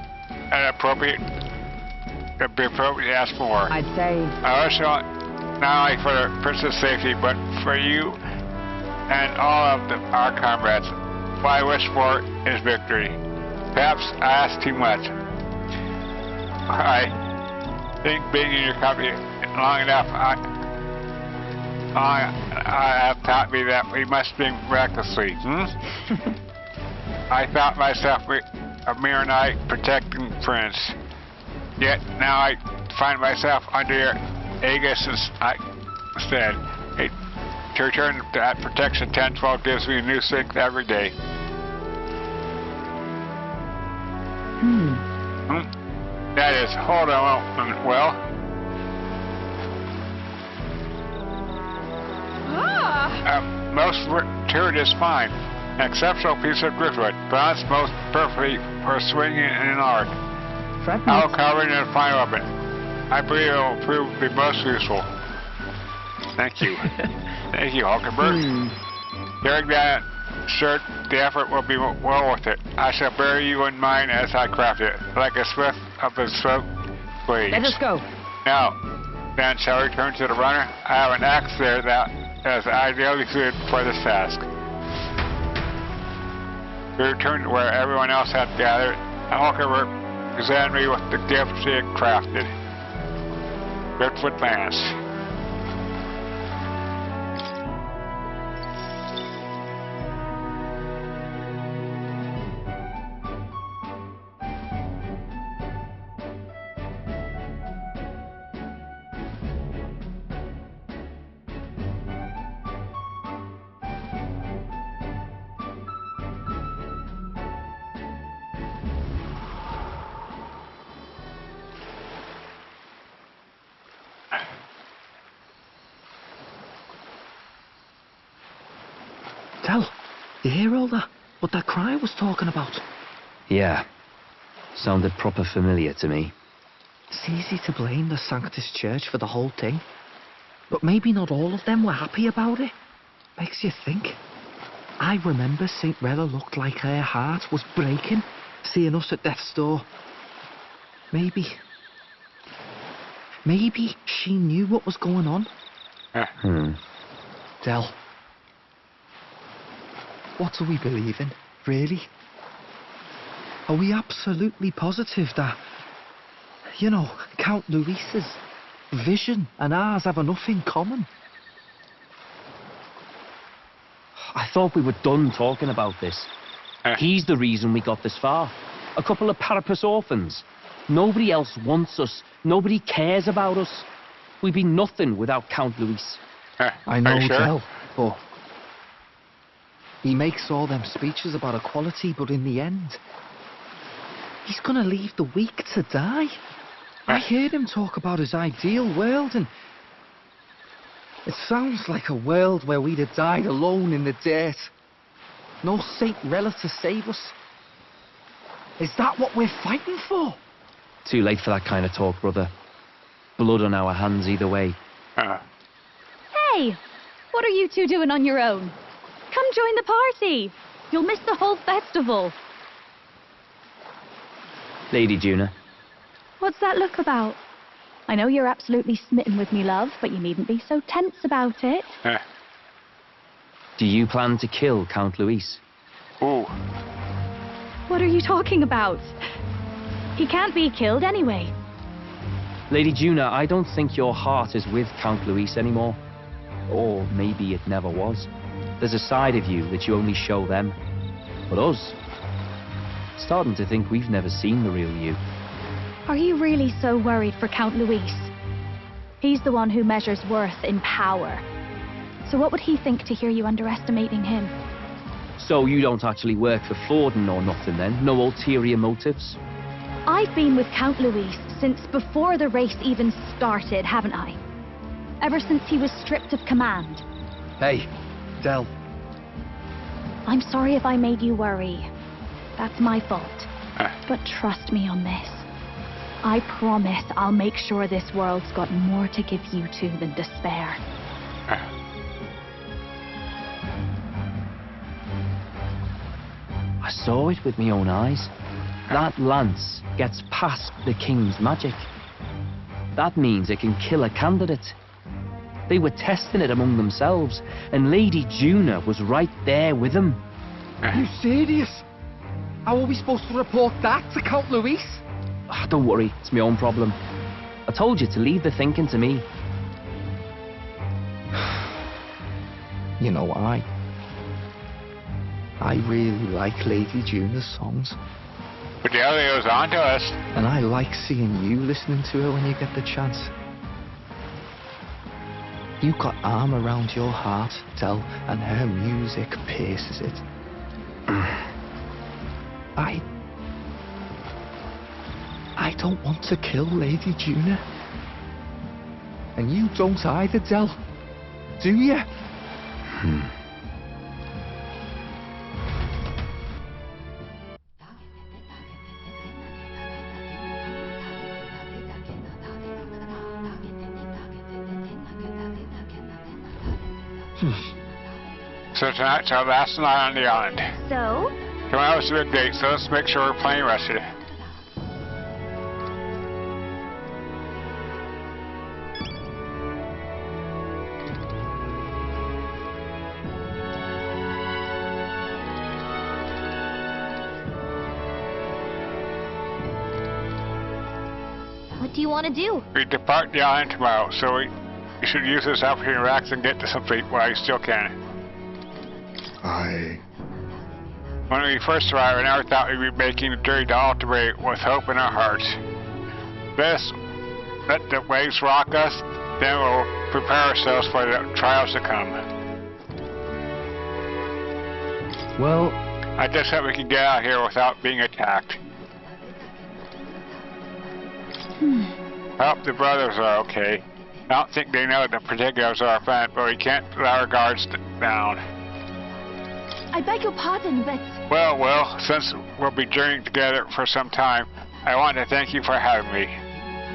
appropriate to ask more. I'd say... I wish not only for the princess' safety, but for you and all of our comrades. What I wish for is victory. Perhaps I ask too much. I think being in your company long enough, I have taught me that we must think recklessly. I thought myself a mere knight protecting Prince. Yet now I find myself under your aegis instead. To return to that protection tenfold gives me new strength every day. That is, hold on, well. Most turret is fine. An exceptional piece of driftwood, balanced most perfectly for swinging in an arc. I'll cover it in a fine orbit. I believe it will prove to be most useful. Thank you. Thank you, Altabury. During that shirt, the effort will be well worth it. I shall bear you in mind as I craft it, like a swift of the swift blades. Let us go. Now, then, shall we return to the runner? I have an axe there that is ideally suited for this task. We returned to where everyone else had gathered, and Altabury presented me with the gift she had crafted. Driftwood lance. You hear all that? What that cry was talking about? Yeah. Sounded proper familiar to me. It's easy to blame the Sanctus Church for the whole thing. But maybe not all of them were happy about it. Makes you think. I remember Saint Rella looked like her heart was breaking, seeing us at death's door. Maybe she knew what was going on. Del. What do we believe in, really? Are we absolutely positive that, you know, Count Louis's vision and ours have enough in common? I thought we were done talking about this. He's the reason we got this far. A couple of Parapus orphans. Nobody else wants us. Nobody cares about us. We'd be nothing without Count Louis. I know, Del, but... he makes all them speeches about equality, but in the end, he's gonna leave the weak to die. I heard him talk about his ideal world, and it sounds like a world where we'd have died alone in the dirt. No Saint Rella to save us. Is that what we're fighting for? Too late for that kind of talk, brother. Blood on our hands either way. Hey! What are you two doing on your own? Come join the party. You'll miss the whole festival. Lady Juna. What's that look about? I know you're absolutely smitten with me, love, but you needn't be so tense about it. Do you plan to kill Count Louis? Ooh. What are you talking about? He can't be killed anyway. Lady Juna, I don't think your heart is with Count Louis anymore. Or maybe it never was. There's a side of you that you only show them. But us, starting to think we've never seen the real you. Are you really so worried for Count Louis? He's the one who measures worth in power. So what would he think to hear you underestimating him? So you don't actually work for Forden or nothing then? No ulterior motives? I've been with Count Louis since before the race even started, haven't I? Ever since he was stripped of command. Hey, Del. I'm sorry if I made you worry. That's my fault. But trust me on this. I promise I'll make sure this world's got more to give you two than despair. saw it with my own eyes. That lance gets past the king's magic. That means it can kill a candidate. They were testing it among themselves, and Lady Juna was right there with them. Are you serious? How are we supposed to report that to Count Luis? Don't worry, it's my own problem. I told you to leave the thinking to me. You know, I really like Lady Juna's songs. But the other goes on to us. And I like seeing you listening to her when you get the chance. You've got arm around your heart, Del, and her music pierces it. I don't want to kill Lady Juna. And you don't either, Del. Do you? So tonight's our last night on the island. So? Tomorrow's a big date, so let's make sure we're plenty rested. What do you want to do? We depart the island tomorrow, so we should use this opportunity to relax and get to some sleep while you still can. When we first arrived, I never thought we'd be making the journey to Altabury with hope in our hearts. Let the waves rock us, then we'll prepare ourselves for the trials to come. Well, I just hope we can get out here without being attacked. I hope the brothers are okay. I don't think they know the particulars of our plan, but we can't let our guards down. I beg your pardon, but... Well, since we'll be journeying together for some time, I want to thank you for having me.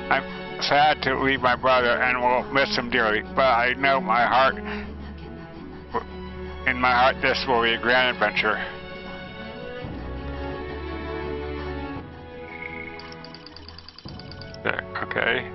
I'm sad to leave my brother and will miss him dearly, but I know in my heart this will be a grand adventure. Okay.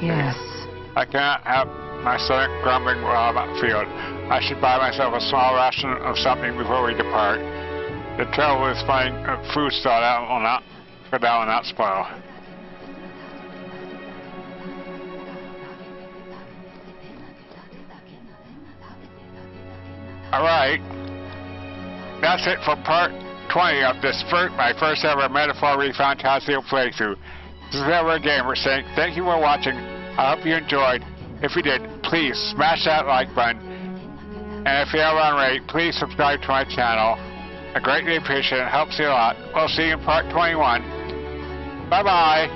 Yes. I cannot have my stomach grumbling while I'm outfield. I should buy myself a small ration of something before we depart. The trouble is finding a food store that will not spoil. Alright. That's it for part 20 of this my first ever Metaphor ReFantazio playthrough. This is Ever Gamer saying thank you for watching. I hope you enjoyed. If you did, please smash that like button. And if you are already, please subscribe to my channel. I greatly appreciate it. It helps me a lot. We'll see you in part 21. Bye-bye.